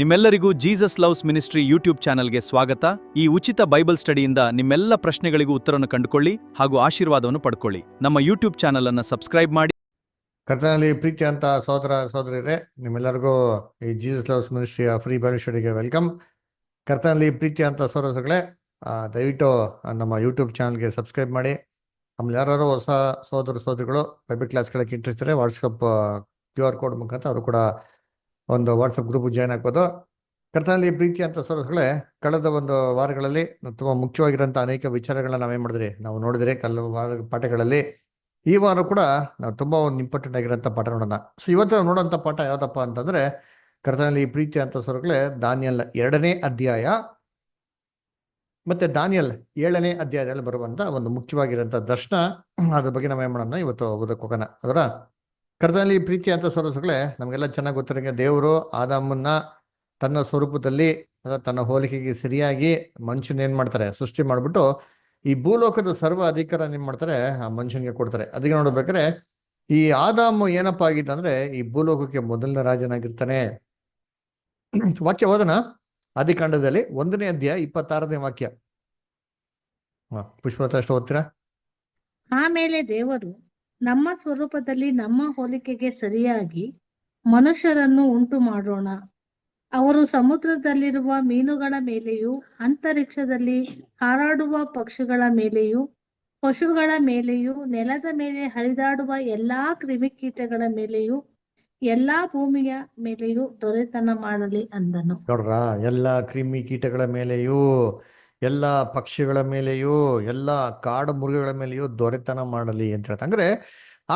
ನಿಮ್ಮೆಲ್ಲರಿಗೂ Jesus loves ministry YouTube ಚಾನೆಲ್ಗೆ ಸ್ವಾಗತ. ಈ ಉಚಿತ ಬೈಬಲ್ ಸ್ಟಡಿಯಿಂದ ನಿಮ್ಮೆಲ್ಲ ಪ್ರಶ್ನೆಗಳಿಗೂ ಉತ್ತರವನ್ನು ಕಂಡುಕೊಳ್ಳಿ ಹಾಗೂ ಆಶೀರ್ವಾದವನ್ನು ಪಡ್ಕೊಳ್ಳಿ. ನಮ್ಮ ಯೂಟ್ಯೂಬ್ ಚಾನೆಲ್ ಅನ್ನು ಸಬ್ಸ್ಕ್ರೈಬ್ ಮಾಡಿ. ಕರ್ತನಲ್ಲಿ ಪ್ರೀತಿ ಅಂತ ಸಹೋದರ ಸಹೋದರಿಯರೇ, ನಿಮ್ಮೆಲ್ಲರಿಗೂ ಈ ಜೀಸಸ್ ಲವ್ಸ್ ಮಿನಿಸ್ಟ್ರಿಯ ಫ್ರೀ ಬೈಬಲ್ ಸ್ಟಡಿಗೆ ವೆಲ್ಕಮ್. ಕರ್ತನಲ್ಲಿ ಪ್ರೀತಿ ಅಂತ ಸಹೋದರಗಳೇ, ದಯವಿಟ್ಟು ನಮ್ಮ ಯೂಟ್ಯೂಬ್ ಚಾನಲ್ಗೆ ಸಬ್ಸ್ಕ್ರೈಬ್ ಮಾಡಿ. ಆಮೇಲೆ ಯಾರು ಹೊಸ ಸಹೋದರಿಗಳು ಬೈಬಲ್ ಕ್ಲಾಸ್ಗಳಿಗೆ ಇಂಟ್ರೆಸ್ಟ್ ಇದ್ದರೆ ವಾಟ್ಸಪ್ QR ಕೋಡ್ ಮುಖಾಂತರ ಅವರು ಕೂಡ ಒಂದು ವಾಟ್ಸಪ್ ಗ್ರೂಪ್ ಜಾಯ್ನ್ ಆಗ್ಬೋದು. ಕರ್ತನಲ್ಲಿ ಪ್ರೀತಿ ಅಂತ ಸಹೋದರಗಳೇ, ಕಳೆದ ಒಂದು ವಾರಗಳಲ್ಲಿ ತುಂಬ ಮುಖ್ಯವಾಗಿರೋಂಥ ಅನೇಕ ವಿಚಾರಗಳನ್ನ ನಾವೇನು ಮಾಡಿದ್ರಿ, ನಾವು ನೋಡಿದ್ರಿ ಪಾಠಗಳಲ್ಲಿ. ಈ ವಾರ ಕೂಡ ನಾವು ತುಂಬ ಒಂದು ಇಂಪಾರ್ಟೆಂಟ್ ಆಗಿರೋಂಥ ಪಾಠ ನೋಡೋಣ. ಸೊ ಇವತ್ತು ನಾವು ನೋಡೋಂಥ ಪಾಠ ಯಾವುದಪ್ಪ ಅಂತಂದ್ರೆ, ಕರ್ತನಲ್ಲಿ ಪ್ರೀತಿ ಅಂತ ಸಹೋದರಗಳೇ, ದಾನಿಯೇಲ್ 2ನೇ ಅಧ್ಯಾಯ ಮತ್ತೆ ದಾನಿಯೇಲ್ 7ನೇ ಅಧ್ಯಾಯದಲ್ಲಿ ಬರುವಂತ ಒಂದು ಮುಖ್ಯವಾಗಿರೋಂಥ ದರ್ಶನ. ಅದ್ರ ಬಗ್ಗೆ ನಾವೇನ್ ಮಾಡೋಣ, ಇವತ್ತು ಓದಕ್ಕೆ ಹೋಗೋಣ. ಅದರ ಕರ್ತನಲ್ಲಿ ಪ್ರೀತಿ ಅಂತ ಸಹೋದರಗಳೇ, ನಮಗೆಲ್ಲ ಚೆನ್ನಾಗಿ ಗೊತ್ತಿರಂಗೆ ದೇವರು ಆದಾಮನ್ನ ತನ್ನ ಸ್ವರೂಪದಲ್ಲಿ ತನ್ನ ಹೋಲಿಕೆಗೆ ಸರಿಯಾಗಿ ಮನುಷ್ಯನ ಏನ್ ಮಾಡ್ತಾರೆ, ಸೃಷ್ಟಿ ಮಾಡ್ಬಿಟ್ಟು ಈ ಭೂಲೋಕದ ಸರ್ವ ಅಧಿಕಾರ ಏನ್ ಮಾಡ್ತಾರೆ, ಆ ಮನುಷ್ಯನಿಗೆ ಕೊಡ್ತಾರೆ. ಅದಕ್ಕೆ ನೋಡ್ಬೇಕಾದ್ರೆ ಈ ಆದಾಮು ಏನಪ್ಪಾ ಆಗಿದ್ದ ಅಂದ್ರೆ, ಈ ಭೂಲೋಕಕ್ಕೆ ಮೊದಲನೇ ರಾಜನಾಗಿರ್ತಾನೆ. ವಾಕ್ಯ ಓದೋಣ. ಆದಿಕಾಂಡದಲ್ಲಿ 1ನೇ ಅಧ್ಯಾಯ 26ನೇ ವಾಕ್ಯ. ಪುಷ್ಪಲತಾ, ಎಷ್ಟು ಓದ್ತೀರಾ? ಆಮೇಲೆ ದೇವರು, ನಮ್ಮ ಸ್ವರೂಪದಲ್ಲಿ ನಮ್ಮ ಹೋಲಿಕೆಗೆ ಸರಿಯಾಗಿ ಮನುಷ್ಯರನ್ನು ಉಂಟು ಮಾಡೋಣ. ಅವರು ಸಮುದ್ರದಲ್ಲಿರುವ ಮೀನುಗಳ ಮೇಲೆಯೂ, ಅಂತರಿಕ್ಷದಲ್ಲಿ ಹಾರಾಡುವ ಪಕ್ಷಿಗಳ ಮೇಲೆಯೂ, ಪಶುಗಳ ಮೇಲೆಯೂ, ನೆಲದ ಮೇಲೆ ಹರಿದಾಡುವ ಎಲ್ಲಾ ಕ್ರಿಮಿಕೀಟಗಳ ಮೇಲೆಯೂ, ಎಲ್ಲಾ ಭೂಮಿಯ ಮೇಲೆಯೂ ದೊರೆತನ ಮಾಡಲಿ ಅಂದನು. ನೋಡ್ರ, ಎಲ್ಲಾ ಕ್ರಿಮಿ ಕೀಟಗಳ ಮೇಲೆಯೂ, ಎಲ್ಲ ಪಕ್ಷಿಗಳ ಮೇಲೆಯೂ, ಎಲ್ಲ ಕಾಡು ಮೃಗಗಳ ಮೇಲೆಯೂ ದೊರೆತನ ಮಾಡಲಿ ಅಂತ ಹೇಳ್ತಾ. ಅಂದ್ರೆ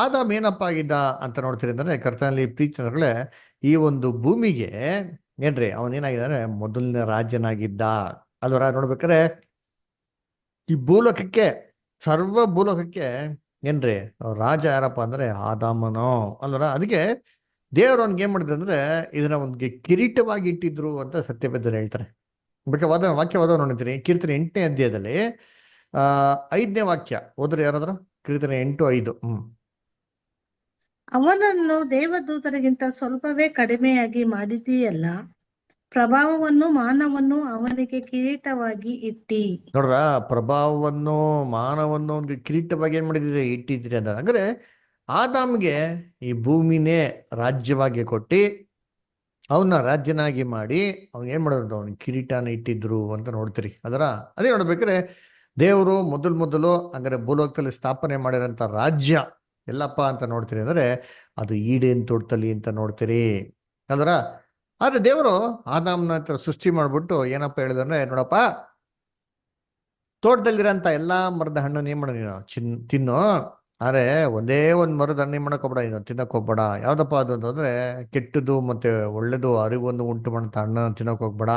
ಆದಾಮ್ ಏನಪ್ಪ ಆಗಿದ್ದ ಅಂತ ನೋಡ್ತೀರಿ ಅಂದ್ರೆ, ಕರ್ತನಲ್ಲಿ ಪ್ರೀತಿಗಳೇ, ಈ ಒಂದು ಭೂಮಿಗೆ ಏನ್ರಿ ಅವನೇನಾಗಿದ್ದಾನೆ, ಮೊದಲನೇ ರಾಜ್ಯನಾಗಿದ್ದ ಅಲ್ವರ. ನೋಡ್ಬೇಕಾರೆ ಈ ಭೂಲೋಕಕ್ಕೆ, ಸರ್ವ ಭೂಲೋಕಕ್ಕೆ ಏನ್ರಿ ರಾಜ ಯಾರಪ್ಪ ಅಂದ್ರೆ ಆದಾಮನೋ ಅಲ್ವರ. ಅದಕ್ಕೆ ದೇವರು ಅವ್ನಿಗೆ ಏನ್ ಮಾಡಿದ್ರು ಅಂದ್ರೆ, ಇದನ್ನ ಒಂದು ಕಿರೀಟವಾಗಿ ಇಟ್ಟಿದ್ರು ಅಂತ ಸತ್ಯವೇದದಲ್ಲಿ ಹೇಳ್ತಾರೆ. ವಾಕ್ಯವಾದ ನೋಡಿದ್ದೀನಿ, ಕೀರ್ತನೆ 8ನೇ ಅಧ್ಯಾಯದಲ್ಲಿ 5ನೇ ವಾಕ್ಯ ಓದ್ರೆ ಯಾರಾದ್ರೂ, ಕೀರ್ತನೆ 8:5. ಅವನನ್ನು ದೇವದೂತರಿಗಿಂತ ಸ್ವಲ್ಪವೇ ಕಡಿಮೆಯಾಗಿ ಮಾಡಿದೀಯಲ್ಲ, ಪ್ರಭಾವವನ್ನು ಮಾನವನ್ನು ಅವನಿಗೆ ಕಿರೀಟವಾಗಿ ಇಟ್ಟಿ. ನೋಡ್ರ, ಪ್ರಭಾವವನ್ನು ಮಾನವನ್ನು ಒಂದು ಕಿರೀಟವಾಗಿ ಏನ್ ಮಾಡಿದಿರಿ, ಇಟ್ಟಿದ್ರಿ ಅಂತ. ಅಂದ್ರೆ ಆದಾಮ್ಗೆ ಈ ಭೂಮಿನೇ ರಾಜ್ಯವಾಗಿ ಕೊಟ್ಟಿ ಅವನ್ನ ರಾಜ್ಯನಾಗಿ ಮಾಡಿ ಅವ್ನು ಏನ್ ಮಾಡೋದು, ಅವ್ನ ಕಿರೀಟನ ಇಟ್ಟಿದ್ರು ಅಂತ ನೋಡ್ತೀರಿ. ಅದೇ ನೋಡ್ಬೇಕಾದ್ರೆ ದೇವರು ಮೊದಲು ಹಂಗಾರೆ ಭೂಲೋಕದಲ್ಲಿ ಸ್ಥಾಪನೆ ಮಾಡಿರೋಂಥ ರಾಜ್ಯ ಎಲ್ಲಪ್ಪ ಅಂತ ನೋಡ್ತೀರಿ ಅಂದ್ರೆ, ಅದು ಈಡೇನ್ ತೋಟದಲ್ಲಿ ಅಂತ ನೋಡ್ತೀರಿ. ಆದ್ರೆ ದೇವರು ಆದಾಮ್ನ ಹತ್ರ ಸೃಷ್ಟಿ ಮಾಡ್ಬಿಟ್ಟು ಏನಪ್ಪ ಹೇಳಿದ್ರೆ, ನೋಡಪ್ಪ, ತೋಟದಲ್ಲಿರೋಂಥ ಎಲ್ಲಾ ಮರದ ಹಣ್ಣನ್ನು ಏನ್ ಮಾಡ ನೀನು ತಿನ್ನು, ಆದ್ರೆ ಒಂದೇ ಒಂದ್ ಮರದ ಹಣ್ಣು ಏನ್ ಮಾಡಕ್ ಹೋಗ್ಬೇಡ, ನೀನು ತಿನ್ನಕ್ ಹೋಗ್ಬೇಡ. ಯಾವ್ದಪ್ಪ ಅದು ಅಂತಂದ್ರೆ, ಕೆಟ್ಟದು ಮತ್ತೆ ಒಳ್ಳೇದು ಅರಿವನ್ನು ಉಂಟು ಮಾಡಂತ ಹಣ್ಣನ್ನು ತಿನ್ನಕ್ ಹೋಗ್ಬೇಡ,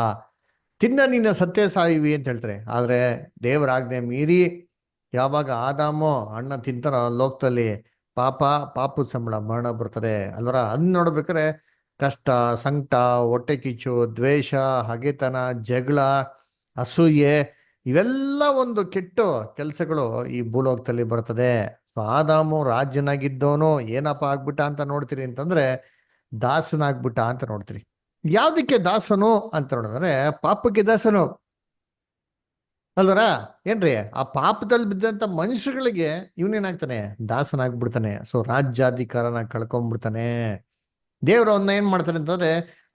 ತಿನ್ನ ನೀನು ಸತ್ಯ ಸಾಯಿವಿ ಅಂತ ಹೇಳ್ತಾರೆ. ಆದ್ರೆ ದೇವರ ಆಜ್ಞೆ ಮೀರಿ ಯಾವಾಗ ಆದಾಮು ಹಣ್ಣ ತಿಂತಾರೋ, ಲೋಕದಲ್ಲಿ ಪಾಪದ ಸಂಬಳ ಮರಣ ಬರ್ತದೆ ಅಲ್ವರ. ಅದನ್ನ ನೋಡ್ಬೇಕಾರೆ ಕಷ್ಟ, ಸಂಕಟ, ಹೊಟ್ಟೆ ಕಿಚ್ಚು, ದ್ವೇಷ, ಹಗೆತನ, ಜಗಳ, ಅಸೂಯೆ, ಇವೆಲ್ಲ ಒಂದು ಕೆಟ್ಟ ಕೆಲಸಗಳು ಈ ಭೂಲೋಕದಲ್ಲಿ ಬರ್ತದೆ. ಸೊ ಆದಾಮು ರಾಜ್ಯನಾಗಿದ್ದವನು ಏನಪ್ಪ ಆಗ್ಬಿಟ್ಟ ಅಂತ ನೋಡ್ತೀರಿ ಅಂತಂದ್ರೆ, ದಾಸನಾಗ್ಬಿಟ್ಟ ಅಂತ ನೋಡ್ತೀರಿ. ಯಾವ್ದಕ್ಕೆ ದಾಸನು ಅಂತ ನೋಡಿದ್ರೆ, ಪಾಪಕ್ಕೆ ದಾಸನು ಅಲ್ವರ. ಏನ್ರಿ, ಆ ಪಾಪದಲ್ಲಿ ಬಿದ್ದಂತ ಮನುಷ್ಯಗಳಿಗೆ ಇವನೇನಾಗ್ತಾನೆ, ದಾಸನಾಗ್ಬಿಡ್ತಾನೆ. ಸೊ ರಾಜ್ಯಾಧಿಕಾರನ ಕಳ್ಕೊಂಡ್ಬಿಡ್ತಾನೆ. ದೇವ್ರು ಅವನ್ನ ಏನ್ ಮಾಡ್ತಾರೆ ಅಂತಂದ್ರೆ,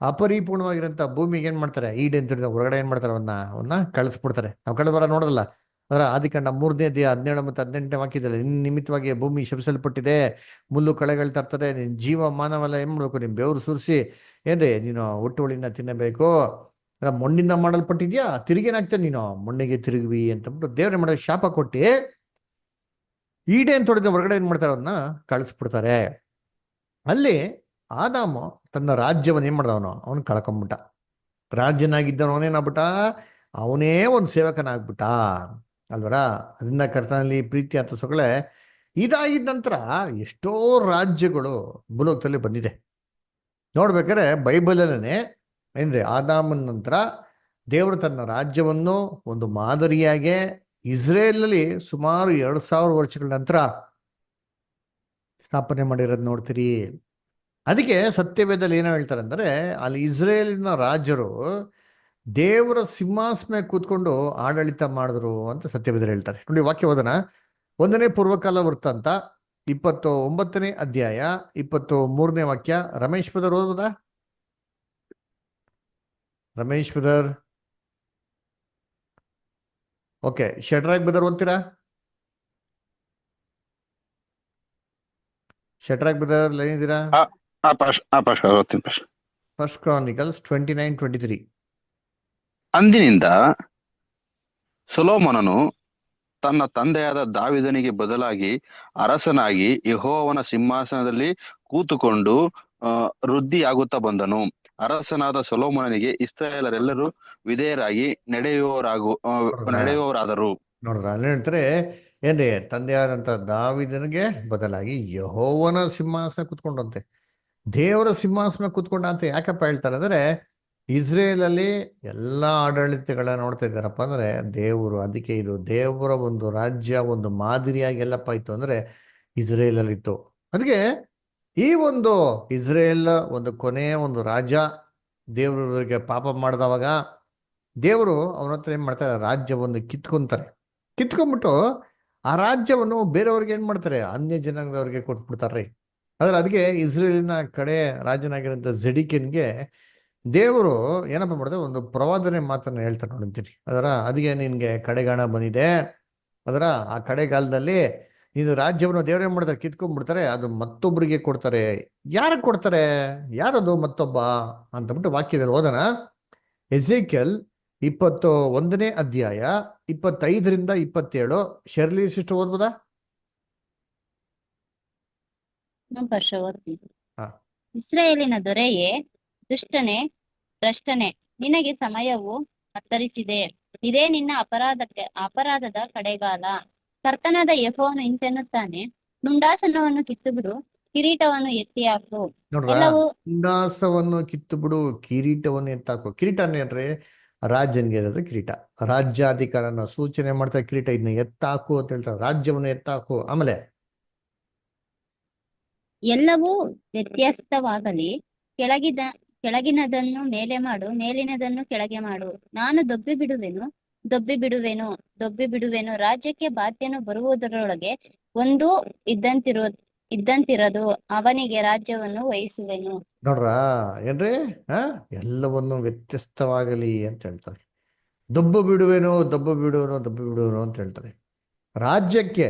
ಅಪರಿಪೂರ್ಣವಾಗಿರೋಂಥ ಭೂಮಿಗೆ ಏನ್ ಮಾಡ್ತಾರೆ, ಈಡೇನ್ ಹೊರಗಡೆ ಏನ್ ಮಾಡ್ತಾರೆ, ಅವನ್ನ ಕಳಿಸ್ಬಿಡ್ತಾರೆ. ನಾವು ಕಳೆದ ವಾರ ನೋಡೋದಲ್ಲ, ಆದಿಕಾಂಡ 3ನೇ ಅಧ್ಯಾಯ 17 ಮತ್ತು 18ನೇ ವಾಕ್ಯದಲ್ಲಿ, ನಿನ್ನ ನಿಮಿತ್ತವಾಗಿ ಭೂಮಿ ಶಪಿಸಲ್ಪಟ್ಟಿದೆ, ಮುಳ್ಳು ಕಳೆಗಳು ತರ್ತದೆ, ನಿನ್ ಜೀವ ಮಾನವಲ್ಲ ಏನ್ ಮಾಡ್ಬೇಕು, ನಿನ್ ಬೆವರು ಸುರಿಸಿ ಏನ್ರಿ ನೀನು ಒಟ್ಟುಳಿನ ತಿನ್ನಬೇಕು, ಮಣ್ಣಿಂದ ಮಾಡಲ್ಪಟ್ಟಿದ್ಯಾ, ತಿರುಗೇನಾಗ್ತದೆ, ನೀನು ಮಣ್ಣಿಗೆ ತಿರುಗುವಿ ಅಂತಬಿಟ್ಟು ದೇವ್ರ ಮಾಡೋ ಶಾಪ ಕೊಟ್ಟು ಈಡೇನ್ ತೊಡೆದ ಹೊರಗಡೆ ಏನ್ ಮಾಡ್ತಾರೆ, ಅವನ್ನ ಕಳಿಸ್ಬಿಡ್ತಾರೆ. ಅಲ್ಲಿ ಆದಾಮು ತನ್ನ ರಾಜ್ಯವನ್ನು ಏನ್ ಮಾಡ್ದವನು, ಅವನು ಕಳ್ಕೊಂಬಿಟ್ಟ. ರಾಜ್ಯನಾಗಿದ್ದವನು ಅವನೇನಾಗ್ಬಿಟ್ಟ, ಅವನೇ ಒಂದು ಸೇವಕನಾಗ್ಬಿಟ್ಟ ಅಲ್ವರ. ಅದರಿಂದ ಕರ್ತನಲ್ಲಿ ಪ್ರೀತಿ ಅಂತ ಸೊಗಳೆ, ಇದಾಗಿದ್ದ ನಂತರ ಎಷ್ಟೋ ರಾಜ್ಯಗಳು ಭೂಲೋಕದಲ್ಲಿ ಬಂದಿದೆ. ನೋಡ್ಬೇಕಾದ್ರೆ ಬೈಬಲಲ್ಲೇ ಏನ್ರಿ, ಆದಾಮನ ನಂತರ ದೇವರು ತನ್ನ ರಾಜ್ಯವನ್ನು ಒಂದು ಮಾದರಿಯಾಗೆ ಇಸ್ರೇಲ್ನಲ್ಲಿ ಸುಮಾರು 2000 ವರ್ಷಗಳ ನಂತರ ಸ್ಥಾಪನೆ ಮಾಡಿರೋದು ನೋಡ್ತೀರಿ. ಅದಕ್ಕೆ ಸತ್ಯವೇದಲ್ಲಿ ಏನೋ ಹೇಳ್ತಾರೆ ಅಂದ್ರೆ, ಅಲ್ಲಿ ಇಸ್ರೇಲಿನ ರಾಜರು ದೇವರ ಸಿಂಹಾಸನ ಮೇಲೆ ಕೂತ್ಕೊಂಡು ಆಡಳಿತ ಮಾಡಿದ್ರು ಅಂತ ಸತ್ಯವೇದಲ್ಲಿ ಹೇಳ್ತಾರೆ. ನೋಡಿ ವಾಕ್ಯ ಓದೋಣ. 1ನೇ ಪೂರ್ವಕಾಲ ವೃತ್ತಾಂತ 29ನೇ ಅಧ್ಯಾಯ 23ನೇ ವಾಕ್ಯ. ರಮೇಶ್ ಬ್ರದರ್ ಓದೋದಾ? Ramesh brother. Okay, Shadrach brother ಓದ್ತೀರಾ? ಶಡ್ರಾಕ್ ಬ್ರದರ್ ಲೈನ್ ಇದ್ದೀರಾ? ಓದ್ತೀನಿ ಪಾಶ. First Chronicles 29:23. ಅಂದಿನಿಂದ ಸೊಲೊಮೋನನು ತನ್ನ ತಂದೆಯಾದ ದಾವೀದನಿಗೆ ಬದಲಾಗಿ ಅರಸನಾಗಿ ಯೆಹೋವನ ಸಿಂಹಾಸನದಲ್ಲಿ ಕೂತುಕೊಂಡು ವೃದ್ಧಿಯಾಗುತ್ತಾ ಬಂದನು. ಅರಸನಾದ ಸೊಲೊಮೋನನಿಗೆ ಇಸ್ರಾಯೇಲರೆಲ್ಲರೂ ವಿಧೇಯರಾಗಿ ನಡೆಯುವವರಾದರು. ನೋಡ್ರ ಅಲ್ಲಿ ಹೇಳ್ತಾರೆ ಏನ್ರಿ, ತಂದೆಯಾದಂತ ದಾವೀದನಿಗೆ ಬದಲಾಗಿ ಯೆಹೋವನ ಸಿಂಹಾಸನ ಕೂತ್ಕೊಂಡಂತೆ, ದೇವರ ಸಿಂಹಾಸನ ಕೂತ್ಕೊಂಡ ಅಂತ ಯಾಕಪ್ಪ ಹೇಳ್ತಾರೆ ಅಂದ್ರೆ, ಇಸ್ರೇಲ್ ಅಲ್ಲಿ ಎಲ್ಲಾ ಆಡಳಿತಗಳನ್ನ ನೋಡ್ತಾ ಇದ್ದಾರಪ್ಪ ಅಂದ್ರೆ ದೇವರು. ಅದಕ್ಕೆ ಇದು ದೇವರ ಒಂದು ರಾಜ್ಯ, ಒಂದು ಮಾದರಿಯಾಗಿ ಎಲ್ಲಪ್ಪ ಇತ್ತು ಅಂದ್ರೆ ಇಸ್ರೇಲ್ ಅಲ್ಲಿ ಇತ್ತು. ಅದಕ್ಕೆ ಈ ಒಂದು ಇಸ್ರೇಲ್ ಒಂದು ಕೊನೆಯ ಒಂದು ರಾಜ ದೇವರಿಗೆ ಪಾಪ ಮಾಡಿದವಾಗ ದೇವರು ಅವನ ಹತ್ರ ಏನ್ ಮಾಡ್ತಾರೆ, ರಾಜ್ಯವನ್ನು ಕಿತ್ಕೊಂತಾರೆ. ಕಿತ್ಕೊಂಡ್ಬಿಟ್ಟು ಆ ರಾಜ್ಯವನ್ನು ಬೇರೆಯವ್ರಿಗೆ ಏನ್ ಮಾಡ್ತಾರೆ, ಅನ್ಯ ಜನಾಂಗದವ್ರಿಗೆ ಕೊಟ್ಬಿಡ್ತಾರ್ರಿ. ಆದ್ರೆ ಅದಕ್ಕೆ ಇಸ್ರೇಲಿನ ಕಡೆ ರಾಜನಾಗಿರೋಂಥ ಜೆಡಿಕನ್ಗೆ ದೇವರು ಏನಪ್ಪ ಮಾಡಿದ್ರೆ ಒಂದು ಪ್ರವಾದನೆ ಮಾತನ್ನ ಹೇಳ್ತಾರೆ ನೋಡಿಂತೀರಿ. ಅದಕ್ಕೆ ನಿನ್ಗೆ ಕಡೆಗಾಣ ಬಂದಿದೆ. ಆ ಕಡೆಗಾಲದಲ್ಲಿ ಇದು ರಾಜ್ಯವನ್ನು ದೇವ್ರು ಏನ್ ಮಾಡ್ತಾರೆ, ಕಿತ್ಕೊಂಡ್ಬಿಡ್ತಾರೆ, ಅದು ಮತ್ತೊಬ್ಬರಿಗೆ ಕೊಡ್ತಾರೆ. ಯಾರಿಗೆ ಕೊಡ್ತಾರೆ, ಯಾರದು ಮತ್ತೊಬ್ಬ ಅಂತಬಿಟ್ಟು ವಾಕ್ಯದಲ್ಲಿ ಓದೋಣ. ಎಜೆಕಿಯಲ್ 21ನೇ ಅಧ್ಯಾಯ 25ರಿಂದ 27. Shirley sister ಓದ್ಬೋದಾ? ಹಾ. ಇಸ್ರಾಯೇಲಿನ ದೊರೆಯೇ, ದುಷ್ಟನೇ, ಭ್ರಷ್ಟನೇ, ನಿನಗೆ ಸಮಯವು ಹತ್ತರಿಸಿದೆ. ಇದೇ ನಿನ್ನ ಅಪರಾಧದ ಕಡೆಗಾಲ. ಕರ್ತನಾದ ಯೆಹೋವನು ಇಂತೆನ್ನುತ್ತಾನೆ, ಮುಂಡಾಸನವನ್ನು ಕಿತ್ತುಬಿಡು, ಕಿರೀಟವನ್ನು ಎತ್ತಿ ಹಾಕು. ನೋಡ್ರ, ಎಲ್ಲವೂ ಉಲ್ಲಾಸವನ್ನು ಕಿತ್ತು ಬಿಡು, ಕಿರೀಟವನ್ನು ಎತ್ತಾಕು. ಕಿರೀಟ ಅಂದ್ರೆ ರಾಜ್ಯನ್ಗೆ ಇರೋದು ಕಿರೀಟ, ರಾಜ್ಯಾಧಿಕಾರನ ಸೂಚನೆ ಮಾಡ್ತಾರೆ. ಕಿರೀಟ ಇದನ್ನ ಎತ್ತಾಕು ಅಂತ ಹೇಳ್ತಾರೆ, ರಾಜ್ಯವನ್ನು ಎತ್ತಾಕು. ಆಮೇಲೆ ಎಲ್ಲವೂ ವ್ಯತ್ಯಸ್ತವಾಗಲಿ, ಕೆಳಗಿನದನ್ನು ಮೇಲೆ ಮಾಡು, ಮೇಲಿನದನ್ನು ಕೆಳಗೆ ಮಾಡು. ನಾನು ದೊಬ್ಬಿ ಬಿಡುವೆನು. ರಾಜ್ಯಕ್ಕೆ ಬಾಧ್ಯನು ಬರುವುದರೊಳಗೆ ಒಂದೂ ಇದ್ದಂತಿರದು, ಅವನಿಗೆ ರಾಜ್ಯವನ್ನು ವಹಿಸುವೆನು. ನೋಡ್ರ ಏನ್ರಿ, ಎಲ್ಲವನ್ನು ವ್ಯತ್ಯಸ್ತವಾಗಲಿ ಅಂತ ಹೇಳ್ತಾರೆ. ದೊಬ್ಬು ಬಿಡುವೆನು ಅಂತ ಹೇಳ್ತಾರೆ. ರಾಜ್ಯಕ್ಕೆ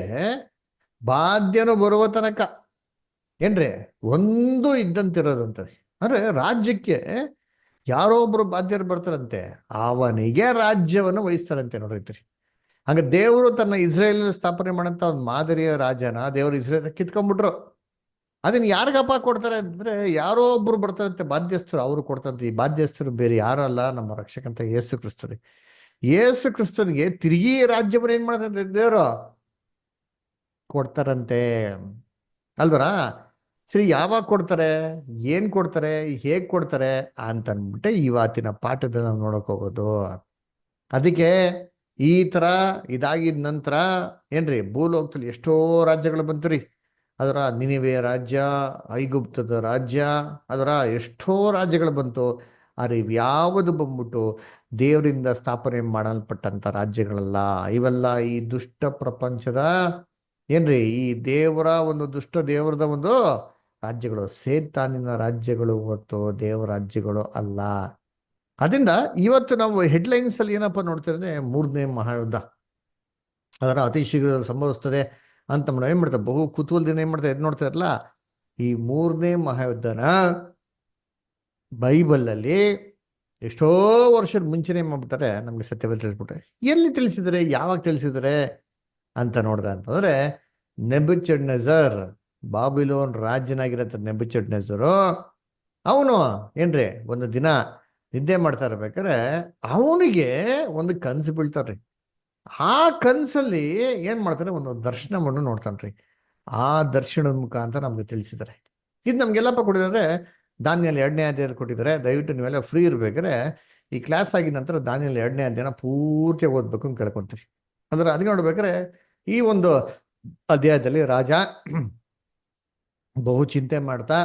ಬಾಧ್ಯನು ಬರುವ ತನಕ ಏನ್ರಿ ಒಂದು ಇದ್ದಂತಿರೋದು ಅಂತಾರೆ. ಅಂದ್ರೆ ರಾಜ್ಯಕ್ಕೆ ಯಾರೋ ಒಬ್ರು ಬಾಧ್ಯರು ಬರ್ತಾರಂತೆ, ಅವನಿಗೆ ರಾಜ್ಯವನ್ನು ವಹಿಸ್ತಾರಂತೆ. ನೋಡ್ರಿ, ಹಂಗ ದೇವರು ತನ್ನ ಇಸ್ರೇಲ್ ಸ್ಥಾಪನೆ ಮಾಡಂತ ಒಂದು ಮಾದರಿಯ ರಾಜನ ದೇವರು ಇಸ್ರೇಲ್ ಕಿತ್ಕೊಂಡ್ಬಿಟ್ರು. ಅದನ್ನ ಯಾರಿಗಪ್ಪ ಕೊಡ್ತಾರೆ ಅಂದ್ರೆ, ಯಾರೋ ಒಬ್ರು ಬರ್ತಾರಂತೆ ಬಾಧ್ಯಸ್ಥರು, ಅವರು ಕೊಡ್ತಾರಂತೆ. ಈ ಬಾಧ್ಯಸ್ಥರು ಬೇರೆ ಯಾರು ಅಲ್ಲ, ನಮ್ಮ ರಕ್ಷಕಂತ ಯೇಸು ಕ್ರಿಸ್ತರು. ಯೇಸು ಕ್ರಿಸ್ತನಿಗೆ ತಿರುಗಿ ರಾಜ್ಯವನ್ನು ಏನ್ ಮಾಡ್ತಾರಂತೆ, ದೇವರು ಕೊಡ್ತಾರಂತೆ ಅಲ್ವರ. ಸರಿ, ಯಾವಾಗ ಕೊಡ್ತಾರೆ, ಏನ್ ಕೊಡ್ತಾರೆ, ಹೇಗ್ ಕೊಡ್ತಾರೆ ಅಂತ ಅಂದ್ಬಿಟ್ಟೆ ಇವತ್ತಿನ ಪಾಠದಲ್ಲಿ ನಾವು ನೋಡಕ್ ಹೋಗೋದು. ಅದಕ್ಕೆ ಈ ತರ ಇದಾಗಿದ ನಂತರ ಏನ್ರಿ, ಭೂಲೋಕದಲ್ಲಿ ಎಷ್ಟೋ ರಾಜ್ಯಗಳು ಬಂತು ರೀ. ನಿನಿವೆ ರಾಜ್ಯ, ಐಗುಪ್ತದ ರಾಜ್ಯ, ಎಷ್ಟೋ ರಾಜ್ಯಗಳು ಬಂತು. ಆದ್ರೆ ಇವ್ಯಾವುದು ಬಂದ್ಬಿಟ್ಟು ದೇವರಿಂದ ಸ್ಥಾಪನೆ ಮಾಡಲ್ಪಟ್ಟಂತ ರಾಜ್ಯಗಳಲ್ಲ. ಇವೆಲ್ಲ ಈ ದುಷ್ಟ ಪ್ರಪಂಚದ ಏನ್ರಿ, ಈ ದೇವರ ಒಂದು ದುಷ್ಟ ದೇವರದ ಒಂದು ರಾಜ್ಯಗಳು, ಸೇತಾನಿನ ರಾಜ್ಯಗಳು ಹೊತ್ತು ದೇವರ ರಾಜ್ಯಗಳು ಅಲ್ಲ. ಅದರಿಂದ ಇವತ್ತು ನಾವು ಹೆಡ್ಲೈನ್ಸ್ ಅಲ್ಲಿ ಏನಪ್ಪ ನೋಡ್ತಿದ್ರೆ, 3ನೇ ಮಹಾಯುದ್ಧ ಅತಿ ಶೀಘ್ರದಲ್ಲಿ ಸಂಭವಿಸ್ತದೆ ಅಂತ ನಾವು ಏನ್ ಮಾಡ್ತಾರೆ, ಬಹು ಕುತೂಹಲದಿಂದ ಏನ್ ಮಾಡ್ತಾರೆ, ನೋಡ್ತಾರಲ್ಲ. ಈ 3ನೇ ಮಹಾಯುದ್ಧನ ಬೈಬಲ್ ಅಲ್ಲಿ ಎಷ್ಟೋ ವರ್ಷದ ಮುಂಚೆನೆ ಮಾಡ್ಬಿಟ್ಟಾರೆ, ನಮ್ಗೆ ಸತ್ಯವೇದ ತಿಳಿಸ್ಬಿಟ್ರೆ. ಎಲ್ಲಿ ತಿಳಿಸಿದರೆ, ಯಾವಾಗ ತಿಳಿಸಿದರೆ ಅಂತ ನೋಡ್ದ ಅಂತಂದ್ರೆ, ನೆಬೂಕದ್ನೆಚ್ಚರ್, ಬಾಬಿಲೋನ್ ರಾಜ್ಯನಾಗಿರತ್ತ ನೆಬೂಕದ್ನೆಚ್ಚರು, ಅವನು ಏನ್ರಿ ಒಂದು ದಿನ ನಿದ್ದೆ ಮಾಡ್ತಾ ಇರ್ಬೇಕಾದ್ರೆ ಅವನಿಗೆ ಒಂದು ಕನ್ಸು ಬೀಳ್ತಾರ್ರಿ. ಆ ಕನ್ಸಲ್ಲಿ ಏನ್ ಮಾಡ್ತಾರೆ, ಒಂದು ದರ್ಶನವನ್ನು ನೋಡ್ತಾನ್ರಿ. ಆ ದರ್ಶನದ ಮುಖಾಂತರ ನಮ್ಗೆ ತಿಳಿಸಿದ್ದಾರೆ. ಇದು ನಮ್ಗೆಲ್ಲಪ್ಪ ಕೊಟ್ಟಿದ್ದಾರೆ, ದಾನಿಯೇಲ್ 2ನೇ ಅಧ್ಯಾಯದಲ್ಲಿ ಕೊಟ್ಟಿದ್ದಾರೆ. ದಯವಿಟ್ಟು ನೀವೆಲ್ಲ ಫ್ರೀ ಇರ್ಬೇಕಾದ್ರೆ ಈ ಕ್ಲಾಸ್ ಆಗಿದ ನಂತರ ದಾನಿಯೇಲ್ 2ನೇ ಅಧ್ಯಾಯನ ಪೂರ್ತಿಯಾಗಿ ಓದ್ಬೇಕು ಅಂತ ಕೇಳ್ಕೊಂತೀರಿ. ಅದಕ್ಕೆ ನೋಡ್ಬೇಕಾದ್ರೆ ಈ ಒಂದು ಅಧ್ಯಾಯದಲ್ಲಿ ರಾಜ ಬಹು ಚಿಂತೆ ಮಾಡ್ತಾ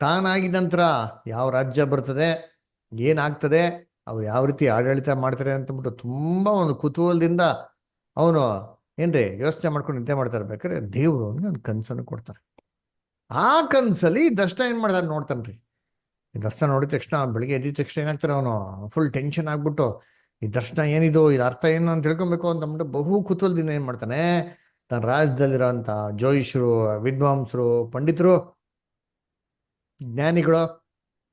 ತಾನಾಗಿದ ನಂತರ ಯಾವ ರಾಜ್ಯ ಬರ್ತದೆ, ಏನಾಗ್ತದೆ, ಅವ್ರು ಯಾವ ರೀತಿ ಆಡಳಿತ ಮಾಡ್ತಾರೆ ಅಂತಂದ್ಬಿಟ್ಟು ತುಂಬಾ ಒಂದು ಕುತೂಹಲದಿಂದ ಅವನು ಏನ್ರಿ ಯೋಚನೆ ಮಾಡ್ಕೊಂಡು ನಿದ್ದೆ ಮಾಡ್ತಾ ಇರ್ಬೇಕಾದ್ರೆ ದೇವ್ರು ಅವನಿಗೆ ಒಂದು ಕನ್ಸನ್ನು ಕೊಡ್ತಾರೆ. ಆ ಕನ್ಸಲ್ಲಿ ದರ್ಶನ ಏನ್ ಮಾಡ್ತಾರೆ ನೋಡ್ತಾನ್ರಿ. ಈ ದರ್ಶನ ನೋಡಿದ ತಕ್ಷಣ ಬೆಳಿಗ್ಗೆ ಎದ್ದಿದ ತಕ್ಷಣ ಏನಾಗ್ತಾರೆ, ಅವನು ಫುಲ್ ಟೆನ್ಷನ್ ಆಗ್ಬಿಟ್ಟು ಈ ದರ್ಶನ ಏನಿದು, ಇದು ಅರ್ಥ ಏನು ಅಂತ ತಿಳ್ಕೊಬೇಕು ಅಂತಂದ್ಬಿಟ್ಟು ಬಹು ಕುತೂಹಲದಿಂದ ಏನ್ ಮಾಡ್ತಾನೆ, ತನ್ನ ರಾಜ್ಯದಲ್ಲಿರೋಂಥ ಜೋಯಿಷರು, ವಿದ್ವಾಂಸರು, ಪಂಡಿತರು, ಜ್ಞಾನಿಗಳು,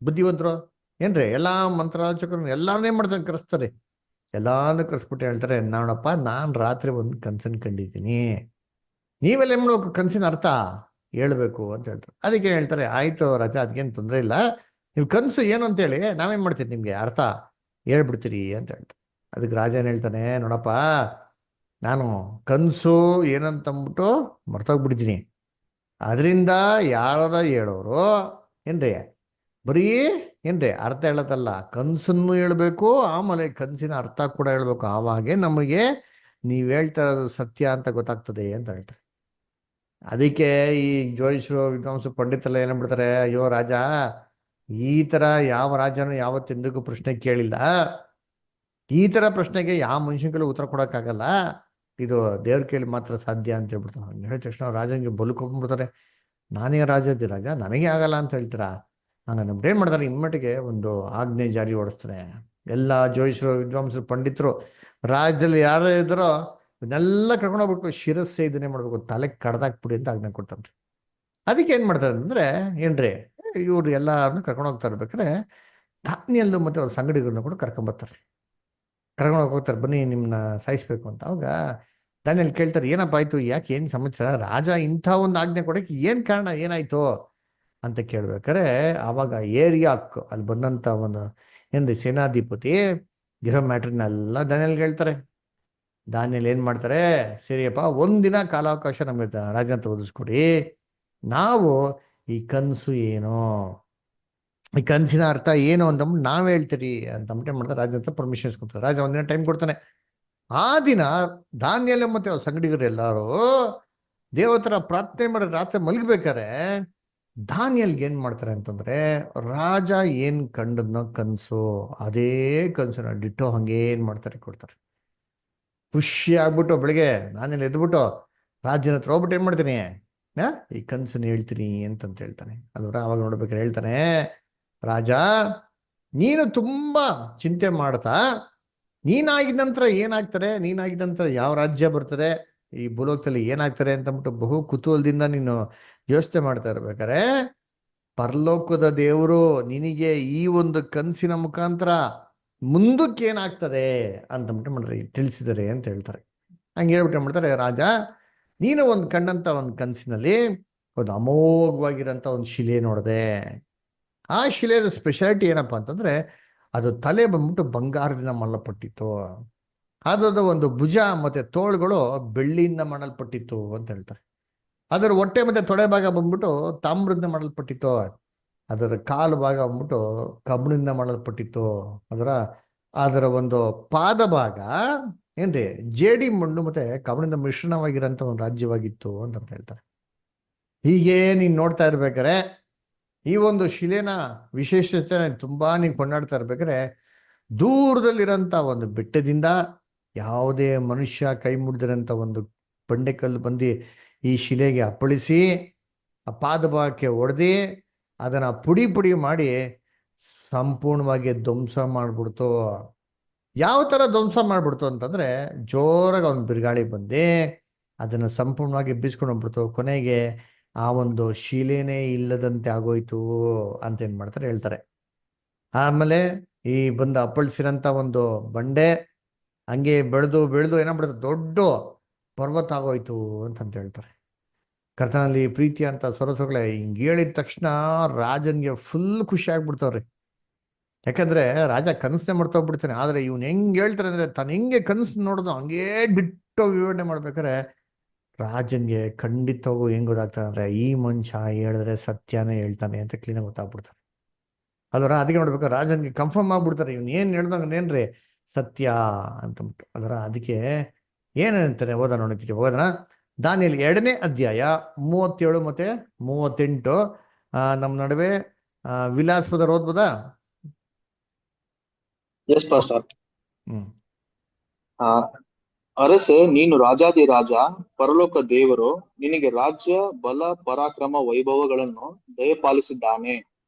ಬುದ್ಧಿವಂತರು ಏನ್ರಿ ಎಲ್ಲಾ ಮಂತ್ರಾಲೋಚಕರು ಎಲ್ಲಾರನ್ನೇ ಮಾಡ್ತಾನೆ, ಕರೆಸ್ತಾರೆ. ಎಲ್ಲಾನು ಕರೆಸ್ಬಿಟ್ಟು ಹೇಳ್ತಾರೆ, ನೋಡಪ್ಪ ನಾನು ರಾತ್ರಿ ಒಂದು ಕನ್ಸನ್ ಕಂಡಿದ್ದೀನಿ, ನೀವೆಲ್ಲ ಏನ್ ಮಾಡ್ಬೇಕು, ಕನ್ಸಿನ ಅರ್ಥ ಹೇಳ್ಬೇಕು ಅಂತ ಹೇಳ್ತಾರೆ. ಅದಕ್ಕೆ ಹೇಳ್ತಾರೆ, ಆಯ್ತು ರಾಜ, ಅದಕ್ಕೇನು ತೊಂದರೆ ಇಲ್ಲ, ನೀವು ಕನ್ಸು ಏನು ಅಂತೇಳಿ ನಾವೇನ್ ಮಾಡ್ತೀರಿ ನಿಮ್ಗೆ ಅರ್ಥ ಹೇಳ್ಬಿಡ್ತೀರಿ ಅಂತ ಹೇಳ್ತಾರೆ. ಅದಕ್ಕೆ ರಾಜ ಏನ್ ಹೇಳ್ತಾನೆ, ನೋಡಪ್ಪ ನಾನು ಕನ್ಸು ಏನಂತಂದ್ಬಿಟ್ಟು ಮರ್ತೋಗ್ಬಿಟ್ಟಿದ್ದೀನಿ, ಅದರಿಂದ ಯಾರ ಹೇಳೋರು ಏನ್ರಿ ಬರೀ ಏನ್ರಿ ಅರ್ಥ ಹೇಳತ್ತಲ್ಲ, ಕನ್ಸನ್ನು ಹೇಳ್ಬೇಕು, ಆಮೇಲೆ ಕನ್ಸಿನ ಅರ್ಥ ಕೂಡ ಹೇಳ್ಬೇಕು, ಆವಾಗೆ ನಮಗೆ ನೀವ್ ಹೇಳ್ತಾ ಇರೋದು ಸತ್ಯ ಅಂತ ಗೊತ್ತಾಗ್ತದೆ ಅಂತ ಹೇಳ್ತಾರೆ. ಅದಕ್ಕೆ ಈ ಜೋಯಿಷರು, ವಿದ್ವಾಂಸರು, ಪಂಡಿತರೆಲ್ಲ ಏನ್ಬಿಡ್ತಾರೆ, ಅಯ್ಯೋ ರಾಜ, ಈ ತರ ಯಾವ ರಾಜನು ಯಾವತ್ತೆಂದಿಗೂ ಪ್ರಶ್ನೆ ಕೇಳಿಲ್ಲ, ಈ ತರ ಪ್ರಶ್ನೆಗೆ ಯಾವ ಮನುಷ್ಯನಿಗೂ ಉತ್ತರ ಕೊಡಕ್ಕಾಗಲ್ಲ, ಇದು ದೇವ್ರ ಕೈಲಿ ಮಾತ್ರ ಸಾಧ್ಯ ಅಂತ ಹೇಳ್ಬಿಡ್ತಾರೆ. ಹಂಗೆ ಹೇಳಿದ ತಕ್ಷಣ ರಾಜನಿಗೆ ಬಲುಕೊಂಡ್ಬಿಡ್ತಾರೆ, ನಾನೇ ರಾಜ ಇದ್ದೆ ರಾಜ, ನನಗೆ ಆಗಲ್ಲ ಅಂತ ಹೇಳ್ತೀರಾ? ಹಂಗ ನಮ್ದು ಏನ್ ಮಾಡ್ತಾರೆ, ಇಮ್ಮಟಿಗೆ ಒಂದು ಆಜ್ಞೆ ಜಾರಿ ಓಡಿಸ್ತಾರೆ. ಎಲ್ಲ ಜೋಯಿಷರು, ವಿದ್ವಾಂಸರು, ಪಂಡಿತರು ರಾಜ್ಯದಲ್ಲಿ ಯಾರು ಇದ್ದಾರೋ ಇದನ್ನೆಲ್ಲ ಕರ್ಕೊಂಡೋಗ್ಬಿಟ್ಟು ಶಿರಸ್ಸೆ ಇದನ್ನೇ ಮಾಡ್ಬೇಕು, ತಲೆ ಕಡ್ದಾಕ್ಬಿಡಿ ಅಂತ ಆಜ್ಞೆ ಕೊಡ್ತಾನ್ರಿ. ಅದಕ್ಕೆ ಏನ್ ಮಾಡ್ತಾರೆ ಅಂದ್ರೆ ಏನ್ರಿ, ಇವ್ರು ಎಲ್ಲಾರನ್ನು ಕರ್ಕೊಂಡು ಹೋಗ್ತಾ ಇರ್ಬೇಕಾದ್ರೆ ದಾನಿಯೇಲ್ ಮತ್ತೆ ಅವ್ರ ಸಂಗಡಿಗರನ್ನ ಕೂಡ ಕರ್ಕೊಂಬರ್ತಾರೆ. ಕರ್ಕೊಂಡು ಹೋಗ್ತಾರೆ, ಬನ್ನಿ ನಿಮ್ನ ಸಾಯಿಸ್ಬೇಕು ಅಂತ. ಅವಾಗ ದಾನಿಯೇಲ್ ಕೇಳ್ತಾರೆ, ಏನಪ್ಪ ಆಯ್ತು, ಯಾಕೆ ಏನ್ ಸಮಾಚಾರ, ರಾಜ ಇಂಥ ಒಂದು ಆಜ್ಞೆ ಕೊಡಕ್ಕೆ ಏನ್ ಕಾರಣ, ಏನಾಯ್ತು ಅಂತ ಕೇಳ್ಬೇಕಾರೆ ಅವಾಗ ಏರಿಯಾಕ್ ಅಲ್ಲಿ ಬಂದಂತ ಒಂದು ಏನ್ರಿ ಸೇನಾಧಿಪತಿ ಇರೋ ಮ್ಯಾಟ್ರಿನೆಲ್ಲ ದಾನಿಯೇಲ್ಗೆ ಹೇಳ್ತಾರೆ. ದಾನಿಯೇಲ್ ಏನ್ ಮಾಡ್ತಾರೆ, ಸರಿಯಪ್ಪ ಒಂದಿನ ಕಾಲಾವಕಾಶ ನಮ್ಗೆ ರಾಜನ ಒದಗಿಸ್ಕೊಡಿ, ನಾವು ಈ ಕನ್ಸು ಏನು, ಈ ಕನ್ಸಿನ ಅರ್ಥ ಏನು ಅಂತಂದ್ಬಿಟ್ಟು ನಾವ್ ಹೇಳ್ತೀರಿ ಅಂತ ಮಾಡ್ತಾರೆ. ರಾಜ ಅಂತ ಪರ್ಮಿಷನ್ ಕೊಡ್ತಾರೆ. ರಾಜ ಒಂದಿನ ಟೈಮ್ ಕೊಡ್ತಾನೆ. ಆ ದಿನ ದಾನಿಯೇಲ್ ಮತ್ತೆ ಅವ್ರ ಸಂಗಡಿಗರು ಎಲ್ಲಾರು ದೇವತರ ಪ್ರಾರ್ಥನೆ ಮಾಡಿ ರಾತ್ರಿ ಮಲಗ್ಬೇಕಾರೆ ದಾನಿಯೇಲ್ಗೆ ಏನ್ ಮಾಡ್ತಾರೆ ಅಂತಂದ್ರೆ, ರಾಜ ಏನ್ ಕಂಡದ್ನೋ ಕನ್ಸು, ಅದೇ ಕನ್ಸನ್ನ ಡಿಟ್ಟೋ ಹಂಗೆ ಏನ್ ಮಾಡ್ತಾರೆ ಕೊಡ್ತಾರೆ. ಖುಷಿ ಆಗ್ಬಿಟ್ಟು ಬೆಳಿಗ್ಗೆ ದಾನಿಯೇಲ್ ಎದ್ಬಿಟ್ಟು ರಾಜನ ಹತ್ರ ಹೋಗ್ಬಿಟ್ಟು ಏನ್ ಮಾಡ್ತೀನಿ, ಈ ಕನ್ಸನ್ನ ಹೇಳ್ತೀನಿ ಅಂತಂತ ಹೇಳ್ತಾನೆ. ಅಲ್ವರ ಅವಾಗ ನೋಡ್ಬೇಕಾದ್ರೆ ಹೇಳ್ತಾನೆ, ರಾಜ ನೀನು ತುಂಬಾ ಚಿಂತೆ ಮಾಡ್ತಾ, ನೀನಾಗಿದ ನಂತರ ಏನಾಗ್ತಾರೆ, ನೀನಾಗಿದ ನಂತರ ಯಾವ ರಾಜ್ಯ ಬರ್ತದೆ, ಈ ಭೂಲೋಕದಲ್ಲಿ ಏನಾಗ್ತಾರೆ ಅಂತಂದ್ಬಿಟ್ಟು ಬಹು ಕುತೂಹಲದಿಂದ ನೀನು ಯೋಚನೆ ಮಾಡ್ತಾ ಇರ್ಬೇಕಾರೆ ಪರಲೋಕದ ದೇವರು ನಿನಗೆ ಈ ಒಂದು ಕನ್ಸಿನ ಮುಖಾಂತರ ಮುಂದಕ್ಕೆ ಏನಾಗ್ತದೆ ಅಂತಂದ್ಬಿಟ್ಟು ಮಾಡ್ರಿ ತಿಳಿಸಿದರೆ ಅಂತ ಹೇಳ್ತಾರೆ. ಹಂಗೆ ಹೇಳ್ಬಿಟ್ಟು ಮಾಡ್ತಾರೆ, ರಾಜ ನೀನು ಒಂದು ಕಂಡಂತ ಒಂದು ಕನಸಿನಲ್ಲಿ ಒಂದು ಅಮೋಘವಾಗಿರೋಂಥ ಒಂದು ಶಿಲೆ ನೋಡಿದೆ. ಆ ಶಿಲೆಯ ಸ್ಪೆಷಾಲಿಟಿ ಏನಪ್ಪಾ ಅಂತಂದ್ರೆ, ಅದು ತಲೆ ಬಂದ್ಬಿಟ್ಟು ಬಂಗಾರದಿಂದ ಮಾಡಲ್ಪಟ್ಟಿತ್ತು, ಅದರ ಒಂದು ಭುಜ ಮತ್ತೆ ತೋಳುಗಳು ಬೆಳ್ಳಿಯಿಂದ ಮಾಡಲ್ಪಟ್ಟಿತ್ತು ಅಂತ ಹೇಳ್ತಾರೆ. ಅದರ ಹೊಟ್ಟೆ ಮತ್ತೆ ತೊಡೆ ಭಾಗ ಬಂದ್ಬಿಟ್ಟು ತಾಮ್ರದಿಂದ ಮಾಡಲ್ಪಟ್ಟಿತ್ತು, ಅದರ ಕಾಲು ಭಾಗ ಬಂದ್ಬಿಟ್ಟು ಕಬ್ಬಿಣದಿಂದ ಮಾಡಲ್ಪಟ್ಟಿತ್ತು, ಅದರ ಒಂದು ಪಾದ ಭಾಗ ಏನ್ರಿ ಜೇಡಿ ಮಣ್ಣು ಮತ್ತೆ ಕಬ್ಬಿಣದ ಮಿಶ್ರಣವಾಗಿರೋಂಥ ಒಂದು ರಾಜ್ಯವಾಗಿತ್ತು ಅಂತ ಹೇಳ್ತಾರೆ. ಹೀಗೆ ನೀನ್ ನೋಡ್ತಾ ಇರ್ಬೇಕಾರೆ ಈ ಒಂದು ಶಿಲೆನ ವಿಶೇಷತೆ ತುಂಬಾ ನೀನ್ ಕೊಂಡಾಡ್ತಾ ಇರ್ಬೇಕಾದ್ರೆ ದೂರದಲ್ಲಿರೋಂಥ ಒಂದು ಬೆಟ್ಟದಿಂದ ಯಾವುದೇ ಮನುಷ್ಯ ಕೈ ಮುಡ್ದಿರೋಂಥ ಒಂದು ಬಂಡೆಕಲ್ಲು ಬಂದು ಈ ಶಿಲೆಗೆ ಅಪ್ಪಳಿಸಿ ಆ ಪಾದಭಾಗಕ್ಕೆ ಹೊಡೆದಿ ಅದನ್ನ ಪುಡಿ ಪುಡಿ ಮಾಡಿ ಸಂಪೂರ್ಣವಾಗಿ ಧ್ವಂಸ ಮಾಡ್ಬಿಡ್ತು. ಯಾವ ತರ ಧ್ವಂಸ ಮಾಡ್ಬಿಡ್ತು ಅಂತಂದ್ರೆ, ಜೋರಾಗಿ ಒಂದು ಬಿರುಗಾಳಿ ಬಂದು ಅದನ್ನ ಸಂಪೂರ್ಣವಾಗಿ ಬೀಸ್ಕೊಂಡು ಹೋಗ್ಬಿಡ್ತು. ಕೊನೆಗೆ ಆ ಒಂದು ಶಿಲೆನೇ ಇಲ್ಲದಂತೆ ಆಗೋಯ್ತು ಅಂತ ಏನ್ ಮಾಡ್ತಾರೆ ಹೇಳ್ತಾರೆ. ಆಮೇಲೆ ಈ ಬಂದು ಅಪ್ಪಳಿಸಿರಂತ ಒಂದು ಬಂಡೆ ಹಂಗೆ ಬೆಳೆದು ಬೆಳೆದು ಏನಾಗ್ಬಿಡುತ್ತೆ, ದೊಡ್ಡ ಪರ್ವತ ಆಗೋಯ್ತು ಅಂತಂತ ಹೇಳ್ತಾರೆ. ಕರ್ತನಲ್ಲಿ ಪ್ರೀತಿ ಅಂತ ಸೊರಸೊಗಳೇ ಹಿಂಗೆ ಹೇಳಿದ ತಕ್ಷಣ ರಾಜನ್ಗೆ ಫುಲ್ ಖುಷಿ ಆಗ್ಬಿಡ್ತಾವ್ರಿ. ಯಾಕಂದ್ರೆ ರಾಜ ಕನಸನ್ನೇ ಮಾಡ್ತೋಗ್ಬಿಡ್ತಾನೆ. ಆದ್ರೆ ಇವ್ನು ಹೆಂಗ್ ಹೇಳ್ತಾರೆ ಅಂದ್ರೆ, ತಾನು ಹೆಂಗೆ ಕನಸು ನೋಡೋದು ಹಂಗೇ ಬಿಟ್ಟು ವಿವರಣೆ ಮಾಡ್ಬೇಕಾರೆ ರಾಜನ್ಗೆ ಖಂಡಿತವಾಗೂ ಹೆಂಗ್ ಗೊತ್ತಾಗ್ತಾನೆ ಅಂದ್ರೆ, ಈ ಮನುಷ್ಯ ಹೇಳಿದ್ರೆ ಸತ್ಯನೇ ಹೇಳ್ತಾನೆ ಅಂತ ಕ್ಲೀನಾಗಿ ಗೊತ್ತಾಗ್ಬಿಡ್ತಾರೆ. ಅದರ ಅದಕ್ಕೆ ನೋಡ್ಬೇಕು, ರಾಜನ್ಗೆ ಕನ್ಫರ್ಮ್ ಆಗ್ಬಿಡ್ತಾರೆ, ಇವ್ನು ಏನ್ ಹೇಳ್ದಂಗೇನ್ರಿ ಸತ್ಯ ಅಂತಂದ್ಬಿಟ್ಟು. ಅದರ ಅದಕ್ಕೆ ಏನ್ ಹೇಳ್ತಾರೆ ಓದ ನೋಡ್ತೀವಿ. ಓದನ ದಾನಿಯೇಲ್ 2ನೇ ಅಧ್ಯಾಯ 37 ಮತ್ತೆ 38 ನಮ್ಮ ನಡುವೆ ವಿಲಾಸ್ಪದ ಓದ್ಬೋದಾ? S pastor. ಹ್ಮ್ ಆ ಅರಸೆ, ನೀನು ರಾಜಾಧಿರಾಜ, ಪರಲೋಕ ದೇವರು ನಿನಗೆ ರಾಜ್ಯ, ಬಲ, ಪರಾಕ್ರಮ, ವೈಭವಗಳನ್ನು ದಯಪಾಲಿಸಿದ್ದಾನೆ.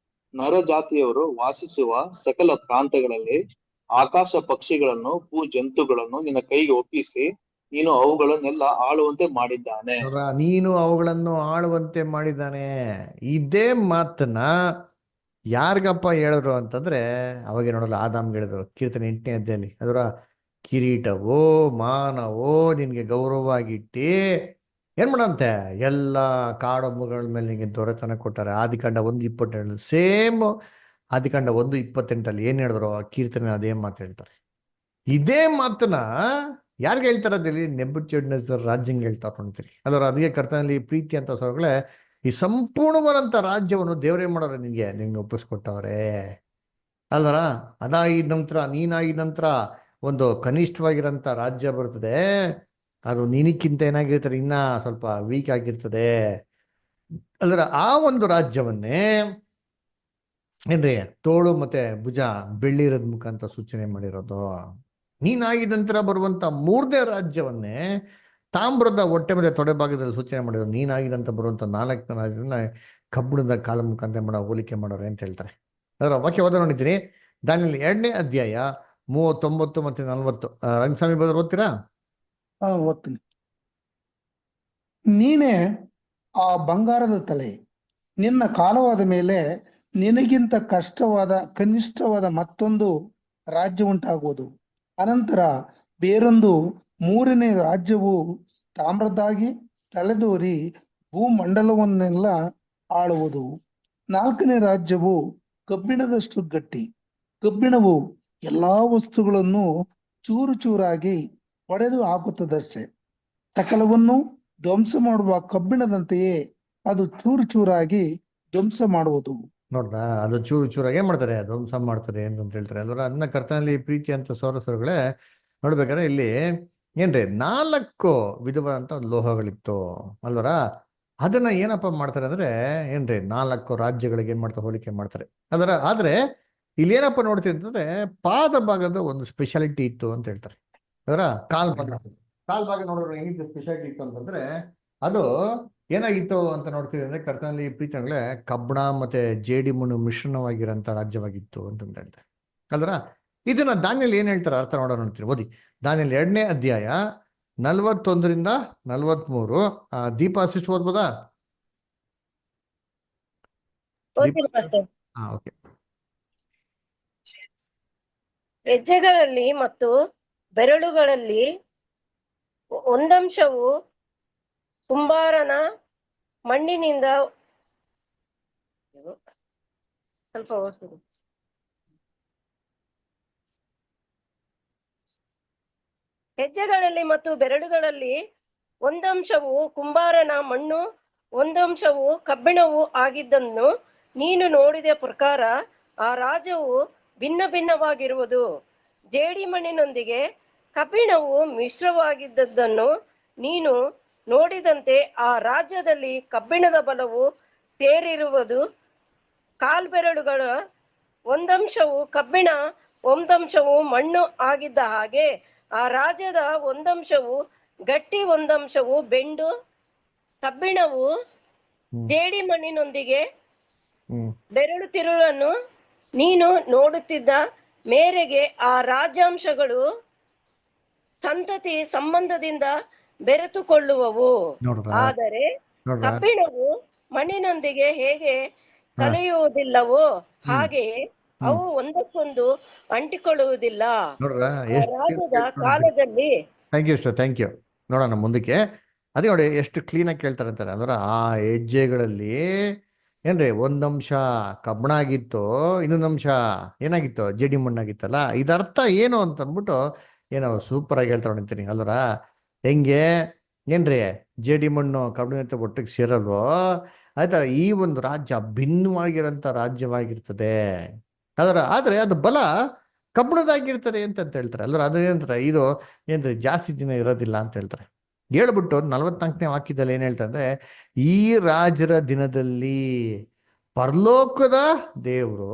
ನರಜಾತಿಯವರು ವಾಸಿಸುವ ಸಕಲ ಪ್ರಾಂತಗಳಲ್ಲಿ ಆಕಾಶ ಪಕ್ಷಿಗಳನ್ನು, ಭೂ ಜಂತುಗಳನ್ನು ನಿನ್ನ ಕೈಗೆ ಒಪ್ಪಿಸಿ ನೀನು ಅವುಗಳನ್ನೆಲ್ಲ ಆಳುವಂತೆ ಮಾಡಿದ್ದಾನೆ. ನೋಡ್ರ, ನೀನು ಅವುಗಳನ್ನು ಆಳುವಂತೆ ಮಾಡಿದ್ದಾನೆ. ಇದೇ ಮಾತನ್ನ ಯಾರಿಗಪ್ಪ ಹೇಳಿದ್ರು ಅಂತಂದ್ರೆ, ಅವಾಗ ನೋಡಲ್ಲ ಆದಾಮ್ಗೆ ಹೇಳಿದ್ರು, ಕೀರ್ತನೆ 8ನೇ ಅಧ್ಯಾಯದಲ್ಲಿ. ಅದರ ಕಿರೀಟವೋ ಮಾನವೋ ನಿನ್ಗೆ ಗೌರವವಾಗಿಟ್ಟಿ ಏನ್ ಮಾಡಂತೆ, ಎಲ್ಲ ಕಾಡೊಬ್ಬಗಳ ಮೇಲೆ ನಿಂಗೆ ದೊರೆತನ ಕೊಟ್ಟಾರೆ. ಆದಿಕಾಂಡ 1:28 ಸೇಮ್. ಆದಿಕಾಂಡ 1:28 ಏನ್ ಹೇಳಿದ್ರು ಕೀರ್ತನೆ ಅದೇ ಮಾತು ಹೇಳ್ತಾರೆ. ಇದೇ ಮಾತನ್ನ ಯಾರಿಗೆ ಹೇಳ್ತಾರ ಅದಲ್ಲಿ? ನೆಬೂಕದ್ನೆಚ್ಚರ್ ರಾಜ್ಯಂಗೆ ಹೇಳ್ತಾರೆ ನೋಡ್ತೀರಿ. ಅದರ ಅದಕ್ಕೆ ಕರ್ತನಲ್ಲಿ ಪ್ರೀತಿ ಅಂತ ಸೊರಗಳೇ, ಈ ಸಂಪೂರ್ಣವಾದಂತ ರಾಜ್ಯವನ್ನು ದೇವರೇ ಮಾಡೋರು ನಿಂಗೆ ಒಪ್ಪಿಸ್ಕೊಟ್ಟವ್ರೆ ಅಲ್ವರ. ಅದಾಗಿದ ನಂತರ, ನೀನಾಗಿದ ನಂತರ ಒಂದು ಕನಿಷ್ಠವಾಗಿರೋಂಥ ರಾಜ್ಯ ಬರ್ತದೆ. ಅದು ನಿನಕ್ಕಿಂತ ಏನಾಗಿರ್ತಾರೆ, ಇನ್ನ ಸ್ವಲ್ಪ ವೀಕ್ ಆಗಿರ್ತದೆ ಅಲ್ವರ. ಆ ಒಂದು ರಾಜ್ಯವನ್ನೇ ಏನ್ರಿ ತೋಳು ಮತ್ತೆ ಭುಜ ಬೆಳ್ಳಿ ಇರೋದ್ ಮುಖಾಂತರ ಸೂಚನೆ ಮಾಡಿರೋದು. ನೀನಾಗಿದ ನಂತರ ಬರುವಂತ 3ನೇ ರಾಜ್ಯವನ್ನೇ ತಾಮ್ರದ ಹೊಟ್ಟೆ ಮೇಲೆ ತೊಡೆ ಭಾಗದಲ್ಲಿ ಸೂಚನೆ ಮಾಡಿರೋದು. ನೀನಾಗಿದಂತ ಬರುವಂತ 4ನೇ ರಾಜ್ಯವನ್ನ ಕಬ್ಬಿಣದ ಕಾಲ ಮುಖಾಂತರ ಮಾಡೋ ಹೋಲಿಕೆ ಮಾಡೋರೆ ಅಂತ ಹೇಳ್ತಾರೆ. ಅದರ ವಾಕ್ಯ ಓದ ನೋಡಿದ್ದೀನಿ, ದಾನಿಯೇಲ 2ನೇ ಅಧ್ಯಾಯ 39 ಮತ್ತೆ 40. ರಂಗಸ್ವಾಮಿ ಬದರ್ ಓದ್ತೀರಾ? ಓದ್ತೀನಿ. ನೀನೇ ಆ ಬಂಗಾರದ ತಲೆ, ನಿನ್ನ ಕಾಲವಾದ ಮೇಲೆ ನಿನಗಿಂತ ಕನಿಷ್ಠವಾದ ಮತ್ತೊಂದು ರಾಜ್ಯ ಉಂಟಾಗುವುದು. ಅನಂತರ ಬೇರೊಂದು 3ನೇ ರಾಜ್ಯವು ತಾಮ್ರದ್ದಾಗಿ ತಲೆದೋರಿ ಭೂಮಂಡಲವನ್ನೆಲ್ಲ ಆಳುವುದು. 4ನೇ ರಾಜ್ಯವು ಕಬ್ಬಿಣದಷ್ಟು ಗಟ್ಟಿ. ಕಬ್ಬಿಣವು ಎಲ್ಲಾ ವಸ್ತುಗಳನ್ನು ಚೂರು ಚೂರಾಗಿ ಒಡೆದು ಹಾಕುತ್ತದಷ್ಟೇ. ಸಕಲವನ್ನು ಧ್ವಂಸ ಮಾಡುವ ಕಬ್ಬಿಣದಂತೆಯೇ ಅದು ಚೂರು ಚೂರಾಗಿ ಧ್ವಂಸ ಮಾಡುವುದು. ನೋಡ್ರ, ಅದು ಚೂರು ಚೂರಾಗಿ ಏನ್ ಮಾಡ್ತಾರೆ, ಧ್ವಂಸ ಮಾಡ್ತಾರೆ ಅಂತ ಹೇಳ್ತಾರೆ ಅಲ್ವರ. ಅದನ್ನ ಕರ್ತನಲ್ಲಿ ಪ್ರೀತಿ ಅಂತ ಸೋರಸರುಗಳೇ ನೋಡ್ಬೇಕಾದ್ರೆ ಇಲ್ಲಿ ಏನ್ರಿ 4 ವಿಧವಾದಂತ ಲೋಹಗಳಿತ್ತು ಅಲ್ವರ. ಅದನ್ನ ಏನಪ್ಪ ಮಾಡ್ತಾರೆ ಅಂದ್ರೆ ಏನ್ರಿ 4 ರಾಜ್ಯಗಳಿಗೆ ಏನ್ ಮಾಡ್ತಾರೆ, ಹೋಲಿಕೆ ಮಾಡ್ತಾರೆ ಅದರ. ಆದ್ರೆ ಇಲ್ಲಿ ಏನಪ್ಪ ನೋಡ್ತೀವಿ ಅಂತಂದ್ರೆ, ಪಾದ ಭಾಗದ ಒಂದು ಸ್ಪೆಷಾಲಿಟಿ ಇತ್ತು ಅಂತ ಹೇಳ್ತಾರೆ. ಅದರ ಕಾಲ್ ಭಾಗ ನೋಡಿದ್ರೆ ಹೆಂಗಿತ್ತು ಸ್ಪೆಷಾಲಿಟಿ ಇತ್ತು ಅಂತಂದ್ರೆ, ಅದು ಏನಾಗಿತ್ತು ಅಂತ ನೋಡ್ತೀವಿ ಅಂದ್ರೆ, ಕರ್ತನಲ್ಲಿ ಪ್ರೀತಿಗಳೇ ಕಬ್ಬಣ ಮತ್ತೆ ಜೇಡಿ ಮಣ್ಣು ಮಿಶ್ರಣವಾಗಿರೋಂಥ ರಾಜ್ಯವಾಗಿತ್ತು ಅಂತಂತ ಹೇಳ್ತಾರೆ ಅಲ್ರ. ಇದನ್ನ ದಾನಿಯೇಲ ಏನ್ ಹೇಳ್ತಾರೆ ಅರ್ಥ ಮಾಡೋಣ ನೋಡ್ತೀವಿ. ಓದಿ ದಾನಿಯೇಲ 2ನೇ ಅಧ್ಯಾಯ 41ರಿಂದ 43. ದೀಪಾ ಸಿಸ್ಟರ್ ಓದ್ಬೋದಾ? ಓಕೆ. ಹೆಜ್ಜೆಗಳಲ್ಲಿ ಮತ್ತು ಬೆರಳುಗಳಲ್ಲಿ ಒಂದಂಶವು ಕುಂಬಾರನ ಮಣ್ಣಿನಿಂದ ಸ್ವಲ್ಪ ಹೆಜ್ಜೆಗಳಲ್ಲಿ ಮತ್ತು ಬೆರಳುಗಳಲ್ಲಿ ಒಂದಂಶವು ಕುಂಬಾರನ ಮಣ್ಣು, ಒಂದಂಶವು ಕಬ್ಬಿಣವು ಆಗಿದ್ದನ್ನು ನೀನು ನೋಡಿದ ಪ್ರಕಾರ ಆ ರಾಜ್ಯವು ಭಿನ್ನ ಭಿನ್ನವಾಗಿರುವುದು. ಜೇಡಿ ಮಣ್ಣಿನೊಂದಿಗೆ ಕಬ್ಬಿಣವು ಮಿಶ್ರವಾಗಿದ್ದದ್ದನ್ನು ನೀನು ನೋಡಿದಂತೆ ಆ ರಾಜ್ಯದಲ್ಲಿ ಕಬ್ಬಿಣದ ಬಲವು ಸೇರಿರುವುದು. ಕಾಲ್ಬೆರಳುಗಳ ಒಂದಂಶವು ಕಬ್ಬಿಣ, ಒಂದಂಶವು ಮಣ್ಣು ಆಗಿದ್ದ ಹಾಗೆ ಆ ರಾಜ್ಯದ ಒಂದಂಶವು ಗಟ್ಟಿ, ಒಂದಂಶವು ಬೆಂಡು. ಕಬ್ಬಿಣವು ಜೇಡಿ ಮಣ್ಣಿನೊಂದಿಗೆ ಬೆರಳು ತಿರುಳನ್ನು ನೀನು ನೋಡುತ್ತಿದ್ದ ಮೇರೆಗೆ ಆ ರಾಜ್ಯಾಂಶಗಳು ಸಂತತಿ ಸಂಬಂಧದಿಂದ ಬೆರೆತುಕೊಳ್ಳುವವು. ಆದರೆ ಕಬ್ಬಿಣವು ಮಣ್ಣಿನೊಂದಿಗೆ ಹೇಗೆ ಕಲೆಯುವುದಿಲ್ಲವೋ ಹಾಗೆಯೇ ಅವು ಒಂದಕ್ಕೊಂದು ಅಂಟಿಕೊಳ್ಳುವುದಿಲ್ಲ. ರಾಜ್ಯದ ಕಾಲದಲ್ಲಿ ಥ್ಯಾಂಕ್ ಯು. ನೋಡೋಣ ಮುಂದಕ್ಕೆ. ಅದೇ ನೋಡಿ ಎಷ್ಟು ಕ್ಲೀನ್ ಆಗಿ ಕೇಳ್ತಾರೆ ಅಂತಾರೆ. ಅಂದ್ರೆ ಆ ಹೆಜ್ಜೆಗಳಲ್ಲಿ ಏನ್ರಿ ಒಂದಂಶ ಕಬ್ಬಣ ಆಗಿತ್ತು, ಇನ್ನೊಂದಂಶ ಏನಾಗಿತ್ತು, ಜೇಡಿ ಮಣ್ಣಾಗಿತ್ತಲ್ಲ. ಇದರ್ಥ ಏನು ಅಂತ ಅಂದ್ಬಿಟ್ಟು ಏನೋ ಸೂಪರ್ ಆಗಿ ಹೇಳ್ತಾ ಹೊಡಿತೀನಿ ಅಲ್ವರ. ಹೆಂಗೆ ಏನ್ರಿ ಜೇಡಿ ಮಣ್ಣು ಕಬ್ಬಿಣ ಒಟ್ಟಿಗೆ ಸೇರಲ್ವೋ, ಆಯ್ತಾ ಈ ಒಂದು ರಾಜ್ಯ ಭಿನ್ನವಾಗಿರೋಂಥ ರಾಜ್ಯವಾಗಿರ್ತದೆ ಅದರ. ಆದ್ರೆ ಅದು ಬಲ ಕಬ್ಬಿಣದಾಗಿರ್ತದೆ ಅಂತ ಹೇಳ್ತಾರೆ ಅಲ್ವರ. ಅದೇನಂತಾರೆ, ಇದು ಏನ್ರಿ ಜಾಸ್ತಿ ದಿನ ಇರೋದಿಲ್ಲ ಅಂತ ಹೇಳ್ತಾರೆ. ಹೇಳ್ಬಿಟ್ಟು 44ನೇ ವಾಕ್ಯದಲ್ಲಿ ಏನ್ ಹೇಳ್ತಾರೆ ಅಂದ್ರೆ, ಈ ರಾಜರ ದಿನದಲ್ಲಿ ಪರಲೋಕದ ದೇವರು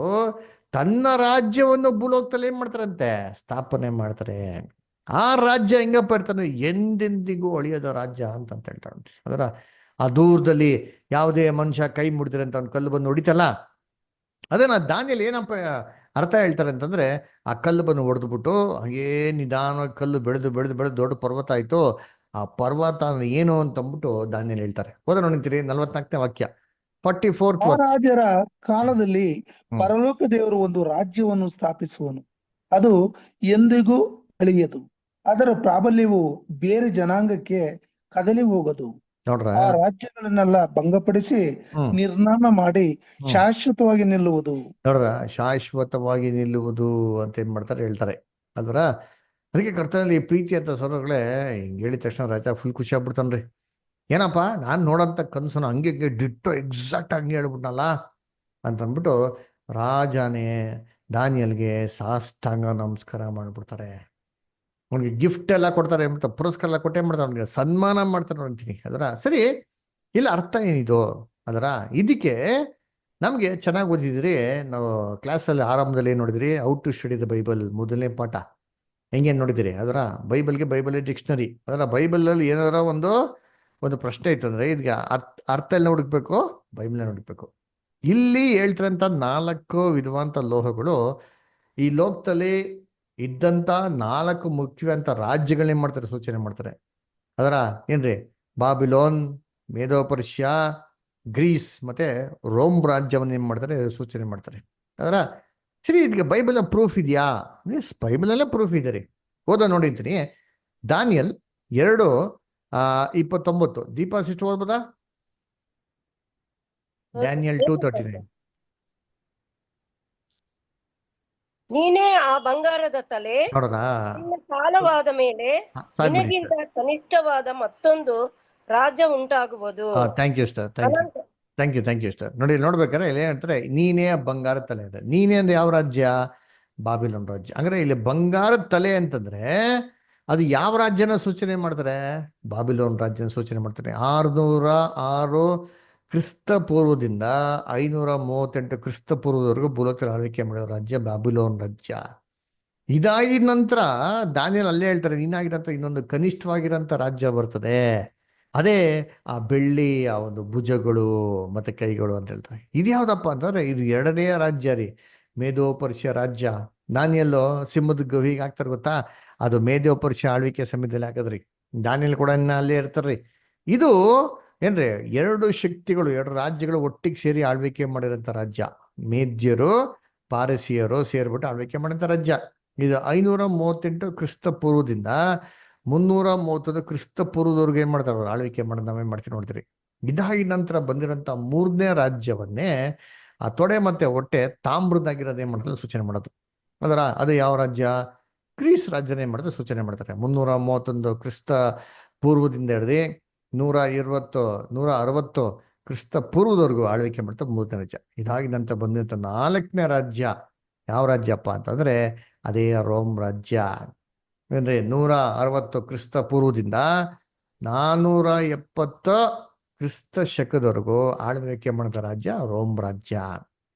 ತನ್ನ ರಾಜ್ಯವನ್ನು ಭೂಲೋಕದಲ್ಲಿ ಏನ್ ಮಾಡ್ತಾರಂತೆ, ಸ್ಥಾಪನೆ ಮಾಡ್ತಾರೆ. ಆ ರಾಜ್ಯ ಹೆಂಗಪ್ಪ ಇರ್ತಾನೆ, ಎಂದೆಂದಿಗೂ ಅಳಿಯದ ರಾಜ್ಯ ಅಂತ ಹೇಳ್ತಾರಂತೆ. ಅದರ ಆ ದೂರದಲ್ಲಿ ಯಾವುದೇ ಮನುಷ್ಯ ಕೈ ಮುಡಿದ್ರೆ ಅಂತ ಒಂದು ಕಲ್ಲು ಬಂದು ಹೊಡಿತಲ್ಲ, ಅದನ್ನ ದಾನಿಯಲ್ಲಿ ಏನಪ್ಪ ಅರ್ಥ ಹೇಳ್ತಾರೆ ಅಂತಂದ್ರೆ, ಆ ಕಲ್ಲು ಬಂದು ಹೊಡೆದ್ಬಿಟ್ಟು ಹಾಗೇ ನಿಧಾನವಾಗಿ ಕಲ್ಲು ಬೆಳೆದು ಬೆಳೆದು ಬೆಳೆದು ದೊಡ್ಡ ಪರ್ವತ ಆಯ್ತು. ಆ ಪರ್ವತ ಅಂದ್ರೆ ಏನು ಅಂತಂದ್ಬಿಟ್ಟು ದಾನಿಯಲ್ಲಿ ಹೇಳ್ತಾರೆ. ಓದ ನೋಡಿರ್ತೀರಿ 44ನೇ ವಾಕ್ಯ, 44th ಆ verse. ರಾಜರ ಕಾಲದಲ್ಲಿ ಹ್ಮ್. ಪರಲೋಕ ದೇವರು ಒಂದು ರಾಜ್ಯವನ್ನು ಸ್ಥಾಪಿಸುವನು, ಅದು ಎಂದಿಗೂ ಅಳಿಯದು, ಅದರ ಪ್ರಾಬಲ್ಯವು ಬೇರೆ ಜನಾಂಗಕ್ಕೆ ಕದಲಿ ಹೋಗದು. ನೋಡ್ರ, ಆ ರಾಜ್ಯಗಳನ್ನೆಲ್ಲ ಭಂಗಪಡಿಸಿ ಹ್ಮ್ ನಿರ್ನಾಮ ಮಾಡಿ ಹ್ಮ್ ಶಾಶ್ವತವಾಗಿ ನಿಲ್ಲುವುದು. ನೋಡ್ರ, ಶಾಶ್ವತವಾಗಿ ನಿಲ್ಲುವುದು ಅಂತ ಏನ್ ಮಾಡ್ತಾರೆ ಹೇಳ್ತಾರೆ ಅಲ್ವರ. ಅದಕ್ಕೆ ಕರ್ತನಲ್ಲಿ ಪ್ರೀತಿ ಅಂತ ಸೋದರಗಳೇ, ಹಿಂಗೆ ಹೇಳಿದ ತಕ್ಷಣ ರಾಜ ಫುಲ್ ಖುಷಿ ಆಗ್ಬಿಡ್ತಾನ್ರಿ. ಏನಪ್ಪ, ನಾನು ನೋಡಂತ ಕನಸು ಹಂಗೆ ಡಿಟ್ಟೋ ಎಕ್ಸಾಕ್ಟ್ ಹಂಗೆ ಹೇಳ್ಬಿಟ್ನಲ್ಲ ಅಂತ ಅಂದ್ಬಿಟ್ಟು ರಾಜನೇ ದಾನಿಯಲ್ಗೆ ಸಾಷ್ಟಾಂಗ ನಮಸ್ಕಾರ ಮಾಡ್ಬಿಡ್ತಾರೆ. ಅವ್ನಿಗೆ ಗಿಫ್ಟ್ ಎಲ್ಲ ಕೊಡ್ತಾರೆ, ಮತ್ತೆ ಪುರಸ್ಕಾರ ಎಲ್ಲ ಕೊಟ್ಟೆ ಮಾಡ್ತಾರೆ, ಅವ್ನಿಗೆ ಸನ್ಮಾನ ಮಾಡ್ತಾರೆ ಅಂತೀನಿ. ಅದರ ಸರಿ, ಇಲ್ಲ ಅರ್ಥ ಏನಿದು ಅದರ. ಇದಕ್ಕೆ ನಮಗೆ ಚೆನ್ನಾಗಿ ಓದಿದ್ರಿ, ನಾವು ಕ್ಲಾಸಲ್ಲಿ ಆರಂಭದಲ್ಲಿ ಏನು ನೋಡಿದ್ರಿ, ಔ ಟು ಸ್ಟಡಿ ದ ಬೈಬಲ್ ಮೊದಲನೇ ಪಾಠ ಹೆಂಗೇನು ನೋಡಿದಿರಿ. ಅದರ ಬೈಬಲ್ ಡಿಕ್ಷನರಿ, ಅದರ ಬೈಬಲಲ್ಲಿ ಏನಾರ ಒಂದು ಪ್ರಶ್ನೆ ಇತ್ತಂದ್ರೆ ಇದಕ್ಕೆ ಅರ್ಥ ಎಲ್ಲ ಹುಡುಕ್ಬೇಕು, ಬೈಬಲ್ನ ಹುಡುಕ್ಬೇಕು. ಇಲ್ಲಿ ಹೇಳ್ತಾರಂತ 4 ವಿಧವಾದಂಥ ಲೋಹಗಳು ಈ ಲೋಕದಲ್ಲಿ ಇದ್ದಂತ 4 ಮುಖ್ಯವಂತ ರಾಜ್ಯಗಳನ್ನೇನ್ ಮಾಡ್ತಾರೆ, ಸೂಚನೆ ಮಾಡ್ತಾರೆ. ಅದರ ಏನ್ರಿ, ಬಾಬಿಲೋನ್, ಮೇದೋ ಪರ್ಷಿಯಾ, ಗ್ರೀಸ್ ಮತ್ತೆ ರೋಮ್ ರಾಜ್ಯವನ್ನ ಏನ್ ಮಾಡ್ತಾರೆ, ಸೂಚನೆ ಮಾಡ್ತಾರೆ. ಅದರ ಸರಿ, ಇದಕ್ಕೆ ಬೈಬಲ್ನ ಪ್ರೂಫ್ ಇದೆಯಾ? ಮೀನ್ಸ್ ಬೈಬಲಲ್ಲೇ ಪ್ರೂಫ್ ಇದೆ ರೀ. ಓದೋ ನೋಡಿರ್ತೀನಿ, ದಾನಿಯಲ್ 2:29. ದೀಪ ಸಿಸ್ಟರ್ ಓದ್ಬೋದಾ? ಡ್ಯಾನಿಯಲ್ 2:39. ನೀನೇ ಆ ಬಂಗಾರದ ತಲೆ, ನೋಡೋಣ, ನಿನ್ನ ಕಾಲವಾದ ಮೇಲೆ ನಿನಗಿಂತ ಕನಿಷ್ಠವಾದ ಮತ್ತೊಂದು ರಾಜ್ಯ ಉಂಟಾಗುವುದು. Thank you star, thank you star. ನೋಡ್ಬೇಕಾದ್ರೆ ಇಲ್ಲಿ ಹೇಳ್ತಾರೆ, ನೀನೇ ಬಂಗಾರದ ತಲೆ ಇದೆ. ನೀನೇ ಅಂದ್ರೆ ಯಾವ ರಾಜ್ಯ? ಬಾಬಿಲೋನ್ ರಾಜ್ಯ. ಅಂದ್ರೆ ಇಲ್ಲಿ ಬಂಗಾರದ ತಲೆ ಅಂತಂದ್ರೆ ಅದು ಯಾವ ರಾಜ್ಯನ ಸೂಚನೆ ಮಾಡ್ತಾರೆ? ಬಾಬಿಲೋನ್ ರಾಜ್ಯನ ಸೂಚನೆ ಮಾಡ್ತಾರೆ. 606 ಕ್ರಿಸ್ತ ಪೂರ್ವದಿಂದ 538 ಕ್ರಿಸ್ತ ಪೂರ್ವದವರೆಗೂ ಭೂಲೋಕದಲ್ಲಿ ಆಳ್ವಿಕೆ ಮಾಡಿದ ರಾಜ್ಯ ಬಾಬಿಲೋನ್ ರಾಜ್ಯ. ಇದಾಗಿದ ನಂತರ ದಾನಿಯಲ್ ಅಲ್ಲೇ ಹೇಳ್ತಾರೆ, ನೀನಾಗಿರಂತ ಇನ್ನೊಂದು ಕನಿಷ್ಠವಾಗಿರೋಂಥ ರಾಜ್ಯ ಬರ್ತದೆ, ಅದೇ ಆ ಬೆಳ್ಳಿ ಆ ಒಂದು ಭುಜಗಳು ಮತ್ತೆ ಕೈಗಳು ಅಂತ ಹೇಳ್ತಾರೆ. ಇದು ಯಾವ್ದಪ್ಪ ಅಂತಂದ್ರೆ ಇದು 2ನೇ ರಾಜ್ಯ ರೀ, ಮೇದೋ ಪರ್ಷಿಯ ರಾಜ್ಯ. ದಾನಿಯಲ್ಲೋ ಸಿಂಹದ ಗವಿಗೆ ಹಾಕ್ತಾರೆ ಗೊತ್ತಾ, ಅದು ಮೇದೋ ಪರ್ಷಿಯ ಆಳ್ವಿಕೆ ಸಮಯದಲ್ಲಿ ಹಾಕದ್ರಿ. ದಾನಿಯಲ್ ಕೂಡ ಅಲ್ಲೇ ಇರ್ತಾರ್ರಿ. ಇದು ಏನ್ರಿ, 2 ಶಕ್ತಿಗಳು, 2 ರಾಜ್ಯಗಳು ಒಟ್ಟಿಗೆ ಸೇರಿ ಆಳ್ವಿಕೆ ಮಾಡಿರೋಂಥ ರಾಜ್ಯ. ಮೇದ್ಯರು ಪಾರಸಿಯರು ಸೇರ್ಬಿಟ್ಟು ಆಳ್ವಿಕೆ ಮಾಡಿದಂಥ ರಾಜ್ಯ ಇದು. 538 ಕ್ರಿಸ್ತ ಪೂರ್ವದಿಂದ 331 ಕ್ರಿಸ್ತ ಪೂರ್ವದವ್ರಿಗೆ ಏನ್ ಮಾಡ್ತಾರೆ, ಅವ್ರು ಆಳ್ವಿಕೆ ಮಾಡೋದು ನಾವೇನ್ ಮಾಡ್ತೀವಿ ನೋಡ್ತೀರಿ. ಇದಾಗಿದ ನಂತರ ಬಂದಿರೋಂಥ 3ನೇ ರಾಜ್ಯವನ್ನೇ ಆ ತೊಡೆ ಮತ್ತೆ ಹೊಟ್ಟೆ ತಾಮ್ರದಾಗಿರೋದು ಏನ್ ಮಾಡ್ತಾರೆ, ಸೂಚನೆ ಮಾಡೋದು. ಅದು ಯಾವ ರಾಜ್ಯ? ಗ್ರೀಸ್ ರಾಜ್ಯನ ಏನ್ ಮಾಡ್ತಾರೆ, ಸೂಚನೆ ಮಾಡ್ತಾರೆ. 331 ಕ್ರಿಸ್ತ ಪೂರ್ವದಿಂದ ಹಿಡಿದು 160 ಕ್ರಿಸ್ತ ಪೂರ್ವದವರೆಗೂ ಆಳ್ವಿಕೆ ಮಾಡ್ತಾರೆ 3ನೇ ರಾಜ್ಯ. ಇದಾಗಿದಂತ ಬಂದಂತ 4ನೇ ರಾಜ್ಯ ಯಾವ ರಾಜ್ಯಪ್ಪ ಅಂತಂದ್ರೆ ಅದೇ ರೋಮ್ ರಾಜ್ಯ. ಅಂದ್ರೆ 160 ಕ್ರಿಸ್ತ ಪೂರ್ವದಿಂದ 470 ಕ್ರಿಸ್ತ ಶಕದವರೆಗೂ ಆಳ್ವಿಕೆ ಮಾಡಿದ ರಾಜ್ಯ ರೋಮ್ ರಾಜ್ಯ.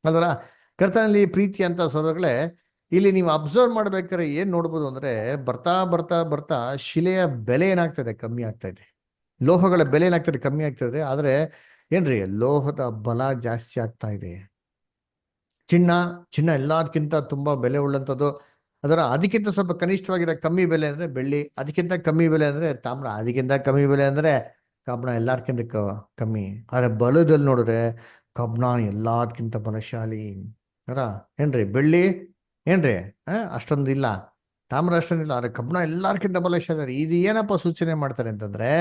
ಅದರ ಕರ್ತನಲ್ಲಿ ಪ್ರೀತಿ ಅಂತ ಸೋದರಗಳೇ, ಇಲ್ಲಿ ನೀವು ಅಬ್ಸರ್ವ್ ಮಾಡ್ಬೇಕಾದ್ರೆ ಏನ್ ನೋಡ್ಬೋದು ಅಂದ್ರೆ, ಬರ್ತಾ ಬರ್ತಾ ಬರ್ತಾ ಶಿಲೆಯ ಬೆಲೆ ಏನಾಗ್ತದೆ, ಕಮ್ಮಿ ಆಗ್ತಾ ಇದೆ. ಲೋಹಗಳ ಬೆಲೆ ಏನಾಗ್ತದೆ, ಕಮ್ಮಿ ಆಗ್ತದೆ. ಆದ್ರೆ ಏನ್ರಿ, ಲೋಹದ ಬಲ ಜಾಸ್ತಿ ಆಗ್ತಾ ಇದೆ. ಚಿನ್ನ ಎಲ್ಲದಕ್ಕಿಂತ ತುಂಬಾ ಬೆಲೆ ಉಳ್ಳಂಥದ್ದು. ಅದಕ್ಕಿಂತ ಸ್ವಲ್ಪ ಕನಿಷ್ಠವಾಗಿರೋ ಕಮ್ಮಿ ಬೆಲೆ ಅಂದ್ರೆ ಬೆಳ್ಳಿ, ಅದಕ್ಕಿಂತ ಕಮ್ಮಿ ಬೆಲೆ ಅಂದ್ರೆ ತಾಮ್ರ, ಅದಕ್ಕಿಂತ ಕಮ್ಮಿ ಬೆಲೆ ಅಂದ್ರೆ ಕಬ್ಬಣ, ಎಲ್ಲದಕ್ಕಿಂತ ಕಮ್ಮಿ. ಆದ್ರೆ ಬಲದಲ್ಲಿ ನೋಡಿದ್ರೆ ಕಬ್ಬಣ ಎಲ್ಲದಕ್ಕಿಂತ ಬಲಶಾಲಿ. ಏನ್ರಿ, ಬೆಳ್ಳಿ ಏನ್ರಿ ಅಷ್ಟೊಂದು ಇಲ್ಲ, ತಾಮ್ರ ಅಷ್ಟೊಂದಿಲ್ಲ, ಆದ್ರೆ ಕಬ್ಬಣ ಎಲ್ಲದಕ್ಕಿಂತ ಬಲಶಾಲಿ. ಇದು ಏನಪ್ಪ ಸೂಚನೆ ಮಾಡ್ತಾರೆ ಅಂತಂದ್ರೆ,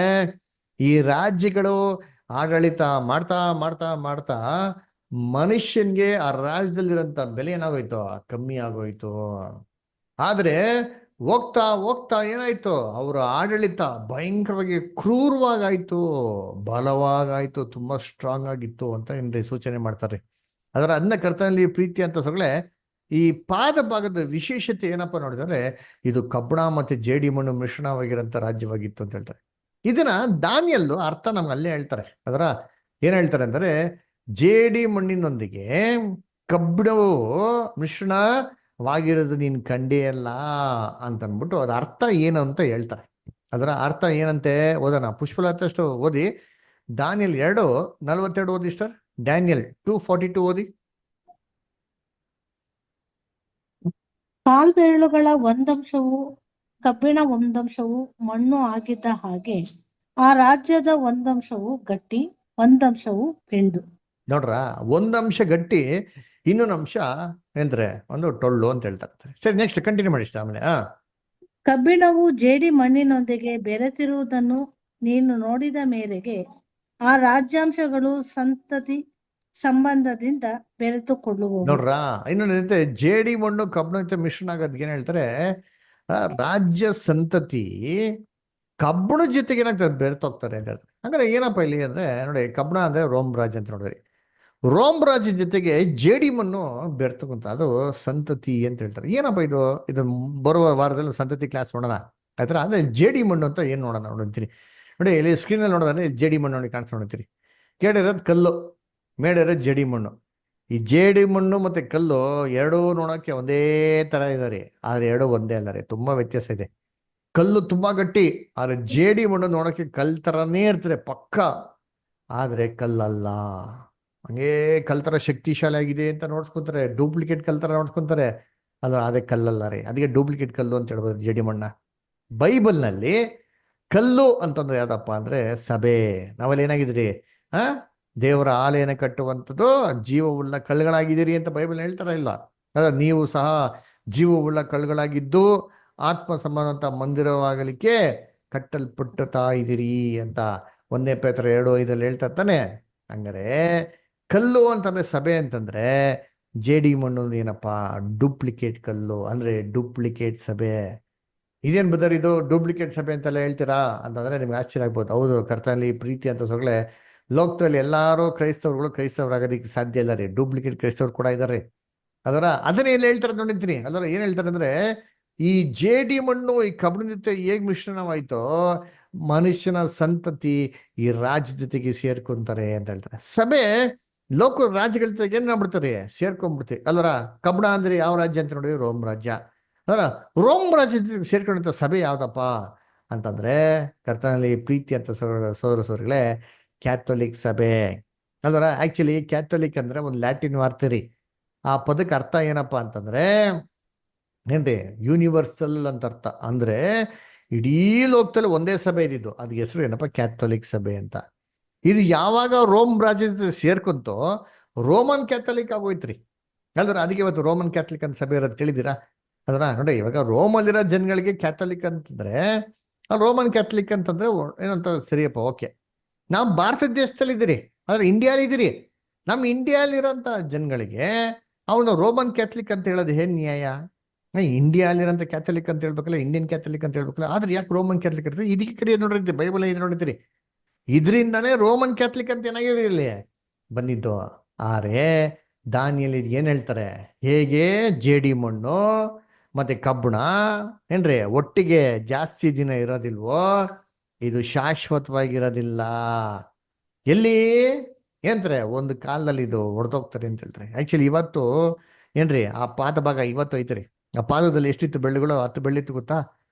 ಈ ರಾಜ್ಯಗಳು ಆಡಳಿತ ಮಾಡ್ತಾ ಮಾಡ್ತಾ ಮಾಡ್ತಾ ಮನುಷ್ಯನ್ಗೆ ಆ ರಾಜ್ಯದಲ್ಲಿರೋಂಥ ಬೆಲೆ ಏನಾಗೋಯ್ತು, ಕಮ್ಮಿ ಆಗೋಯ್ತು. ಆದ್ರೆ ಹೋಗ್ತಾ ಹೋಗ್ತಾ ಏನಾಯ್ತು, ಅವರ ಆಡಳಿತ ಭಯಂಕರವಾಗಿ ಕ್ರೂರವಾಗಾಯ್ತು, ಬಲವಾಗಾಯ್ತು, ತುಂಬಾ ಸ್ಟ್ರಾಂಗ್ ಆಗಿತ್ತು ಅಂತ ಏನ್ರಿ ಸೂಚನೆ ಮಾಡ್ತಾರೆ. ಅದನ್ನ ಕರ್ತನಲ್ಲಿ ಪ್ರೀತಿ ಅಂತ ಸೊಗಳೆ ಈ ಪಾದ ಭಾಗದ ವಿಶೇಷತೆ ಏನಪ್ಪಾ ನೋಡಿದ್ರೆ, ಇದು ಕಬ್ಬಣ ಮತ್ತೆ ಜೇಡಿ ಮಣ್ಣು ಮಿಶ್ರಣವಾಗಿರೋಂಥ ರಾಜ್ಯವಾಗಿತ್ತು ಅಂತ ಹೇಳ್ತಾರೆ. ಇದನ್ನ ದಾನಿಯಲ್ಲು ಅರ್ಥ ನಮ್ಗೆ ಅಲ್ಲೇ ಹೇಳ್ತಾರೆ. ಏನ್ ಹೇಳ್ತಾರೆ ಅಂದ್ರೆ, ಜೇಡಿ ಮಣ್ಣಿನೊಂದಿಗೆ ಕಬ್ಬಿಣವು ಮಿಶ್ರಣವಾಗಿರೋದು ನೀನು ಕಂಡೇ ಅಲ್ಲ ಅಂತನ್ಬಿಟ್ಟು ಅದ್ರ ಅರ್ಥ ಏನು ಅಂತ ಹೇಳ್ತಾರೆ. ಅದರ ಅರ್ಥ ಏನಂತೆ ಓದೋಣ. ಪುಷ್ಪಲತಾ ಅಷ್ಟು ಓದಿ. ದಾನಿಯಲ್ 2:42 ಓದಿ ಸ್ಟರ್. ಡ್ಯಾನಿಯಲ್ 2:42 ಓದಿ. ಕಾಲ್ಬೆರಳುಗಳ ಒಂದಂಶವು ಕಬ್ಬಿಣ ಒಂದಂಶವು ಮಣ್ಣು ಆಗಿದ್ದ ಹಾಗೆ ಆ ರಾಜ್ಯದ ಒಂದಂಶವು ಗಟ್ಟಿ ಒಂದಂಶವು ಬೆಂಡು. ನೋಡ್ರ, ಒಂದಂಶ ಗಟ್ಟಿ ಇನ್ನೊಂದು ಅಂಶ ಅಂದ್ರೆ ಒಂದು ಟೊಳ್ಳು ಅಂತ ಹೇಳ್ತಾರೆ. ಸರಿ, ನೆಕ್ಸ್ಟ್ ಕಂಟಿನ್ಯೂ ಮಾಡಿ ಇಷ್ಟ. ಆಮೇಲೆ ಕಬ್ಬಿಣವು ಜೇಡಿ ಮಣ್ಣಿನೊಂದಿಗೆ ಬೆರೆತಿರುವುದನ್ನು ನೀನು ನೋಡಿದ ಮೇರೆಗೆ ಆ ರಾಜ್ಯಾಂಶಗಳು ಸಂತತಿ ಸಂಬಂಧದಿಂದ ಬೆರೆತುಕೊಳ್ಳುವವು. ನೋಡ್ರ, ಇನ್ನೊಂದು ಜೇಡಿ ಮಣ್ಣು ಕಬ್ಬಿಣ ಜೊತೆ ಮಿಶ್ರಣ ಆಗೋದಕ್ಕೆ ಏನ್ ಹೇಳ್ತಾರೆ, ರಾಜ್ಯ ಸಂತತಿ ಕಬ್ಬಿಣ ಜೊತೆಗೆ ಏನಾಗ್ತಾರೆ, ಬೆರೆತೋಗ್ತಾರೆ ಅಂತ ಹೇಳ್ತಾರೆ. ಹಂಗಾರೆ ಏನಪ್ಪ ಇಲ್ಲಿ ಅಂದ್ರೆ ನೋಡಿ, ಕಬ್ಬಿಣ ಅಂದ್ರೆ ರೋಮ್ ರಾಜ್ ಅಂತ ನೋಡಿದ್ರಿ. ರೋಮ್ ರಾಜ್ಯ ಜೊತೆಗೆ ಜೇಡಿ ಮಣ್ಣು ಬೆರ್ತಕ್ಕಂತ ಅದು ಸಂತತಿ ಅಂತ ಹೇಳ್ತಾರೆ. ಏನಪ್ಪ ಇದು ಬರುವ ವಾರದಲ್ಲಿ ಸಂತತಿ ಕ್ಲಾಸ್ ನೋಡೋಣ ಆಯ್ತರ. ಅಂದ್ರೆ ಜೇಡಿ ಮಣ್ಣು ಅಂತ ಏನ್ ನೋಡೋಣ ನೋಡ್ತೀನಿ ನೋಡಿ. ಇಲ್ಲಿ ಸ್ಕ್ರೀನಲ್ಲಿ ನೋಡೋದ್ರೆ ಜೇಡಿ ಮಣ್ಣು ನೋಡಿ ಕಾಣಿಸ್ ನೋಡ್ತೀರಿ. ಕೆಳಗಿರೋದು ಕಲ್ಲು, ಮೇಲಿರೋದು ಜೇಡಿ ಮಣ್ಣು. ಈ ಜೇಡಿ ಮಣ್ಣು ಮತ್ತೆ ಕಲ್ಲು ಎರಡೂ ನೋಡೋಕೆ ಒಂದೇ ತರ ಇದಾರೆ, ಆದ್ರೆ ಎರಡು ಒಂದೇ ಅಲ್ಲ ರೀ, ತುಂಬಾ ವ್ಯತ್ಯಾಸ ಇದೆ. ಕಲ್ಲು ತುಂಬಾ ಗಟ್ಟಿ, ಆದ್ರೆ ಜೇಡಿ ಮಣ್ಣು ನೋಡೋಕೆ ಕಲ್ ತರನೇ ಇರ್ತದೆ ಪಕ್ಕ, ಆದ್ರೆ ಕಲ್ಲಲ್ಲ. ಹಂಗೇ ಕಲ್ತರ ಶಕ್ತಿಶಾಲಿ ಆಗಿದೆ ಅಂತ ನೋಡ್ಸ್ಕೊಂತಾರೆ, ಡೂಪ್ಲಿಕೇಟ್ ಕಲ್ತರ ನೋಡ್ಸ್ಕೊಂತಾರೆ, ಅಲ್ಲ ಅದೇ ಕಲ್ಲಲ್ಲ ರೀ. ಅದಕ್ಕೆ ಡೂಪ್ಲಿಕೇಟ್ ಕಲ್ಲು ಅಂತ ಹೇಳ್ಬೋದು ಜೇಡಿ ಮಣ್ಣ. ಬೈಬಲ್ನಲ್ಲಿ ಕಲ್ಲು ಅಂತಂದ್ರೆ ಯಾವ್ದಪ್ಪ ಅಂದ್ರೆ ಸಭೆ. ನಾವಲ್ಲಿ ಏನಾಗಿದ್ರಿ, ದೇವರ ಆಲಯನ ಕಟ್ಟುವಂಥದ್ದು ಜೀವವುಳ್ಳ ಕಳ್ಳುಗಳಾಗಿದ್ದೀರಿ ಅಂತ ಬೈಬಲ್ ಹೇಳ್ತಾರ ಇಲ್ಲ? ನೀವು ಸಹ ಜೀವವುಳ್ಳ ಕಳ್ಳುಗಳಾಗಿದ್ದು ಆತ್ಮ ಸಂಬಂಧ ಮಂದಿರವಾಗಲಿಕ್ಕೆ ಕಟ್ಟಲ್ಪಟ್ಟುತ್ತಾ ಇದ್ದೀರಿ ಅಂತ 1 ಪೇತ್ರ 2:5 ಹೇಳ್ತಾ ತಾನೆ. ಹಂಗಾರೆ ಕಲ್ಲು ಅಂತಂದ್ರೆ ಸಭೆ ಅಂತಂದ್ರೆ ಜೇಡಿ ಮಣ್ಣು ಏನಪ್ಪಾ, ಡೂಪ್ಲಿಕೇಟ್ ಕಲ್ಲು ಅಂದ್ರೆ ಡೂಪ್ಲಿಕೇಟ್ ಸಭೆ. ಇದೇನ್ ಬದರ್ ಇದು ಡೂಪ್ಲಿಕೇಟ್ ಸಭೆ ಅಂತೆಲ್ಲ ಹೇಳ್ತೀರಾ ಅಂತಂದ್ರೆ ನಿಮ್ಗೆ ಆಶ್ಚರ್ಯ ಆಗ್ಬೋದು. ಹೌದು, ಕರ್ತನಲ್ಲಿ ಪ್ರೀತಿ ಅಂತ ಸೊಗಳೆ ಲೋಕದಲ್ಲಿ ಎಲ್ಲಾರು ಕ್ರೈಸ್ತವರಾಗೋದಕ್ಕೆ ಸಾಧ್ಯ ಇಲ್ಲ ರೀ. ಡೂಪ್ಲಿಕೇಟ್ ಕ್ರೈಸ್ತವ್ರು ಕೂಡ ಇದಾರೆ. ಅದನ್ನ ಏನ್ ಹೇಳ್ತಾರೆ ನೋಡಿರ್ತೀನಿ. ಏನ್ ಹೇಳ್ತಾರೆ ಅಂದ್ರೆ, ಈ ಜೇಡಿ ಮಣ್ಣು ಈ ಕಬ್ಬಿಣ ಜೊತೆ ಹೇಗ್ ಮಿಶ್ರಣವಾಯ್ತೋ ಮನುಷ್ಯನ ಸಂತತಿ ಈ ರಾಜ್ಯ ಜೊತೆಗೆ ಸೇರ್ಕೊಂತಾರೆ ಅಂತ ಹೇಳ್ತಾರೆ. ಸಭೆ ಲೋಕ ರಾಜ್ಯಗಳ ಜೊತೆಗೆ ಏನ್ ಮಾಡ್ಬಿಡ್ತಾರೆ, ಸೇರ್ಕೊಂಡ್ಬಿಡ್ತೀವಿ ಅಲ್ವರ. ಕಬ್ಬಿಣ ಅಂದ್ರೆ ಯಾವ ರಾಜ್ಯ ಅಂತ ನೋಡಿದ್ರೆ ರೋಮ್ ರಾಜ್ಯ. ರೋಮ್ ರಾಜ್ಯ ಜೊತೆಗೆ ಸೇರ್ಕೊಂಡಂತ ಸಭೆ ಯಾವ್ದಪ್ಪ ಅಂತಂದ್ರೆ ಕರ್ತನಲ್ಲಿ ಪ್ರೀತಿ ಅಂತ ಸೋದರ ಸೋದರಿಗಳೇ ಕ್ಯಾಥೋಲಿಕ್ ಸಭೆ ಅಲ್ವರ. ಆಕ್ಚುಲಿ ಕ್ಯಾಥೋಲಿಕ್ ಅಂದ್ರೆ ಒಂದು ಲ್ಯಾಟಿನ್ ವಾರ್ತೆ ರೀ. ಆ ಪದಕ್ಕೆ ಅರ್ಥ ಏನಪ್ಪಾ ಅಂತಂದ್ರೆ ಏನ್ರಿ, ಯೂನಿವರ್ಸಲ್ ಅಂತ ಅರ್ಥ. ಅಂದ್ರೆ ಇಡೀ ಲೋಕದಲ್ಲಿ ಒಂದೇ ಸಭೆ ಇದ್ದಿದ್ದು, ಅದಕ್ಕೆ ಹೆಸರು ಏನಪ್ಪ, ಕ್ಯಾಥೋಲಿಕ್ ಸಭೆ ಅಂತ. ಇದು ಯಾವಾಗ ರೋಮ್ ರಾಜ್ಯದ ಸೇರ್ಕೊಂತೋ ರೋಮನ್ ಕ್ಯಾಥೋಲಿಕ್ ಆಗೋಯ್ತ್ರಿ ಅಲ್ದ್ರ. ಅದಕ್ಕೆ ಇವತ್ತು ರೋಮನ್ ಕ್ಯಾಥಲಿಕ್ ಅಂತ ಸಭೆ ಇರೋದು ತಿಳಿದಿರಾ? ನೋಡಿ, ಇವಾಗ ರೋಮಲ್ಲಿರೋ ಜನಗಳಿಗೆ ಕ್ಯಾಥೋಲಿಕ್ ಅಂತಂದ್ರೆ ರೋಮನ್ ಕ್ಯಾಥಲಿಕ್ ಅಂತಂದ್ರೆ ಏನಂತ ಸರಿಯಪ್ಪ, ಓಕೆ. ನಾವು ಭಾರತ ದೇಶದಲ್ಲಿ ಇದ್ದೀರಿ, ಆದ್ರೆ ಇಂಡಿಯಾಲಿ ಇದ್ದೀರಿ. ನಮ್ಮ ಇಂಡಿಯಾಲಿರೋಂಥ ಜನಗಳಿಗೆ ಅವನು ರೋಮನ್ ಕ್ಯಾಥಲಿಕ್ ಅಂತ ಹೇಳೋದು ಏನ್ ನ್ಯಾಯ? ಇಂಡಿಯಾಲಿರೋಂಥ ಕ್ಯಾಥಲಿಕ್ ಅಂತ ಹೇಳ್ಬೇಕಲ್ಲ, ಇಂಡಿಯನ್ ಕ್ಯಾಥಲಿಕ್ ಅಂತ ಹೇಳ್ಬೇಕಲ್ಲ. ಆದ್ರೆ ಯಾಕೆ ರೋಮನ್ ಕ್ಯಾಥಲಿಕ್ ಇರ್ತದೆ? ಇದಕ್ಕೆ ಕರೆಯೋದು ನೋಡಿರ್ತೀವಿ, ಬೈಬಲ್ ಇದೆ ನೋಡಿರ್ತೀರಿ. ಇದರಿಂದಾನೇ ರೋಮನ್ ಕ್ಯಾಥಲಿಕ್ ಅಂತ ಏನಾಗಿದೆ ಇಲ್ಲಿ ಬಂದಿದ್ದು. ಆದ್ರೆ ದಾನಿಯಲ್ಲಿ ಏನ್ ಹೇಳ್ತಾರೆ, ಹೇಗೆ ಜೇಡಿ ಮಣ್ಣು ಮತ್ತೆ ಕಬ್ಬಿಣ ಏನ್ರಿ ಒಟ್ಟಿಗೆ ಜಾಸ್ತಿ ದಿನ ಇರೋದಿಲ್ವೋ, ಇದು ಶಾಶ್ವತವಾಗಿರೋದಿಲ್ಲ. ಎಲ್ಲಿ ಏನ್ತಾರೆ, ಒಂದು ಕಾಲದಲ್ಲಿ ಇದು ಹೊಡೆದೋಗ್ತಾರೆ ಅಂತ ಹೇಳ್ತಾರೆ. ಆಕ್ಚುಲಿ ಇವತ್ತು ಏನ್ರಿ ಆ ಪಾದ ಭಾಗ ಇವತ್ತು ಐತ್ರಿ. ಆ ಪಾದದಲ್ಲಿ ಎಷ್ಟಿತ್ತು ಬೆಳ್ಳುಗಳು? 10 ಬೆಳ್ಳಿತ್ತು ಗೊತ್ತಾ?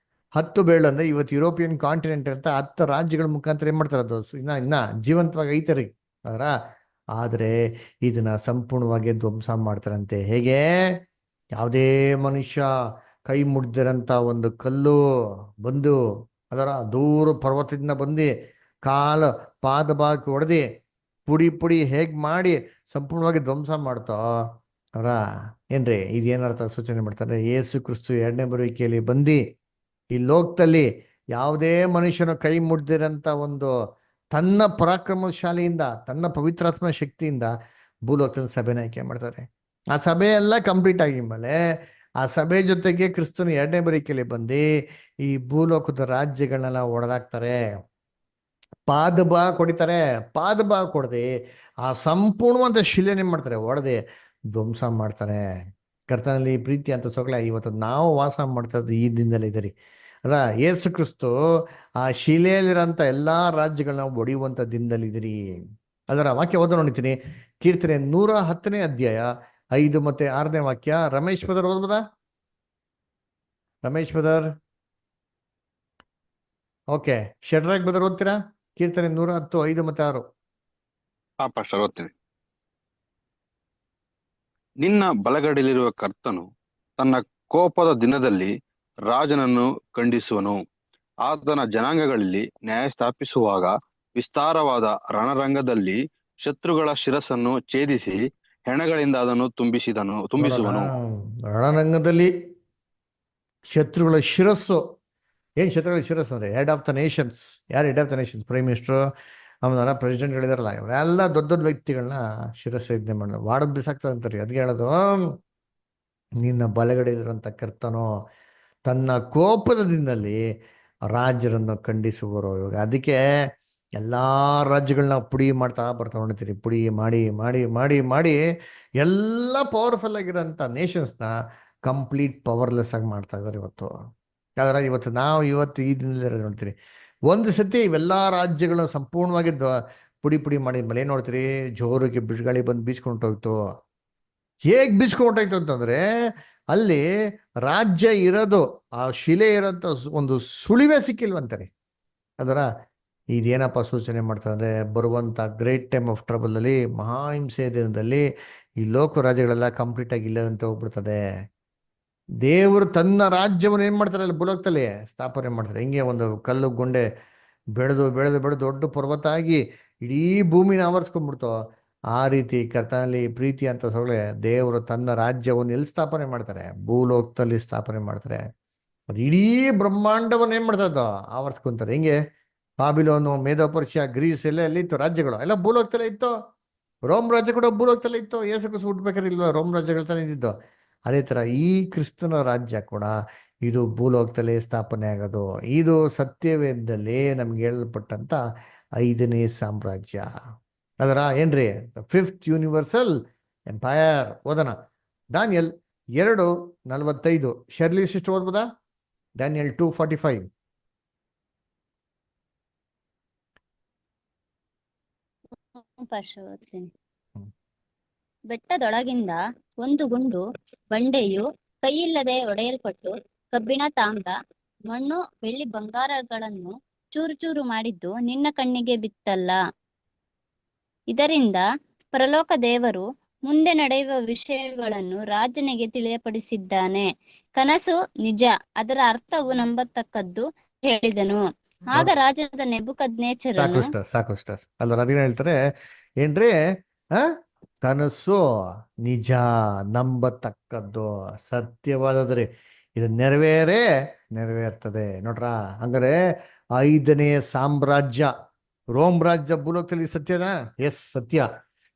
10 ಬೆಳ್ಳು ಅಂದ್ರೆ ಇವತ್ತು ಯುರೋಪಿಯನ್ ಕಾಂಟಿನೆಂಟ್ ಅಂತ 10 ರಾಜ್ಯಗಳ ಮುಖಾಂತರ ಏನ್ ಮಾಡ್ತಾರೆ, ಅದು ಇನ್ನ ಜೀವಂತವಾಗಿ ಐತರಿ ಅದರ. ಆದ್ರೆ ಇದನ್ನ ಸಂಪೂರ್ಣವಾಗಿ ಧ್ವಂಸ ಮಾಡ್ತಾರಂತೆ. ಹೇಗೆ? ಯಾವುದೇ ಮನುಷ್ಯ ಕೈ ಮುಡ್ದಿರಂತ ಒಂದು ಕಲ್ಲು ಬಂದು ಅದರ ದೂರ ಪರ್ವತದಿಂದ ಬಂದು ಪಾದ ಭಾಗಕ್ಕೆ ಹೊಡೆದಿ ಪುಡಿ ಹೇಗ್ ಮಾಡಿ ಸಂಪೂರ್ಣವಾಗಿ ಧ್ವಂಸ ಮಾಡ್ತೋ ಅವರ ಏನ್ರಿ. ಇದೇನರ್ಥ ಸೂಚನೆ ಮಾಡ್ತಾರೆ, ಯೇಸು ಕ್ರಿಸ್ತು 2ನೇ ಬರುವಿಕೆಯಲ್ಲಿ ಬಂದು ಈ ಲೋಕದಲ್ಲಿ ಯಾವುದೇ ಮನುಷ್ಯನ ಕೈ ಮುಡ್ದಿರಂತ ಒಂದು ತನ್ನ ಪರಾಕ್ರಮಶಾಲಿಯಿಂದ ತನ್ನ ಪವಿತ್ರಾತ್ಮ ಶಕ್ತಿಯಿಂದ ಭೂಲೋಕದ ಸಭೆನ ಆಯ್ಕೆ ಮಾಡ್ತಾರೆ. ಆ ಸಭೆ ಎಲ್ಲ ಕಂಪ್ಲೀಟ್ ಆಗಿದ್ಮೇಲೆ ಆ ಸಭೆ ಜೊತೆಗೆ ಕ್ರಿಸ್ತನ 2ನೇ ಬರುವಿಕೆಯಲ್ಲಿ ಬಂದು ಈ ಭೂಲೋಕದ ರಾಜ್ಯಗಳನ್ನೆಲ್ಲ ಒಡೆದಾಕ್ತಾರೆ, ಪಾದ ಭಾಗ ಹೊಡಿತಾರೆ. ಪಾದ ಭಾಗ ಕೊಡದೆ ಆ ಸಂಪೂರ್ಣವಂತ ಶಿಲೆನೇ ಮಾಡ್ತಾರೆ, ಒಡೆದೆ ಧ್ವಂಸ ಮಾಡ್ತಾರೆ. ಕರ್ತನಲ್ಲಿ ಪ್ರೀತಿ ಅಂತ ಸೊಗಲ ಇವತ್ತು ನಾವು ವಾಸ ಮಾಡ್ತಾ ಇರೋದು ಈ ದಿನದಲ್ಲಿ ಇದರಿ ಅಲ್ಲ. ಯೇಸು ಕ್ರಿಸ್ತು ಆ ಶಿಲೆಯಲ್ಲಿರೋಂಥ ಎಲ್ಲಾ ರಾಜ್ಯಗಳನ್ನ ಒಡೆಯುವಂತ ದಿನದಲ್ಲಿ ಇದರಿ. ಅದರ ವಾಕ್ಯ ಓದ ನೋಡ್ತೀನಿ. ಕೀರ್ತನೆ 110ನೇ ಅಧ್ಯಾಯ 5 ಮತ್ತೆ 6ನೇ ವಾಕ್ಯ. ರಮೇಶ್ ಬ್ರದರ್ ಓದ್ಬೋದಾ? Ramesh brother. Okay, Shadrach brother ಓದ್ತೀರಾ? ಕೀರ್ತನೆ 110, 5 ಮತ್ತೆ 6. ಪಾಸ್ಟರ್ ಓದ್ತೀನಿ. ನಿನ್ನ ಬಲಗಡೆಯಲ್ಲಿರುವ ಕರ್ತನು ತನ್ನ ಕೋಪದ ದಿನದಲ್ಲಿ ರಾಜನನ್ನು ಖಂಡಿಸುವನು. ಆತನ ಜನಾಂಗಗಳಲ್ಲಿ ನ್ಯಾಯ ಸ್ಥಾಪಿಸುವಾಗ ವಿಸ್ತಾರವಾದ ರಣರಂಗದಲ್ಲಿ ಶತ್ರುಗಳ ಶಿರಸ್ಸನ್ನು ಛೇದಿಸಿ ಹೆಣಗಳಿಂದ ಅದನ್ನು ತುಂಬಿಸುವನು. ರಣರಂಗದಲ್ಲಿ ಶತ್ರುಗಳ ಶಿರಸ್ಸು. ಏನ್ ಶತ್ರುಗಳ ಶಿರಸ್ಸು ಅಂದ್ರೆ ಹೆಡ್ ಆಫ್ ದ ನೇಷನ್ಸ್. ಯಾರು head of the Nations? Prime minister, ಆಮೇಲೆ ಪ್ರೆಸಿಡೆಂಟ್ಗಳಿದಾರಲ್ಲ, ಇವರೆಲ್ಲ ದೊಡ್ಡ ದೊಡ್ಡ ವ್ಯಕ್ತಿಗಳನ್ನ ಶಿರಸ್ಸು ಯಜ್ಞೆ ಮಾಡೋದು, ವಾಡದ್ ಬಿಸಾಕ್ತದೆ ಅಂತಾರೆ. ಅದಕ್ಕೆ ಹೇಳೋದು, ನಿನ್ನ ಬಲಗಡೆ ಇರುವಂತ ಕರ್ತನೋ ತನ್ನ ಕೋಪದ ದಿನದಲ್ಲಿ ರಾಜ್ಯರನ್ನು ಖಂಡಿಸುವರು. ಇವಾಗ ಅದಕ್ಕೆ ಎಲ್ಲಾ ರಾಜ್ಯಗಳನ್ನ ಪುಡಿ ಮಾಡ್ತಾ ಬರ್ತಾ ಹೊಣ್ತೀರಿ. ಪುಡಿ ಮಾಡಿ ಮಾಡಿ ಮಾಡಿ ಮಾಡಿ ಎಲ್ಲ ಪವರ್ಫುಲ್ ಆಗಿರೋಂಥ ನೇಷನ್ಸ್ನ ಕಂಪ್ಲೀಟ್ ಪವರ್ಲೆಸ್ ಆಗಿ ಮಾಡ್ತಾ ಇದ್ದಾರೆ ಇವತ್ತು. ಯಾವ್ದಾರ ಇವತ್ತು ಈ ದಿನದಲ್ಲಿ ನೋಡ್ತೀರಿ, ಒಂದು ಸತಿ ಇವೆಲ್ಲ ರಾಜ್ಯಗಳನ್ನ ಸಂಪೂರ್ಣವಾಗಿ ಪುಡಿ ಪುಡಿ ಮಾಡಿ ಮೇಲೆ ಏನ್ ನೋಡ್ತೀರಿ, ಜೋರಿಗೆ ಬಿರುಗಾಳಿ ಬಂದು ಬೀಸ್ಕೊಂಡು ಹೋಗ್ತು. ಹೇಗ್ ಬೀಸ್ಕೊಂಡೋಯ್ತು ಅಂತಂದ್ರೆ, ಅಲ್ಲಿ ರಾಜ್ಯ ಇರೋದು, ಆ ಶಿಲೆ ಇರೋಂಥ ಒಂದು ಸುಳಿವೆ ಸಿಕ್ಕಿಲ್ವಂತಾರೆ. ಅದರ ಇದೇನಪ್ಪ ಸೂಚನೆ ಮಾಡ್ತಾರೆ ಅಂದ್ರೆ, ಬರುವಂತ ಗ್ರೇಟ್ ಟೈಮ್ ಆಫ್ ಟ್ರಬಲ್ ಅಲ್ಲಿ, ಮಹಾಹಿಂಸೆ ದಿನದಲ್ಲಿ ಈ ಲೋಕ ರಾಜ್ಯಗಳೆಲ್ಲ ಕಂಪ್ಲೀಟ್ ಆಗಿ ಇಲ್ಲದಂತೆ ಹೋಗ್ಬಿಡ್ತದೆ. ದೇವರು ತನ್ನ ರಾಜ್ಯವನ್ನು ಏನ್ ಮಾಡ್ತಾರೆ, ಅಲ್ಲಿ ಭೂಲೋಕದಲ್ಲಿ ಸ್ಥಾಪನೆ ಮಾಡ್ತಾರೆ. ಹಿಂಗೆ ಒಂದು ಕಲ್ಲು ಗುಂಡೆ ಬೆಳೆದು ಬೆಳೆದು ಬೆಳೆದು ದೊಡ್ಡ ಪರ್ವತ ಆಗಿ ಇಡೀ ಭೂಮಿನ ಆವರಿಸ್ಕೊಂಡ್ಬಿಡ್ತು. ಆ ರೀತಿ ಕರ್ತನಲ್ಲಿ ಪ್ರೀತಿ ಅಂತ ಸೊಗಳೆ ದೇವರು ತನ್ನ ರಾಜ್ಯವನ್ನು ಎಲ್ಲಿ ಸ್ಥಾಪನೆ ಮಾಡ್ತಾರೆ? ಭೂಲೋಕದಲ್ಲಿ ಸ್ಥಾಪನೆ ಮಾಡ್ತಾರೆ. ಅದು ಇಡೀ ಬ್ರಹ್ಮಾಂಡವನ್ನು ಏನ್ ಮಾಡ್ತಾ ಆವರಿಸ್ಕೊಂತಾರೆ. ಹಿಂಗೆ ಬಾಬಿಲೋನು, ಮೇಧೋ ಪರ್ಷಿಯಾ, ಗ್ರೀಸ್ ಎಲ್ಲ ಎಲ್ಲಿತ್ತು ರಾಜ್ಯಗಳು? ಎಲ್ಲ ಭೂಲೋಕದಲ್ಲೇ ಇತ್ತು. ರೋಮ್ ರಾಜ್ಯ ಕೂಡ ಭೂಲೋಕದಲ್ಲೇ ಇತ್ತು. ಯೇಸು ಕ್ರಿಸ್ತ ಹುಟ್ಟಬೇಕಾದ್ರೆ ಇಲ್ವಾ ರೋಮ್ ರಾಜ್ಯಗಳ ತಾನೇ ಇದ್ದಿದ್ದು? ಅದೇ ತರ ಈ ಕ್ರಿಸ್ತನ ರಾಜ್ಯ ಕೂಡ ಇದು ಭೂಲೋಕದಲ್ಲೇ ಸ್ಥಾಪನೆ ಆಗೋದು. ಇದು ಸತ್ಯವೇದದಲ್ಲಿ ನಮ್ಗೆ ಹೇಳಲ್ಪಟ್ಟಂತ 5ನೇ ಸಾಮ್ರಾಜ್ಯ. ಅದರ ಏನ್ರಿ? Fifth universal empire. ಓದನ ದಾನಿಯಲ್ 2:45. ಶರ್ಲಿ ಸಿಸ್ಟರ್ ಓದ್ಬೋದಾ? ಡ್ಯಾನಿಯಲ್ 2:45. ಬೆಟ್ಟದೊಳಗಿಂದ ಒಂದು ಗುಂಡು ಬಂಡೆಯು ಕೈಯಿಲ್ಲದೆ ಒಡೆಯಲ್ಪಟ್ಟು ಕಬ್ಬಿಣ, ತಾಮ್ರ, ಮಣ್ಣು, ಬೆಳ್ಳಿ, ಬಂಗಾರಗಳನ್ನು ಚೂರು ಚೂರು ಮಾಡಿದ್ದು ನಿನ್ನ ಕಣ್ಣಿಗೆ ಬಿತ್ತಲ್ಲ. ಇದರಿಂದ ಪರಲೋಕ ದೇವರು ಮುಂದೆ ನಡೆಯುವ ವಿಷಯಗಳನ್ನು ರಾಜನಿಗೆ ತಿಳಿಯಪಡಿಸಿದ್ದಾನೆ. ಕನಸು ನಿಜ, ಅದರ ಅರ್ಥವು ನಂಬತಕ್ಕದ್ದು ಹೇಳಿದನು. ಆಗ ರಾಜನಾದ ನೆಬೂಕದ್ನೆಚ್ಚರನು ಸಾಕು ಸ್ಟಾರ್ ಅಲ್ಲ ಅದೇನು ಹೇಳ್ತಾರೆ ಏನ್ರಿ? ಕನಸು ನಿಜ, ನಂಬತಕ್ಕದ್ದು, ಸತ್ಯವಾದದ್ರಿ, ಇದು ನೆರವೇರ್ತದೆ ನೋಡ್ರ. ಹಂಗಾರೆ 5ನೇ ಸಾಮ್ರಾಜ್ಯ ರೋಮ್ ರಾಜ್ಯ ಭೂಲೋಕದಲ್ಲಿ ಸತ್ಯನ? ಎಸ್, ಸತ್ಯ.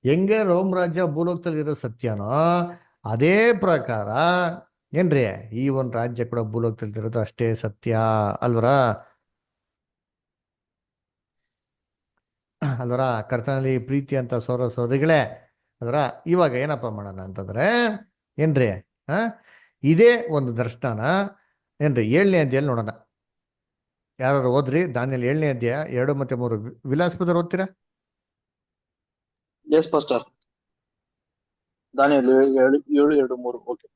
ಹೆಂಗೆ ರೋಮ್ ರಾಜ್ಯ ಭೂಲೋಕದಲ್ಲಿ ಇರೋ ಸತ್ಯನೋ ಅದೇ ಪ್ರಕಾರ ಏನ್ರಿ ಈ ಒಂದು ರಾಜ್ಯ ಕೂಡ ಭೂಲೋಕದಲ್ಲಿ ಇರೋದು ಅಷ್ಟೇ ಸತ್ಯ ಅಲ್ವರ? ಅಲ್ವರ? ಕರ್ತನಲ್ಲಿ ಪ್ರೀತಿ ಅಂತ ಸೋದರಿಗಳೇ, ಅದರ ಇವಾಗ ಏನಪ್ಪ ಮಾಡೋಣ ಅಂತಂದ್ರೆ ಏನ್ರಿ, ಇದೇ ಒಂದು ದರ್ಶನ ಏನ್ರಿ 7ನೇ ಅಧ್ಯಾಯ ನೋಡೋಣ. ಯಾರು ಓದ್ರಿ? ದಾನಿಯಲ್ 7ನೇ ಅಧ್ಯಾಯ 2 ಮತ್ತೆ 3. ವಿಲಾಸ್ ಬ್ರದರ್ ಓದ್ತೀರಾ? Yes pastor. ದಾನಿಯಲ್ 7:2-3. ಓಕೆ.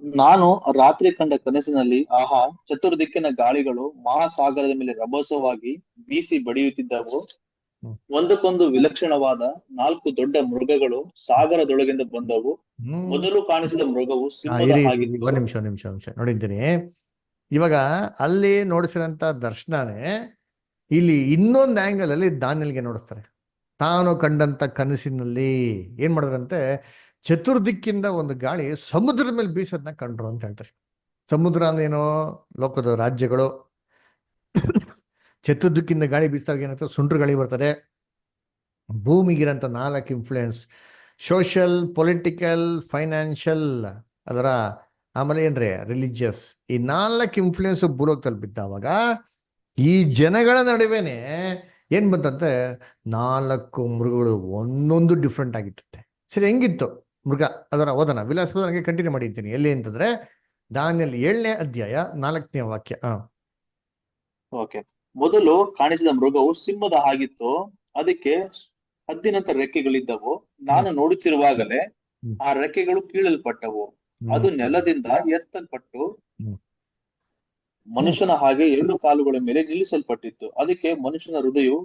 ನಾನು ರಾತ್ರಿ ಕಂಡ ಕನಸಿನಲ್ಲಿ, ಆಹಾ, ಚತುರ್ದಿಕ್ಕಿನ ಗಾಳಿಗಳು ಮಹಾಸಾಗರದ ಮೇಲೆ ರಭಸವಾಗಿ ಬೀಸಿ ಬಡಿಯುತ್ತಿದ್ದವು. ಒಂದಕ್ಕೊಂದು ವಿಲಕ್ಷಣವಾದ 4 ದೊಡ್ಡ ಮೃಗಗಳು ಸಾಗರದೊಳಗಿಂದ ಬಂದವು. ಮೊದಲು ಕಾಣಿಸಿದ ಮೃಗವು ಸಿಂಹದ ಹಾಗಿತ್ತು. ಒಂದ್ ನಿಮಿಷ ನೋಡಿದ್ದೀನಿ. ಇವಾಗ ಅಲ್ಲಿ ನೋಡಿಸಿರಂತ ದರ್ಶನನೇ ಇಲ್ಲಿ ಇನ್ನೊಂದು ಆಂಗಲ್ ಅಲ್ಲಿ ದಾನಿಯಲ್ಗೆ ನೋಡಿಸ್ತಾರೆ. ತಾನು ಕಂಡಂತ ಕನಸಿನಲ್ಲಿ ಏನ್ ಮಾಡಿದ್ರಂತೆ, ಚತುರ್ದಿಕ್ಕಿಂದ ಒಂದು ಗಾಳಿ ಸಮುದ್ರದ ಮೇಲೆ ಬೀಸೋದನ್ನ ಕಂಡ್ರು ಅಂತ ಹೇಳ್ತಾರೆ. ಸಮುದ್ರ ಅಂದೇನೋ ಲೋಕದ ರಾಜ್ಯಗಳು. ಚತುರ್ದಿಕ್ಕಿಂದ ಗಾಳಿ ಬೀಸಿದಾಗ ಏನಂತ ಸುಂಟ್ರ ಗಾಳಿ ಬರ್ತದೆ. ಭೂಮಿಗಿರಂತ 4 ಇನ್ಫ್ಲೂಯೆನ್ಸ್: ಸೋಷಿಯಲ್, ಪೊಲಿಟಿಕಲ್, ಫೈನಾನ್ಷಿಯಲ್, ಅದರ ಆಮೇಲೆ ಏನ್ರಿ ರಿಲಿಜಿಯಸ್. ಈ 4 ಇನ್ಫ್ಲೂಯೆನ್ಸ್ ಭೂಲೋಕದಲ್ಲಿ ಬಿದ್ದಾವಾಗ ಈ ಜನಗಳ ನಡುವೆನೆ ಏನ್ ಬಂತಂತೆ, 4 ಮೃಗಗಳು ಒಂದೊಂದು ಡಿಫ್ರೆಂಟ್ ಆಗಿರುತ್ತೆ. ಸರಿ, ಹೆಂಗಿತ್ತು ಮೃಗ? ಅದರ ಓದನ ವಿಲಾಸ್ ನನಗೆ ಕಂಟಿನ್ಯೂ ಮಾಡಿದ್ದೀನಿ. ಎಲ್ಲಿ ಅಂತಂದ್ರೆ ದಾನಿಯಲ್ 7ನೇ ಅಧ್ಯಾಯ 4ನೇ ವಾಕ್ಯ. ಓಕೆ. ಮೊದಲು ಕಾಣಿಸಿದ ಮೃಗವು ಸಿಂಹದ ಹಾಗಿತ್ತು. ಅದಕ್ಕೆ ಹದ್ದಿನಂತ ರೆಕ್ಕೆಗಳಿದ್ದವು. ನಾನು ನೋಡುತ್ತಿರುವಾಗಲೇ ಹ್ಮ್. ಆ ರೆಕ್ಕೆಗಳು ಕೀಳಲ್ಪಟ್ಟವು. ಅದು ನೆಲದಿಂದ ಎತ್ತಲ್ಪಟ್ಟು ಹ್ಮ್. ಮನುಷ್ಯನ ಹಾಗೆ 2 ಕಾಲುಗಳ ಮೇಲೆ ನಿಲ್ಲಿಸಲ್ಪಟ್ಟಿತ್ತು. ಅದಕ್ಕೆ ಮನುಷ್ಯನ ಹೃದಯವು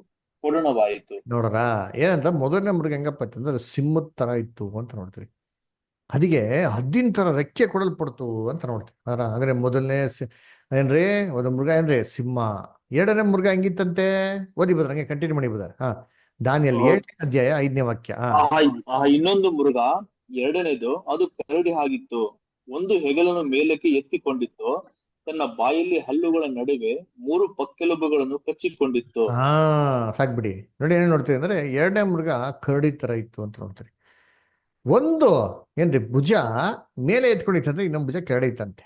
ಕೊಡಣವಾಯಿತು. ನೋಡ್ರ, ಏನಂತ ಮೊದಲನೇ ಮೃಗ ಹೆಂಗಪ್ಪ ಅಂತಂದ್ರೆ ಸಿಂಹದ ತರ ಇತ್ತು ಅಂತ ನೋಡ್ತೀವಿ. ಅದಕ್ಕೆ ಹದ್ದಿನ ತರ ರೆಕ್ಕೆ ಕೊಡಲ್ಪಡ್ತು ಅಂತ ನೋಡ್ತೀವಿ. ಅಂದ್ರೆ ಮೊದಲನೇ ಏನ್ರಿ ಒಂದು ಮೃಗ ಏನ್ರಿ ಸಿಂಹ. ಎರಡನೇ ಮೃಗ ಹೆಂಗಿತ್ತಂತೆ ಓದಿ ಬದ್ರ ಹಂಗೆ ಕಂಟಿನ್ಯೂ ಮಾಡಿ ಬದಾರ. ದಾನಿಯಲ್ಲಿ 7ನೇ ಅಧ್ಯಾಯ 5ನೇ ವಾಕ್ಯ. ಆ ಇನ್ನೊಂದು ಮೃಗ, ಎರಡನೇದು, ಅದು ಕರಡಿ ಆಗಿತ್ತು. ಒಂದು ಹೆಗಲನ್ನು ಮೇಲಕ್ಕೆ ಎತ್ತಿಕೊಂಡಿತ್ತು. ತನ್ನ ಬಾಯಲ್ಲಿ ಹಲ್ಲುಗಳ ನಡುವೆ 3 ಪಕ್ಕೆಲುಬುಗಳನ್ನು ಕಚ್ಚಿಕೊಂಡಿತ್ತು. ಸಾಕ್ಬಿಡಿ. ನೋಡಿ ಏನೇನ್ ನೋಡ್ತೀವಿ ಅಂದ್ರೆ ಎರಡನೇ ಮೃಗ ಕರಡಿ ತರ ಇತ್ತು ಅಂತ ನೋಡ್ತೀವಿ. ಒಂದು ಏನ್ರಿ ಭುಜ ಮೇಲೆ ಎತ್ಕೊಂಡಿತ್ತಂದ್ರೆ ಇನ್ನೊಂದು ಭುಜ ಕೆಳಗಡೆ ಇತ್ತಂತೆ.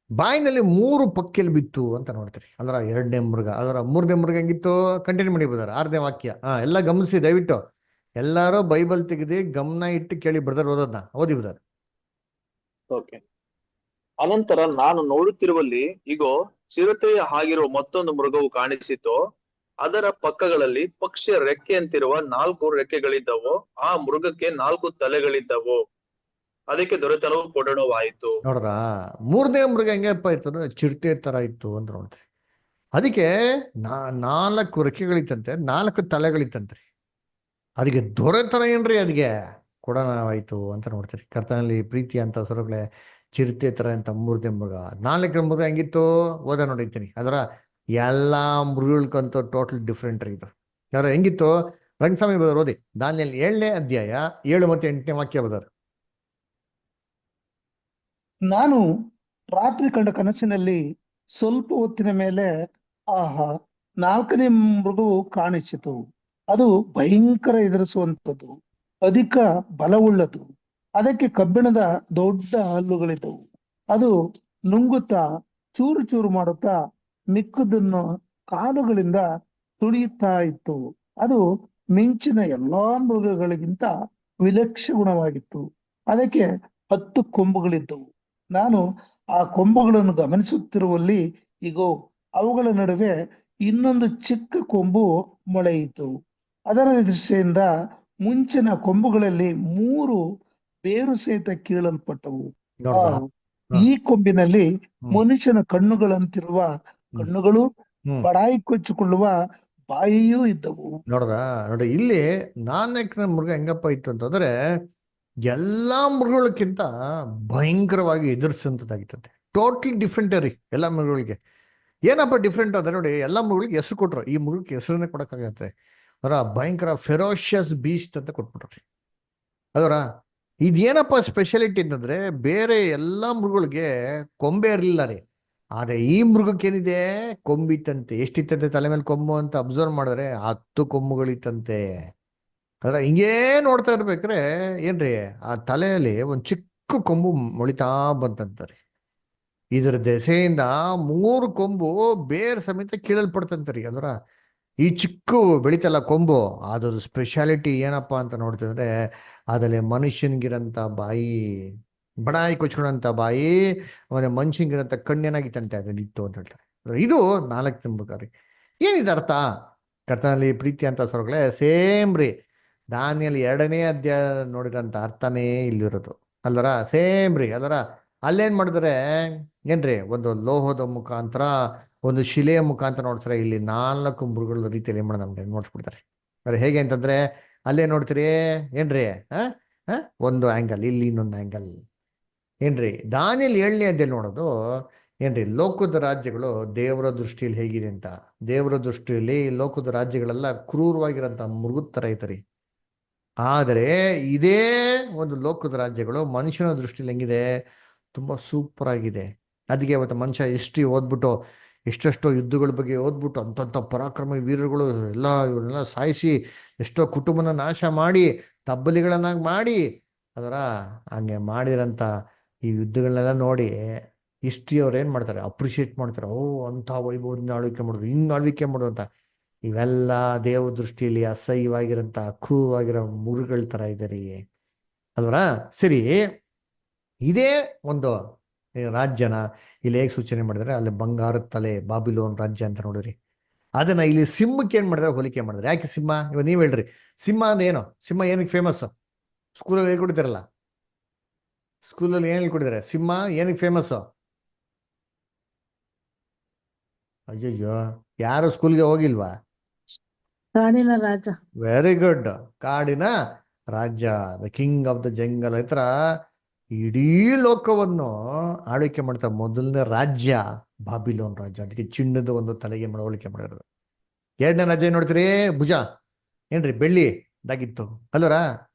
ಬಾಯಿನಲ್ಲಿ 3 ಪಕ್ಕೆಲ್ ಬಿತ್ತು ಅಂತ ನೋಡ್ತೀರಿ. ಅದರ ಎರಡನೇ ಮೃಗ. ಅದರ ಮೂರನೇ ಮೃಗ ಹೆಂಗಿತ್ತು ಕಂಟಿನ್ಯೂ ಮಾಡಿಬೋದಾರ 6ನೇ ವಾಕ್ಯ. ಎಲ್ಲ ಗಮನಿಸಿ ದಯವಿಟ್ಟು. ಎಲ್ಲಾರು ಬೈಬಲ್ ತೆಗೆದು ಗಮನ ಇಟ್ಟು ಕೇಳಿ ಬ್ರದರ್ ಓದೋದನ್ನ ಓದಿ ಬ್ರದರ್. ಓಕೆ. ಅನಂತರ ನಾನು ನೋಡುತ್ತಿರುವಲ್ಲಿ ಇಗೋ, ಚಿರತೆಯ ಹಾಗಿರುವ ಮತ್ತೊಂದು ಮೃಗವು ಕಾಣಿಸಿತು. ಅದರ ಪಕ್ಕಗಳಲ್ಲಿ ಪಕ್ಷಿಯ ರೆಕ್ಕೆಯಂತಿರುವ 4 ರೆಕ್ಕೆಗಳಿದ್ದವು. ಆ ಮೃಗಕ್ಕೆ 4 ತಲೆಗಳಿದ್ದವು. ಅದಕ್ಕೆ ದೊರೆತನವು ಕೊಡಣವಾಯಿತು. ನೋಡ್ರ, ಮೂರನೇ ಮೃಗ ಹೆಂಗಪ್ಪ ಇತ್ತು ಅಂದ್ರೆ ಚಿರತೆ ತರ ಇತ್ತು ಅಂತ ನೋಡ್ತೀರಿ. ಅದಕ್ಕೆ 4 ರೆಕ್ಕೆಗಳಿತ್ತಂತೆ, 4 ತಲೆಗಳಿತ್ತಂತ್ರಿ. ಅದಕ್ಕೆ ದೊರೆತನ ಏನ್ರಿ ಅದಕ್ಕೆ ಕೊಡಣವಾಯ್ತು ಅಂತ ನೋಡ್ತೀರಿ. ಕರ್ತನಲ್ಲಿ ಪ್ರೀತಿ ಅಂತ ಸ್ವರಗಳೇ, ಚಿರತೆ ತರ ಅಂತ ಮೂರನೇ ಮೃಗ. 4ನೇ ಮೃಗ ಹೆಂಗಿತ್ತು ಓದ ನೋಡಿರ್ತೀನಿ. ಅದರ ಎಲ್ಲಾ ಮೃಗಕ್ಕಂತೂ ಟೋಟಲ್ ಡಿಫ್ರೆಂಟ್ ಇದು. ಯಾರ ಹೆಂಗಿತ್ತು ರಂಗಸ್ವಾಮಿ ಬದರ್ ಓದಿ. ದಾನಿಯಲ್ಲಿ 7ನೇ ಅಧ್ಯಾಯ 7 ಮತ್ತು 8ನೇ ವಾಕ್ಯ ಬದರ್. ನಾನು ರಾತ್ರಿ ಕಂಡ ಕನಸಿನಲ್ಲಿ ಸ್ವಲ್ಪ ಹೊತ್ತಿನ ಮೇಲೆ ಆಹಾ, 4ನೇ ಮೃಗವು ಕಾಣಿಸಿತು. ಅದು ಭಯಂಕರ ಎದುರಿಸುವಂಥದ್ದು, ಅಧಿಕ ಬಲವುಳ್ಳದು. ಅದಕ್ಕೆ ಕಬ್ಬಿಣದ ದೊಡ್ಡ ಹಲ್ಲುಗಳಿದ್ದವು. ಅದು ನುಂಗುತ್ತಾ ಚೂರು ಚೂರು ಮಾಡುತ್ತಾ ಮಿಕ್ಕುದನ್ನು ಕಾಲುಗಳಿಂದ ತುಳಿಯುತ್ತಾ ಇತ್ತು. ಅದು ಮಿಂಚಿನ ಎಲ್ಲಾ ಮೃಗಗಳಿಗಿಂತ ವಿಲಕ್ಷಣವಾಗಿತ್ತು. ಅದಕ್ಕೆ 10 ಕೊಂಬುಗಳಿದ್ದವು. ನಾನು ಆ ಕೊಂಬುಗಳನ್ನು ಗಮನಿಸುತ್ತಿರುವಲ್ಲಿ ಇಗೋ, ಅವುಗಳ ನಡುವೆ ಇನ್ನೊಂದು ಚಿಕ್ಕ ಕೊಂಬು ಮೊಳೆಯಿತು. ಅದರ ದೃಷ್ಟಿಯಿಂದ ಮುಂಚಿನ ಕೊಂಬುಗಳಲ್ಲಿ 3 ಬೇರು ಸಹಿತ ಕೀಳಲ್ಪಟ್ಟವು. ಈ ಕೊಂಬಿನಲ್ಲಿ ಮನುಷ್ಯನ ಕಣ್ಣುಗಳಂತಿರುವ ಕಣ್ಣುಗಳು, ಬಡಾಯಿ ಕೊಚ್ಚಿಕೊಳ್ಳುವ ಬಾಯಿಯೂ ಇದ್ದವು. ನೋಡಿ ಇಲ್ಲಿ 4ನೇ ಮೃಗ ಹೆಂಗಪ್ಪ ಇತ್ತು ಅಂತಂದ್ರೆ ಎಲ್ಲಾ ಮೃಗಗಳಕ್ಕಿಂತ ಭಯಂಕರವಾಗಿ ಎದುರಿಸುವಂತದ್ದಾಗಿರ್ತದೆ. ಟೋಟಲಿ ಡಿಫ್ರೆಂಟ್ ರೀ ಎಲ್ಲಾ ಮೃಗಗಳಿಗೆ. ಏನಪ್ಪ ಡಿಫ್ರೆಂಟ್ ಅಂದ್ರೆ ನೋಡಿ, ಎಲ್ಲಾ ಮೃಗಗಳಿಗೆ ಹೆಸರು ಕೊಟ್ರು. ಈ ಮೃಗಕ್ಕೆ ಹೆಸರನ್ನೇ ಕೊಡಕ್ಕಾಗತ್ತೆ. ಅದರ ಭಯಂಕರ ಫೆರೋಷಿಯಸ್ ಬೀಸ್ಟ್ ಅಂತ ಕೊಟ್ಬಿಟ್ರಿ. ಅದರ ಇದೇನಪ್ಪ ಸ್ಪೆಷಾಲಿಟಿ ಅಂತಂದ್ರೆ ಬೇರೆ ಎಲ್ಲಾ ಮೃಗಗಳಿಗೆ ಕೊಂಬೆ ಇರಲಿಲ್ಲ ರೀ. ಆದ್ರೆ ಈ ಮೃಗಕ್ಕೇನಿದೆ ಕೊಂಬಿತ್ತಂತೆ. ಎಷ್ಟಿತ್ತಂತೆ ತಲೆ ಮೇಲೆ ಕೊಂಬು ಅಂತ ಅಬ್ಸರ್ವ್ ಮಾಡಿದ್ರೆ 10 ಕೊಂಬುಗಳಿತ್ತಂತೆ. ಅದ್ರ ಹಿಂಗೇ ನೋಡ್ತಾ ಇರ್ಬೇಕ್ರೆ ಏನ್ರಿ ಆ ತಲೆಯಲ್ಲಿ ಒಂದ್ ಚಿಕ್ಕ ಕೊಂಬು ಮೊಳಿತಾ ಬಂತಂತಾರೆ. ಇದ್ರ ದೆಸೆಯಿಂದ 3 ಕೊಂಬು ಬೇರ್ ಸಮೇತ ಕೀಳಲ್ಪಡ್ತಂತರಿ. ಅಂದ್ರ ಈ ಚಿಕ್ಕ ಬೆಳಿತಲ್ಲ ಕೊಂಬು, ಅದ್ರ ಸ್ಪೆಷಾಲಿಟಿ ಏನಪ್ಪಾ ಅಂತ ನೋಡ್ತಿದ್ರೆ ಅದ್ರಲ್ಲಿ ಮನುಷ್ಯನ್ಗಿರಂತ ಬಾಯಿ, ಬಡಾಯಿ ಕೊಚ್ಕೊಳಂತ ಬಾಯಿ, ಆಮೇಲೆ ಮನುಷ್ಯನ್ಗಿರಂತ ಕಣ್ಣೇನಾಗಿತ್ತಂತೆ ಅದ್ರಲ್ಲಿ ಇತ್ತು ಅಂತ ಹೇಳ್ತಾರೆ. ಇದು 4ನೇ ಮೃಗ ರೀ. ಏನಿದೆ ಅರ್ಥ? ಕರ್ತನಲ್ಲಿ ಪ್ರೀತಿ ಅಂತ ಸ್ವರ್ಗಳೇ ಸೇಮ್ ರೀ. ದಾನಿಯಲ್ಲಿ 2ನೇ ಅಧ್ಯಾಯ ನೋಡಿದಂತ ಅರ್ಥನೇ ಇಲ್ಲಿರೋದು ಅಲ್ಲರ. ಸೇಮ್ ರೀ ಅಲ್ಲರ. ಅಲ್ಲೇನ್ ಮಾಡಿದ್ರೆ ಏನ್ರಿ ಒಂದು ಲೋಹದ ಮುಖಾಂತರ, ಒಂದು ಶಿಲೆಯ ಮುಖಾಂತರ ನೋಡ್ತಾರೆ. ಇಲ್ಲಿ 4 ಮೃಗಗಳ ರೀತಿಯಲ್ಲಿ ಏನ್ ನಮ್ಗೆ ನೋಡ್ಸ್ಬಿಡ್ತಾರೆ. ಹೇಗೆ ಅಂತಂದ್ರೆ ಅಲ್ಲೇ ನೋಡ್ತೀರಿ ಏನ್ರಿ ಒಂದು ಆಂಗಲ್, ಇಲ್ಲಿ ಇನ್ನೊಂದು ಆಂಗಲ್ ಏನ್ರಿ. ದಾನಿಯಲ್ಲಿ 7ನೇ ಅಧ್ಯಾಯ ನೋಡೋದು ಏನ್ರಿ ಲೋಕದ ರಾಜ್ಯಗಳು ದೇವರ ದೃಷ್ಟಿಯಲ್ಲಿ ಹೇಗಿದೆ ಅಂತ. ದೇವರ ದೃಷ್ಟಿಯಲ್ಲಿ ಲೋಕದ ರಾಜ್ಯಗಳೆಲ್ಲ ಕ್ರೂರವಾಗಿರೋಂಥ ಮೃಗದ ತರ ಐತರಿ. ಆದರೆ ಇದೇ ಒಂದು ಲೋಕದ ರಾಜ್ಯಗಳು ಮನುಷ್ಯನ ದೃಷ್ಟಿಯಲ್ಲಿ ಹೆಂಗಿದೆ, ತುಂಬಾ ಸೂಪರ್ ಆಗಿದೆ. ಅದಕ್ಕೆ ಅವತ್ತು ಮನುಷ್ಯ ಹಿಸ್ಟ್ರಿ ಓದ್ಬಿಟ್ಟು ಎಷ್ಟೆಷ್ಟೋ ಯುದ್ಧಗಳ ಬಗ್ಗೆ ಓದ್ಬಿಟ್ಟು ಅಂತಂಥ ಪರಾಕ್ರಮ ವೀರರುಗಳು ಇವನ್ನೆಲ್ಲ ಸಾಯಿಸಿ ಎಷ್ಟೋ ಕುಟುಂಬನ ನಾಶ ಮಾಡಿ ತಬ್ಬಲಿಗಳನ್ನಾಗಿ ಮಾಡಿ ಅದರ ಹಂಗೆ ಮಾಡಿರಂತ ಈ ಯುದ್ಧಗಳನ್ನೆಲ್ಲ ನೋಡಿ ಹಿಸ್ಟ್ರಿ ಅವ್ರು ಏನ್ ಮಾಡ್ತಾರೆ, ಅಪ್ರಿಷಿಯೇಟ್ ಮಾಡ್ತಾರೆ. ಓ ಅಂಥ ವೈಭವದಿಂದ ಆಳ್ವಿಕೆ ಮಾಡೋದು, ಹಿಂಗ್ ಆಳ್ವಿಕೆ ಮಾಡೋದು ಅಂತ. ಇವೆಲ್ಲ ದೇವ ದೃಷ್ಟಿಯಲ್ಲಿ ಅಸಹ್ಯವಾಗಿರೋಂಥ ಕ್ರೂರವಾಗಿರೋ ಮುರುಗಳ ತರ ಇದೆ ರೀ ಅಲ್ವರಾ. ಸರಿ, ಇದೇ ಒಂದು ರಾಜ್ಯನ ಇಲ್ಲಿ ಹೇಗೆ ಸೂಚನೆ ಮಾಡಿದ್ರೆ ಅಲ್ಲಿ ಬಂಗಾರದ ತಲೆ ಬಾಬಿಲೋನ್ ರಾಜ್ಯ ಅಂತ ನೋಡಿರಿ. ಅದನ್ನ ಇಲ್ಲಿ ಸಿಂಹಕ್ಕೆ ಏನ್ ಮಾಡಿದ್ರೆ ಹೋಲಿಕೆ ಮಾಡಿದ್ರೆ. ಯಾಕೆ ಸಿಂಹ? ಇವಾಗ ನೀವ್ ಹೇಳ್ರಿ, ಸಿಂಹ ಅಂದ್ರೆ ಏನು? ಸಿಂಹ ಏನಕ್ಕೆ ಫೇಮಸ್? ಸ್ಕೂಲಲ್ಲಿ ಹೇಳ್ಕೊಡ್ತಾರಲ್ಲ, ಸ್ಕೂಲಲ್ಲಿ ಏನ್ ಹೇಳ್ಕೊಡಿದಾರೆ? ಸಿಂಹ ಏನಕ್ಕೆ ಫೇಮಸ್? ಅಯ್ಯಯ್ಯೋ, ಯಾರು ಸ್ಕೂಲ್ಗೆ ಹೋಗಿಲ್ವಾ? ಕಾಡಿನ ರಾಜ. Very good. ಕಾಡಿನ ರಾಜ್ಯ, the king of the jungle. ಈ ತರ ಇಡೀ ಲೋಕವನ್ನು ಆಳ್ವಿಕೆ ಮಾಡ್ತಾ ಮೊದಲನೇ ರಾಜ್ಯ ಬಾಬಿಲೋನ್ ರಾಜ್ಯ. ಅದಕ್ಕೆ ಚಿನ್ನದ ಒಂದು ತಲೆಗೆ ಹೋಲಿಕೆ ಮಾಡಿರೋದು. ಎರಡನೇ ರಾಜ್ಯ ಏನ್ ನೋಡ್ತೀರಿ? ಭುಜ ಏನ್ರಿ? ಬೆಳ್ಳಿ ಇದಾಗಿತ್ತು ಅಲ್ವರ?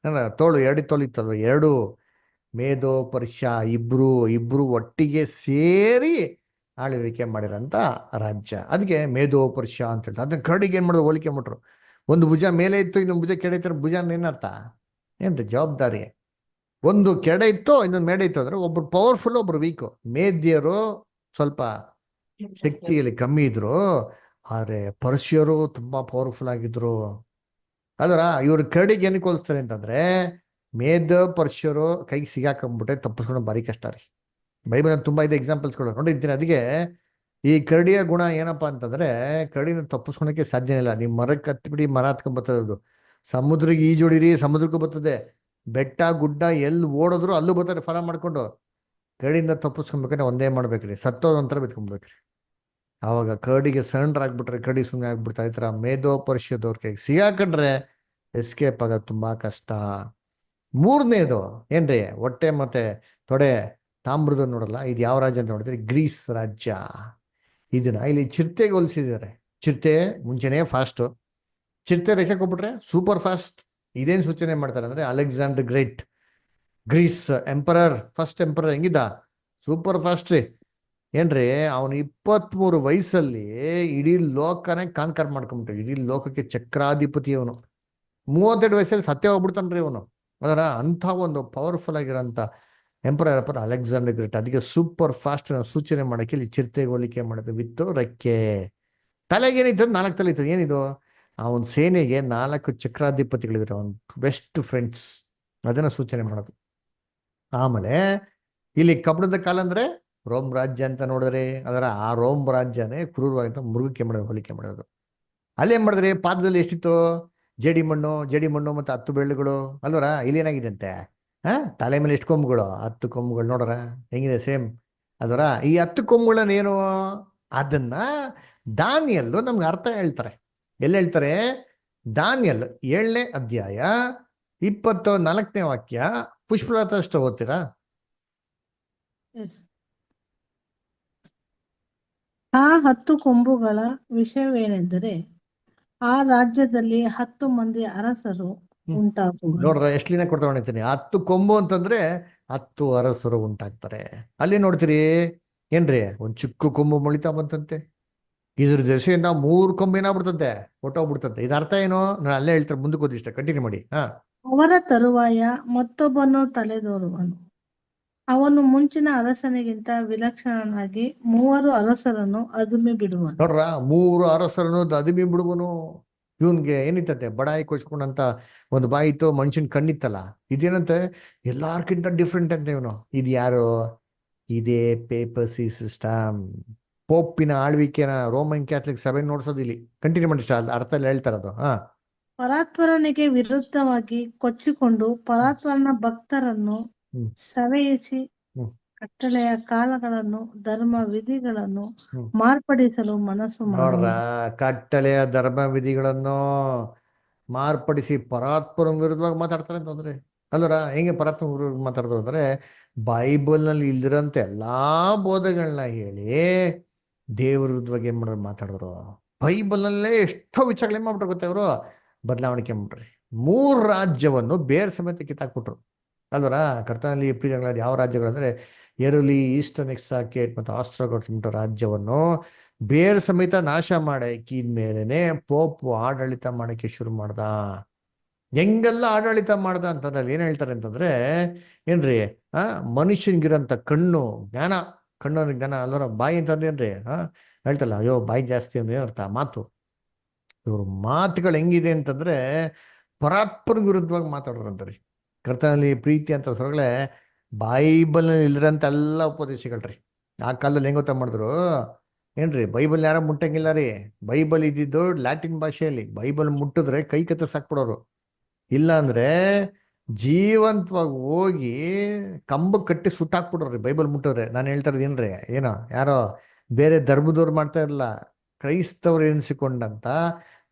ತೋಳು, ಎರಡು ತೋಳು ಇತ್ತಲ್ವ? ಎರಡು. ಮೇದೋ ಪರ್ಷಿಯ ಇಬ್ರು ಒಟ್ಟಿಗೆ ಸೇರಿ ಆಳ್ವಿಕೆ ಮಾಡಿರೋಂಥ ರಾಜ್ಯ. ಅದಕ್ಕೆ ಮೇದೋ ಪರ್ಷಿಯ ಅಂತ ಹೇಳ್ತಾರೆ. ಅದನ್ನ ಕರಡಿಗೆ ಏನ್ ಮಾಡೋದು? ಹೋಲಿಕೆ ಮಾಡ್ರು. ಒಂದು ಭುಜ ಮೇಲೆ ಇತ್ತು, ಇನ್ನೊಂದು ಭುಜ ಕೆಡೆ ಇತ್ತು. ಭುಜ ಏನರ್ಥ? ಏನ್ರಿ? ಜವಾಬ್ದಾರಿ. ಒಂದು ಕೆಡೆ ಇತ್ತು, ಇನ್ನೊಂದು ಮೇಡೆ ಇತ್ತು ಅಂದ್ರೆ ಒಬ್ರು ಪವರ್ಫುಲ್, ಒಬ್ರು ವೀಕು. ಮೇದ್ಯರು ಸ್ವಲ್ಪ ಶಕ್ತಿಯಲ್ಲಿ ಕಮ್ಮಿ ಇದ್ರು, ಆದ್ರೆ ಪರ್ಷಿಯರು ತುಂಬಾ ಪವರ್ಫುಲ್ ಆಗಿದ್ರು ಅಲ್ವರ? ಇವ್ರ ಕರಡಿಗೆ ಏನಕ್ಕೆ ಹೋಲಿಸ್ತಾರೆ ಅಂತಂದ್ರೆ, ಮೇದ ಪರ್ಷಿಯರು ಕೈಗೆ ಸಿಗಾಕೊಂಡ್ಬಿಟ್ಟೆ ತಪ್ಪಿಸ್ಕೊಂಡು ಭಾರಿ ಕಷ್ಟ ರೀ. ಬೈಬಲ್ ತುಂಬಾ ಇದೆ ಎಕ್ಸಾಂಪಲ್ಸ್ಗಳು ನೋಡಿರ್ತೀನಿ. ಅದಕ್ಕೆ ಈ ಕರಡಿಯ ಗುಣ ಏನಪ್ಪಾ ಅಂತಂದ್ರೆ, ಕರಡಿನ ತಪ್ಪಿಸ್ಕೊಳಕ್ಕೆ ಸಾಧ್ಯ ಇಲ್ಲ. ನೀವು ಮರಕ್ಕೆ ಹತ್ಬಿಡಿ, ಮರ ಹತ್ಕೊಂಡ್ ಬರ್ತದೆ ಅದು. ಸಮುದ್ರಕ್ಕೆ ಈಜೊಡಿರಿ, ಸಮುದ್ರಕ್ಕೂ ಬರ್ತದೆ. ಬೆಟ್ಟ ಗುಡ್ಡ ಎಲ್ಲಿ ಓಡಿದ್ರು ಅಲ್ಲೂ ಬರ್ತಾರೆ ಫಾಲೋ ಮಾಡ್ಕೊಂಡು. ಕರಡಿಯಿಂದ ತಪ್ಪಿಸ್ಕೊಬೇಕಂದ್ರೆ ಒಂದೇ ಮಾಡ್ಬೇಕ್ರಿ, ಸತ್ತೋದಂತರ ಬಿತ್ಕೊಬೇಕ್ರಿ. ಆವಾಗ ಕರಡಿಗೆ ಸರೆಂಡರ್ ಆಗ್ಬಿಟ್ರೆ ಕರಡಿ ಸುಮ್ಮನೆ ಆಗ್ಬಿಡ್ತಾ. ಈ ತರ ಮೇಧೋ ಪರಿಷದವ್ರ ಕೈಗೆ ಸಿಗಾಕೊಂಡ್ರೆ ಎಸ್ಕೇಪ್ ಆಗೋದು ತುಂಬಾ ಕಷ್ಟ. ಮೂರನೇದು ಏನ್ರಿ? ಹೊಟ್ಟೆ ಮತ್ತೆ ತೊಡೆ ತಾಮ್ರದ ನೋಡಲ್ಲ. ಇದು ಯಾವ ರಾಜ್ಯ ಅಂತ ನೋಡಿದ್ರೆ ಗ್ರೀಸ್ ರಾಜ್ಯ. ಇದನ್ನ ಇಲ್ಲಿ ಚಿರತೆಗೆ ಹೋಲಿಸಿದ್ದಾರೆ. ಚಿರತೆ ಮುಂಚೆನೇ ಫಾಸ್ಟ್, ಚಿರತೆ ರೆಕ್ಕೆ ಕೊಟ್ಬಿಟ್ರೆ ಸೂಪರ್ ಫಾಸ್ಟ್. ಇದೇನ್ ಸೂಚನೆ ಮಾಡ್ತಾರೆ ಅಂದ್ರೆ, Alexander great, Greece emperor, first emperor ಹೆಂಗಿದ್ದ? ಸೂಪರ್ ಫಾಸ್ಟ್ ರೀ. ಏನ್ರಿ? ಅವನು 23 ವಯಸ್ಸಲ್ಲಿ ಇಡೀ ಲೋಕನೇ ಕಾನ್ಕರ್ ಮಾಡ್ಕೊಂಬಿಟ್ರು. ಇಡೀ ಲೋಕಕ್ಕೆ ಚಕ್ರಾಧಿಪತಿ ಅವನು. 32 ವಯಸ್ಸಲ್ಲಿ ಸತ್ಯ ಹೋಗ್ಬಿಡ್ತಾನ್ರಿ ಅವನು. ಅದರ ಅಂಥ ಒಂದು ಪವರ್ಫುಲ್ ಆಗಿರೋಂಥ ಎಂಪರರ್ ಅಲೆಕ್ಸಾಂಡರ್ ಗ್ರೇಟ್. ಅದಕ್ಕೆ ಸೂಪರ್ ಫಾಸ್ಟ್ ಸೂಚನೆ ಮಾಡಕ್ಕೆ ಇಲ್ಲಿ ಚಿರತೆಗೆ ಹೋಲಿಕೆ ಮಾಡೋದು. ವಿತ್ತು ರೆಕ್ಕೆ. ತಲೆಗೆ ಏನಿತ್ತು? 4 ತಲೆ ಇತ್ತು. ಏನಿದು? ಅವನ ಸೇನೆಗೆ 4 ಚಕ್ರಾಧಿಪತಿಗಳಿದ್ರು, ಅವನ್ ಬೆಸ್ಟ್ ಫ್ರೆಂಡ್ಸ್. ಅದನ್ನ ಸೂಚನೆ ಮಾಡೋದು. ಆಮೇಲೆ ಇಲ್ಲಿ ಕಬ್ಬಣದ ಕಾಲ ಅಂದ್ರೆ ರೋಮ್ ರಾಜ್ಯ ಅಂತ ನೋಡಿದ್ರೆ, ಅದರ ಆ ರೋಮ್ ರಾಜ್ಯನೇ ಕ್ರೂರವಾಗಿಂತ ಮೃಗಕ್ಕೆ ಮಾಡೋದು, ಹೋಲಿಕೆ ಮಾಡೋದು. ಅಲ್ಲೇನ್ ಮಾಡಿದ್ರಿ? ಪಾದದಲ್ಲಿ ಎಷ್ಟಿತ್ತು? ಜೇಡಿ ಮಣ್ಣು ಮತ್ತೆ 10 ಬೆಳ್ಳುಗಳು ಅಲ್ವರ? ಇಲ್ಲಿ ಏನಾಗಿದೆ ಅಂತೆ? ತಲೆ ಮೇಲೆ ಎಷ್ಟು ಕೊಂಬುಗಳು? 10 ಕೊಂಬುಗಳು. ನೋಡ್ರ ಹೆಂಗಿದೆ? ಸೇಮ್ ಅದರ. ಈ 10 ಕೊಂಬುಗಳನ್ನೇನು? ಅದನ್ನ ದಾನಿಯಲ್ಲು ನಮ್ಗೆ ಅರ್ಥ ಹೇಳ್ತಾರೆ. ಎಲ್ಲಿ ಹೇಳ್ತಾರೆ? ದಾನಿಯಲ್ 7ನೇ ಅಧ್ಯಾಯ 24ನೇ ವಾಕ್ಯ. ಪುಷ್ಪಲತ ಅಷ್ಟು ಓದ್ತೀರಾ? ಆ 10 ಕೊಂಬುಗಳ ವಿಷಯವೇನೆಂದರೆ, ಆ ರಾಜ್ಯದಲ್ಲಿ 10 ಮಂದಿ ಅರಸರು ಉಂಟಾಗುವರು. ನೋಡ್ರ ಎಷ್ಟು ಲೀನ ಕೊಡ್ತಾ ಹೊಣಿತೀನಿ. 10 ಕೊಂಬು ಅಂತಂದ್ರೆ 10 ಅರಸರು ಉಂಟಾಗ್ತಾರೆ. ಅಲ್ಲಿ ನೋಡ್ತೀರಿ ಏನ್ರಿ? ಒಂದ್ ಚಿಕ್ಕ ಕೊಂಬು ಮೊಳಿತಾ ಬಂತಂತೆ. ಇದ್ರ ದೆಸೆಯಿಂದ 3 ಕೊಂಬು ಏನಾಗ್ಬಿಡ್ತಂತೆ? ಹೊಟ್ಟೋಗ್ಬಿಡ್ತಂತೆ. ಇದ ಅರ್ಥ ಏನು? ನಾನು ಅಲ್ಲೇ ಹೇಳ್ತಾರೆ, ಮುಂದಕ್ಕೆ ಓದಿಷ್ಟ ಕಂಟಿನ್ಯೂ ಮಾಡಿ. ಅವರ ತರುವಾಯ ಮತ್ತೊಬ್ಬನು ತಲೆದೋರುವನು. ಅವನು ಮುಂಚಿನ ಅರಸನಿಗಿಂತ ವಿಲಕ್ಷಣನಾಗಿ 3 ಅರಸರನ್ನು ಅದುಮಿ ಬಿಡುವನು. ನೋಡ್ರ, 3 ಅರಸರನ್ನು ಅದುಮಿ ಬಿಡುವನು. ಇವನ್ಗೆ ಏನಿತ್ತಂತೆ? ಬಡಾಯಿ ಕೊಚ್ಕೊಂಡಂತ ಒಂದು ಬಾಯಿತ್ತು, ಮನುಷ್ಯನ್ ಕಣ್ಣಿತ್ತಲ್ಲ. ಇದೇನಂತೆ? ಎಲ್ಲಾರ್ಕಿಂತ ಡಿಫ್ರೆಂಟ್ ಅಂತ ಇವನು. ಇದು ಯಾರು? ಇದೇ ಪೇಪಸಿ ಸಿಸ್ಟಮ್. ಪೋಪಿನ ಆಳ್ವಿಕೆನ ರೋಮನ್ ಕ್ಯಾಥಲಿಕ್ ಸಭೆ ನೋಡ್ಸೋದು. ಇಲ್ಲಿ ಕಂಟಿನ್ಯೂ ಮಾಡಿ, ಅರ್ಥ ಎಲ್ಲ ಹೇಳ್ತಾರದು. ಪರಾತ್ಪರನಿಗೆ ವಿರುದ್ಧವಾಗಿ ಕೊಚ್ಚಿಕೊಂಡು ಪರಾತ್ಪರನ ಭಕ್ತರನ್ನು ಸವೆಯಿಸಿ ಕಟ್ಟಳೆಯ ಕಾಲಗಳನ್ನು ಧರ್ಮ ವಿಧಿಗಳನ್ನು ಮಾರ್ಪಡಿಸಲು ಮನಸ್ಸು ನೋಡ್ರ, ಕಟ್ಟಳೆಯ ಧರ್ಮ ವಿಧಿಗಳನ್ನು ಮಾರ್ಪಡಿಸಿ ಪರಾತ್ಪರ ವಿರುದ್ಧವಾಗಿ ಮಾತಾಡ್ತಾರೆ ಅಂತಂದ್ರೆ ಅಲ್ಲರ. ಹೆಂಗೆ ಪರಾತ್ಪರ ವಿರುದ್ಧ ಮಾತಾಡ್ತಾರೆ ಅಂದ್ರೆ, ಬೈಬಲ್ ನಲ್ಲಿ ಇಲ್ದಿರಂತ ಎಲ್ಲಾ ಬೋಧೆಗಳನ್ನ ಹೇಳಿ ದೇವ್ರ ವಿರುದ್ಧವಾಗಿ ಏನ್ ಮಾಡಿದ್ರು? ಮಾತಾಡಿದ್ರು. ಬೈಬಲ್ ನಲ್ಲೇ ಎಷ್ಟೋ ವಿಚಾರಗಳು ಏನ್ ಮಾಡ್ಬಿಟ್ರು ಗೊತ್ತ? ಅವರು ಬದಲಾವಣೆ ಮಾಡ್ಬಿಟ್ರಿ. 3 ರಾಜ್ಯವನ್ನು ಬೇರೆ ಸಮೇತ ಕಿತ್ತಾಕ್ಬಿಟ್ರು ಅಲ್ವರ. ಕರ್ತನಲ್ಲಿ ಪ್ರಿಯಗಳಲ್ಲಿ ಯಾವ ರಾಜ್ಯಗಳು ಅಂದ್ರೆ, ಎರುಲಿ, ಈಸ್ಟರ್ನ್ ಎಕ್ಸಾಕೇಟ್ ಮತ್ತು ಆಸ್ಟ್ರೋಗಟ್ಸ್ ರಾಜ್ಯವನ್ನು ಬೇರೆ ಸಮೇತ ನಾಶ ಮಾಡಕ್ಕಿದ್ಮೇಲೆನೆ ಪೋಪ್ ಆಡಳಿತ ಮಾಡಕ್ಕೆ ಶುರು ಮಾಡ್ದ. ಹೆಂಗೆಲ್ಲ ಆಡಳಿತ ಮಾಡ್ದ ಅಂತಂದ್ರೆ ಅಲ್ಲಿ ಏನ್ ಹೇಳ್ತಾರೆ ಅಂತಂದ್ರೆ, ಏನ್ರಿ? ಮನುಷ್ಯನ್ಗಿರಂತ ಜ್ಞಾನ, ಕಣ್ಣು ಜ್ಞಾನ ಅಲ್ವರ. ಬಾಯಿ ಅಂತಂದ್ರೆ ಏನ್ರಿ? ಹೇಳ್ತಲ್ಲ, ಅಯ್ಯೋ ಬಾಯಿ ಜಾಸ್ತಿ ಅಂದ್ರೆ ಏನರ್ಥ? ಮಾತು. ಇವ್ರ ಮಾತುಗಳು ಹೆಂಗಿದೆ ಅಂತಂದ್ರೆ ಪರಾತ್ಪರ ವಿರುದ್ಧವಾಗಿ ಮಾತಾಡೋರಂತ್ರಿ. ಕರ್ತನಲ್ಲಿ ಪ್ರೀತಿ ಅಂತ ಹೊರಗಡೆ ಬೈಬಲ್ ಇಲ್ರಂತ ಎಲ್ಲ ಉಪದೇಶಗಳ್ರಿ. ಆ ಕಾಲದಲ್ಲಿ ಹೆಂಗ್ ಗೊತ್ತಾ ಮಾಡಿದ್ರು? ಏನ್ರಿ ಬೈಬಲ್ ಯಾರ ಮುಟ್ಟಂಗಿಲ್ಲ ರೀ. ಬೈಬಲ್ ಇದ್ದಿದ್ದು ಲ್ಯಾಟಿನ್ ಭಾಷೆಯಲ್ಲಿ. ಬೈಬಲ್ ಮುಟ್ಟಿದ್ರೆ ಕೈ ಕತ್ತರಿಸಾಕ್ಬಿಡೋರು. ಇಲ್ಲ ಅಂದ್ರೆ ಜೀವಂತವಾಗಿ ಹೋಗಿ ಕಂಬಕ್ಕೆ ಕಟ್ಟಿ ಸುಟ್ಟಾಕ್ಬಿಡೋರಿ ಬೈಬಲ್ ಮುಟ್ಟಿದ್ರೆ. ನಾನು ಹೇಳ್ತಾ ಇರೋದು ಏನ್ರಿ, ಏನೋ ಯಾರೋ ಬೇರೆ ಧರ್ಮದವ್ರು ಮಾಡ್ತಾ ಇರಲ್ಲ, ಕ್ರೈಸ್ತವ್ರು ಎನಿಸಿಕೊಂಡಂತ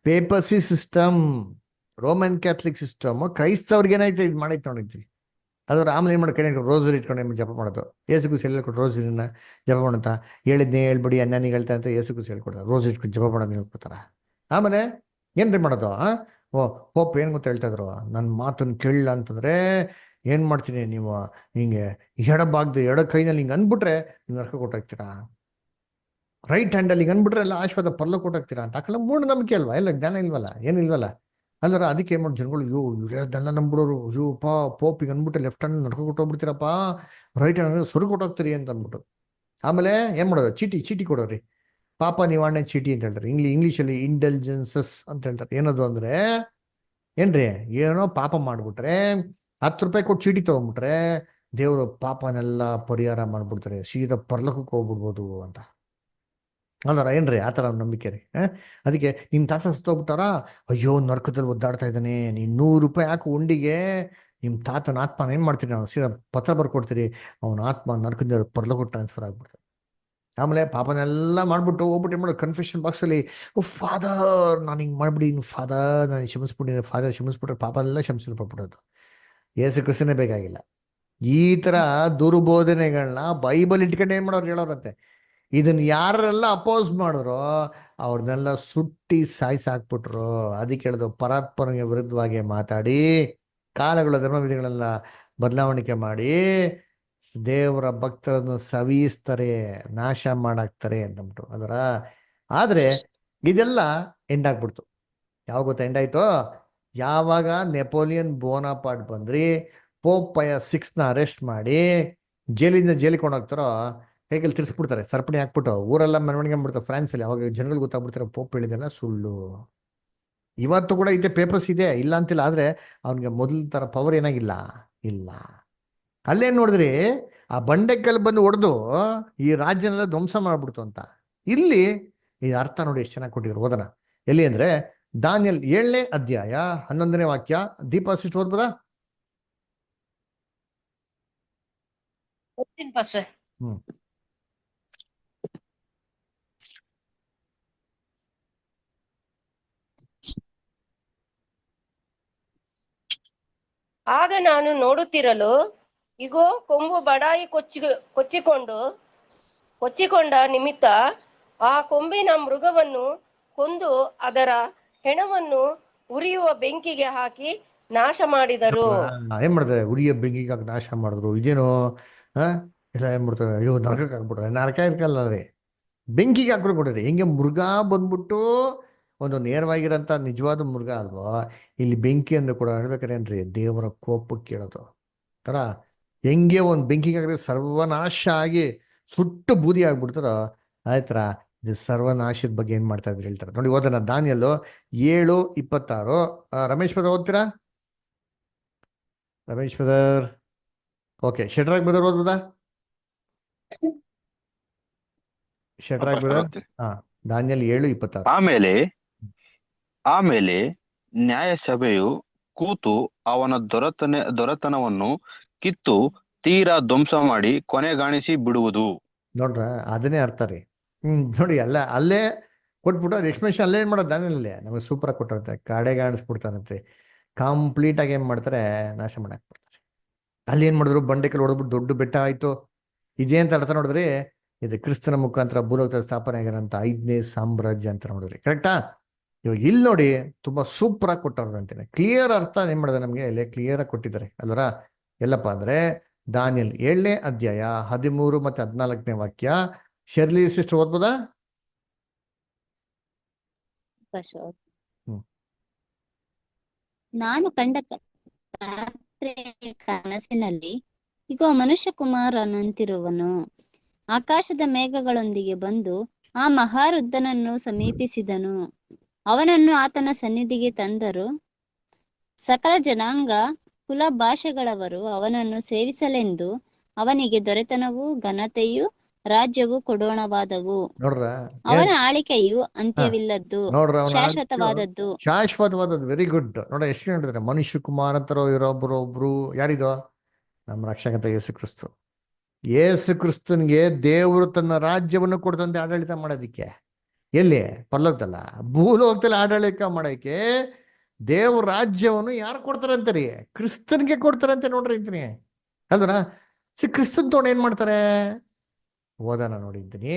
ಪೇಪಸಿ ಸಿಸ್ಟಮ್, ರೋಮನ್ ಕ್ಯಾಥಲಿಕ್ ಸಿಸ್ಟಮ್ ಕ್ರೈಸ್ತವ್ರಿಗೆ ಏನಾಯ್ತು ಇದು ಮಾಡೈತೆ ನೋಡಿದ್ವಿ. ಅದ್ರ ಆಮೇಲೆ ಏನು ಮಾಡಿ ಕೈ ರೋಸರಿ ಇಟ್ಕೊಂಡು ಜಪ ಮಾಡೋದು. ಏಸು ಕೂಸು ಹೇಳ್ಕೊಟ್ಟು ರೋಸರಿನ ಜಪ ಮಾಡಂತ ಹೇಳಿದ್ನೇ ಹೇಳ್ಬಿಡಿ ಅನ್ಯಾನಿಗೆ ಹೇಳ್ತಾ ಅಂತ ಏಸು ಕೂಸು ಹೇಳ್ಕೊಡ್ತಾರೆ. ರೋಸ್ ಇಟ್ಕೊಂಡು ಜಪ ಮಾಡೋದು ಹೇಳ್ಕೊಡ್ತಾರ. ಆಮೇಲೆ ಏನ್ರಿ ಮಾಡೋದು? ಓ ಹೋಪ್ ಏನು ಗೊತ್ತ ಹೇಳ್ತಾ ಇದ್ರು, ನನ್ನ ಮಾತನ್ನು ಕೇಳಲ್ಲ ಅಂತಂದ್ರೆ ಏನು ಮಾಡ್ತೀನಿ, ನೀವು ಹಿಂಗೆ ಎಡ ಕೈನಲ್ಲಿ ಹಿಂಗೆ ಅಂದ್ಬಿಟ್ರೆ ನೀವು ನರ್ಕ ಕೊಟ್ಟಾಗ್ತೀರಾ, ರೈಟ್ ಹ್ಯಾಂಡಲ್ಲಿ ಹಿಂಗೆ ಅಂದ್ಬಿಟ್ರೆ ಎಲ್ಲ ಆಶೀರ್ವಾದ ಪರ್ಲ ಕೊಟ್ಟಾಗ್ತೀರಾ ಅಂತ. ಹಾಕಲ್ಲ ಮೂಢನಂಬಿಕೆ ಅಲ್ವಾ, ಎಲ್ಲ ಜ್ಞಾನ ಇಲ್ವಲ್ಲ, ಏನಿಲ್ವಲ್ಲ. ಅಲ್ಲರ ಅದಕ್ಕೆ ಏನು ಮಾಡಿ ಜನಗಳು, ಇವ್ರೆಲ್ಲ ನಂಬಿಡೋರು, ಪೋಪಿಗೆ ಅಂದ್ಬಿಟ್ಟು ಲೆಫ್ಟ್ ಹ್ಯಾಂಡ್ ನಡ್ಕೊ ಕೊಟ್ಟೋಗ್ಬಿಡ್ತೀರಪ್ಪ, ರೈಟ್ ಹ್ಯಾಂಡ್ ಸುರು ಕೊಟ್ಟೋಗ್ತೀರಿ ಅಂತ ಅಂದ್ಬಿಟ್ಟು. ಆಮೇಲೆ ಏನು ಮಾಡೋದು, ಚೀಟಿ ಕೊಡೋರಿ, ಪಾಪ ನಿವಾರಣೆ ಚೀಟಿ ಅಂತ ಹೇಳ್ತಾರೆ. ಇಂಗ್ಲೀಷಲ್ಲಿ ಇಂಟೆಲಿಜೆನ್ಸಸ್ ಅಂತ ಹೇಳ್ತಾರೆ. ಏನದು ಅಂದ್ರೆ ಏನ್ರಿ, ಏನೋ ಪಾಪ ಮಾಡ್ಬಿಟ್ರೆ 10 ರೂಪಾಯಿ ಕೊಟ್ಟು ಚೀಟಿ ತಗೊಂಡ್ಬಿಟ್ರೆ ದೇವರು ಪಾಪನೆಲ್ಲ ಪರಿಹಾರ ಮಾಡ್ಬಿಡ್ತಾರೆ, ಸೀದಾ ಪರ್ಲಕಕ್ಕೆ ಹೋಗ್ಬಿಡ್ಬೋದು ಅಂತ. ಅಲ್ಲಾರ ಏನ್ರಿ ಆ ಥರ ನಂಬಿಕೆ ರೀ. ಅದಕ್ಕೆ ನಿನ್ನ ತಾತ ಸತ್ತೋಗ್ಬಿಟ್ಟಾರ, ಅಯ್ಯೋ ನರ್ಕದಲ್ಲಿ ಒದ್ದಾಡ್ತಾ ಇದ್ದಾನೆ, ನೀನು 100 ರೂಪಾಯಿ ಹಾಕು ಉಂಡಿಗೆ, ನಿಮ್ಮ ತಾತನ ಆತ್ಮನ ಏನು ಮಾಡ್ತೀರಿ, ನಾವು ಸೀದಾ ಪತ್ರ ಬರ್ಕೊಡ್ತೀರಿ, ಅವನ ಆತ್ಮ ನರ್ಕದಿಂದ ಪರ್ಲಕ್ಕೂ ಟ್ರಾನ್ಸ್ಫರ್ ಆಗ್ಬಿಡ್ತಾರೆ. ಆಮೇಲೆ ಪಾಪನೆಲ್ಲ ಮಾಡ್ಬಿಟ್ಟು ಹೋಗ್ಬಿಟ್ಟು ಏನು ಮಾಡೋದು, ಕನ್ಫೆಷನ್ ಬಾಕ್ಸಲ್ಲಿ, ಓ ಫಾದರ್ ನಾನು ಹಿಂಗೆ ಮಾಡ್ಬಿಡಿ, ಫಾದರ್ ನಾನು ಕ್ಷಮಿಸ್ಬಿಟ್ಟಿದ್ದೆ, ಫಾದರ್ ಕ್ಷಮಿಸ್ಬಿಟ್ರೆ ಪಾಪ ಎಲ್ಲ ಕ್ಷಮಿಸ್ಬಿಡ್ಬಿಡೋದು. ಏಸು ಕ್ರಿಸ್ತನೇ ಬೇಕಾಗಿಲ್ಲ. ಈ ಥರ ದುರ್ಬೋಧನೆಗಳನ್ನ ಬೈಬಲ್ ಇಟ್ಕೊಂಡು ಏನು ಮಾಡೋರು ಹೇಳೋರಂತೆ. ಇದನ್ನ ಯಾರೆಲ್ಲ ಅಪೋಸ್ ಮಾಡಿದ್ರು ಅವ್ರನ್ನೆಲ್ಲ ಸುಟ್ಟಿ ಸಾಯಿಸಾಕ್ಬಿಟ್ರು. ಅದಕ್ಕೆ ಹೇಳೋದು, ಪರಾತ್ಪರನಿಗೆ ವಿರುದ್ಧವಾಗಿ ಮಾತಾಡಿ ಕಾಲಗಳ ಧರ್ಮವಿಧಿಗಳೆಲ್ಲ ಬದಲಾವಣೆ ಮಾಡಿ ದೇವರ ಭಕ್ತರನ್ನು ಸವಿಸ್ತಾರೆ, ನಾಶ ಮಾಡಾಕ್ತಾರೆ ಅಂತಂದ್ಬಿಟ್ಟು ಅದರ. ಆದ್ರೆ ಇದೆಲ್ಲ ಎಂಡ್ ಆಗ್ಬಿಡ್ತು. ಯಾವಾಗ ಗೊತ್ತಾ ಎಂಡ್ ಆಯ್ತು? ಯಾವಾಗ ನೆಪೋಲಿಯನ್ ಬೋನಾಪಾರ್ಟ್ ಬಂದ್ರಿ, ಪೋಪ್ ಪಯ 6ನ ಅರೆಸ್ಟ್ ಮಾಡಿ ಜೈಲಿಗೆ ಕೊಂಡೋಗ್ತಾರೋ, ಕೈಗೆಲ್ಲಿ ತಿರ್ಸ್ಬಿಡ್ತಾರೆ, ಸರಪಣಿ ಹಾಕ್ಬಿಟ್ಟು ಊರೆಲ್ಲ ಮೆರವಣಿಗೆ ಮಾಡ್ಬಿಡ್ತಾರೆ ಫ್ರಾನ್ಸಲ್ಲಿ. ಅವಾಗ ಜನಗಳು ಗೊತ್ತಾಗ್ಬಿಡ್ತಾರೆ ಪೋಪ್ ಹೇಳಿದೆಲ್ಲ ಸುಳ್ಳು. ಇವತ್ತು ಕೂಡ ಇದೆ, ಪೇಪರ್ಸ್ ಇದೆ, ಇಲ್ಲ ಅಂತಿಲ್ಲ. ಆದ್ರೆ ಅವ್ನಿಗೆ ಮೊದಲ ತರ ಪವರ್ ಏನಾಗಿಲ್ಲ, ಇಲ್ಲ. ಅಲ್ಲೇನ್ ನೋಡಿದ್ರಿ, ಆ ಬಂಡೆಕಲ್ಲು ಬಂದು ಹೊಡೆದು ಈ ರಾಜ್ಯನೆಲ್ಲ ಧ್ವಂಸ ಮಾಡ್ಬಿಡ್ತು ಅಂತ. ಇಲ್ಲಿ ಈ ಅರ್ಥ ನೋಡಿ ಎಷ್ಟು ಚೆನ್ನಾಗಿ ಕೊಟ್ಟಿದ್ರು. ಓದನ ಎಲ್ಲಿ ಅಂದ್ರೆ ದಾನಿಯೇಲ್ 7ನೇ ಅಧ್ಯಾಯ 11ನೇ ವಾಕ್ಯ. ದೀಪ ಸಿಸ್ಟ್ ಓದ್ಬೋದಾ? ಹ್ಮ್. ಆಗ ನಾನು ನೋಡುತ್ತಿರಲು, ಇಗೋ, ಕೊಂಬು ಬಡಾಯಿ ಕೊಚ್ಚಿಕೊಂಡ ನಿಮಿತ್ತ ಆ ಕೊಂಬಿನ ಮೃಗವನ್ನು ಕೊಂದು ಅದರ ಹೆಣವನ್ನು ಉರಿಯುವ ಬೆಂಕಿಗೆ ಹಾಕಿ ನಾಶ ಮಾಡಿದರು. ಏನ್ ಮಾಡ್ತಾರೆ, ಉರಿಯ ಬೆಂಕಿಗೆ ಹಾಕಿ ನಾಶ ಮಾಡಿದ್ರು. ಇದೇನು ಎಲ್ಲ ಏನ್ ಮಾಡ್ತಾರೆ, ಅಯ್ಯೋ ನರಕಕ್ಕೆ ಹಾಕ್ಬಿಟ್ರೆ, ನರಕ ಇರ್ಕಲ್ಲ ರೀ, ಬೆಂಕಿಗೆ ಹಾಕ್ಬಿಟ್ಟು ಕೊಡ್ರಿ. ಹೆಂಗೆ ಮೃಗ ಬಂದ್ಬಿಟ್ಟು ಒಂದು ನೇರವಾಗಿರೋಂಥ ನಿಜವಾದ ಮೃಗ ಅಲ್ವೋ, ಇಲ್ಲಿ ಬೆಂಕಿ ಅಂದ್ರೆ ಕೂಡ ಹೇಳ್ಬೇಕಾರೆ ಏನ್ರಿ, ದೇವರ ಕೋಪಕ್ಕೆ ಕೇಳೋದು ತರ. ಹೆಂಗೆ ಒಂದು ಬೆಂಕಿಗೆ ಹಾಕಿದ್ರೆ ಸರ್ವನಾಶ ಆಗಿ ಸುಟ್ಟು ಬೂದಿ ಆಗ್ಬಿಡ್ತಾರೋ, ಆಯ್ತರ ಇದು ಸರ್ವನಾಶದ ಬಗ್ಗೆ ಏನ್ ಮಾಡ್ತಾ ಇದ್ರು ಹೇಳ್ತಾರೆ ನೋಡಿ. ಓದೋಣ ದಾನಿಯೇಲ್ 7:26. ರಮೇಶ್ ಬ್ರದರ್ ಓದ್ತೀರಾ? Ramesh brother okay. Shadrach brother ಓದ್ಬೋದಾ? Shadrach brother Daniel 7:26. ಆಮೇಲೆ ನ್ಯಾಯಸಭೆಯು ಕೂತು ಅವನ ದೊರೆತನವನ್ನು ಕಿತ್ತು ತೀರಾ ಧ್ವಂಸ ಮಾಡಿ ಕೊನೆಗಾಣಿಸಿ ಬಿಡುವುದು. ನೋಡ್ರ, ಅದನ್ನೇ ಅರ್ಥ ರೀ. ನೋಡಿ ಅಲ್ಲೇ ಕೊಟ್ಬಿಟ್ಟು ಅದು ಎಕ್ಸ್ಪ್ಲೇಷನ್ ಅಲ್ಲೇ ಏನ್ ಮಾಡೋದು, ದಾನಿಯೇಲಲ್ಲಿ ನಮಗೆ ಸೂಪರ್ ಆಗಿ ಕೊಟ್ಟಿರುತ್ತೆ. ಕಾಣಿಸ್ಬಿಡ್ತಾರಂತೆ, ಕಂಪ್ಲೀಟ್ ಆಗಿ ಏನ್ ಮಾಡ್ತಾರೆ, ನಾಶ ಮಾಡಾಕ್ಬಿಡ್ತಾರೆ. ಅಲ್ಲಿ ಏನ್ ಮಾಡಿದ್ರು, ಬಂಡೆಕಲ್ಲು ಹೊಡೆದ್ಬಿಟ್ಟು ದೊಡ್ಡ ಬೆಟ್ಟ ಆಯ್ತು. ಇದೇ ಅಂತ ಅರ್ಥ ನೋಡಿದ್ರಿ, ಇದು ಕ್ರಿಸ್ತನ ಮುಖಾಂತರ ಭೂಲೋಕದ ಸ್ಥಾಪನೆ ಆಗಿರೋಂಥ 5ನೇ ಸಾಮ್ರಾಜ್ಯ ಅಂತ ನೋಡಿದ್ರಿ. ಕರೆಕ್ಟಾ? ಇವಾಗ ಇಲ್ಲಿ ನೋಡಿ ತುಂಬಾ ಸೂಪರ್ ಆಗಿ ಕೊಟ್ಟವ್ರು ಅಂತೀನಿ. ಕ್ಲಿಯರ್ ಅರ್ಥ ಏನ್ ಮಾಡಿದ್ರೆ ನಮ್ಗೆ ಇಲ್ಲಿ ಕ್ಲಿಯರ್ ಆಗಿ ಕೊಟ್ಟಿದ್ದಾರೆ ಅಲ್ವರ. ಎಲ್ಲಪ್ಪ ಅಂದ್ರೆ ದಾನಿಯೇಲ್ 7ನೇ ಅಧ್ಯಾಯ 13 ಮತ್ತೆ 14ನೇ ವಾಕ್ಯ. ಶೆರ್ಲಿ ಸಿಸ್ಟರ್ ಓದ್ಬೋದಾ? ನಾನು ಕಂಡ ರಾತ್ರಿಯ ಕನಸಿನಲ್ಲಿ, ಇಗೋ, ಮನುಷ್ಯ ಕುಮಾರನಂತಿರುವನು ಆಕಾಶದ ಮೇಘಗಳೊಂದಿಗೆ ಬಂದು ಆ ಮಹಾವೃದ್ಧನನ್ನು ಸಮೀಪಿಸಿದನು. ಅವನನ್ನು ಆತನ ಸನ್ನಿಧಿಗೆ ತಂದರು. ಸಕಲ ಜನಾಂಗ ಕುಲ ಭಾಷೆಗಳವರು ಅವನನ್ನು ಸೇವಿಸಲೆಂದು ಅವನಿಗೆ ದೊರೆತನವೂ ಘನತೆಯೂ ರಾಜ್ಯವು ಕೊಡೋಣವಾದವು. ನೋಡ್ರ ಅವನ ಏನ್ ಆಳಿಕೆಯು ಅಂತ್ಯವಿಲ್ಲದ್ದು, ನೋಡ್ರ ಅವನ ಶಾಶ್ವತವಾದದ್ದು. ಶಾಶ್ವತವಾದದ್ದು. Very good. ನೋಡ ಎಷ್ಟು ಹೇಳಿದ್ರೆ ಮನುಷ್ಯ ಕುಮಾರ ಅಂತಾರೋ ಒಬ್ರು ಯಾರಿದೋ ನಮ್ಮ ರಕ್ಷಕತ ಯೇಸು ಕ್ರಿಸ್ತು. ಯೇಸು ಕ್ರಿಸ್ತನ್ಗೆ ದೇವರು ತನ್ನ ರಾಜ್ಯವನ್ನು ಕೊಡ್ತಂತೆ ಆಡಳಿತ ಮಾಡೋದಿಕ್ಕೆ. ಎಲ್ಲಿ? ಪರಲೋಕದಲ್ಲ, ಭೂಲೋಕದಲ್ಲಿ ಆಡಳಿತ ಮಾಡೋಕೆ ದೇವ್ರ ರಾಜ್ಯವನ್ನು ಯಾರು ಕೊಡ್ತಾರಂತೆ ರೀ? ಕ್ರಿಸ್ತನ್ಗೆ ಕೊಡ್ತಾರಂತೆ ನೋಡ್ರಿ ಅಂತೀನಿ ಅಲ್ವರ. ಕ್ರಿಸ್ತನ್ ತಗೊಂಡು ಏನ್ ಮಾಡ್ತಾರೆ? ಓದೋಣ ನೋಡಿದ್ದೀನಿ.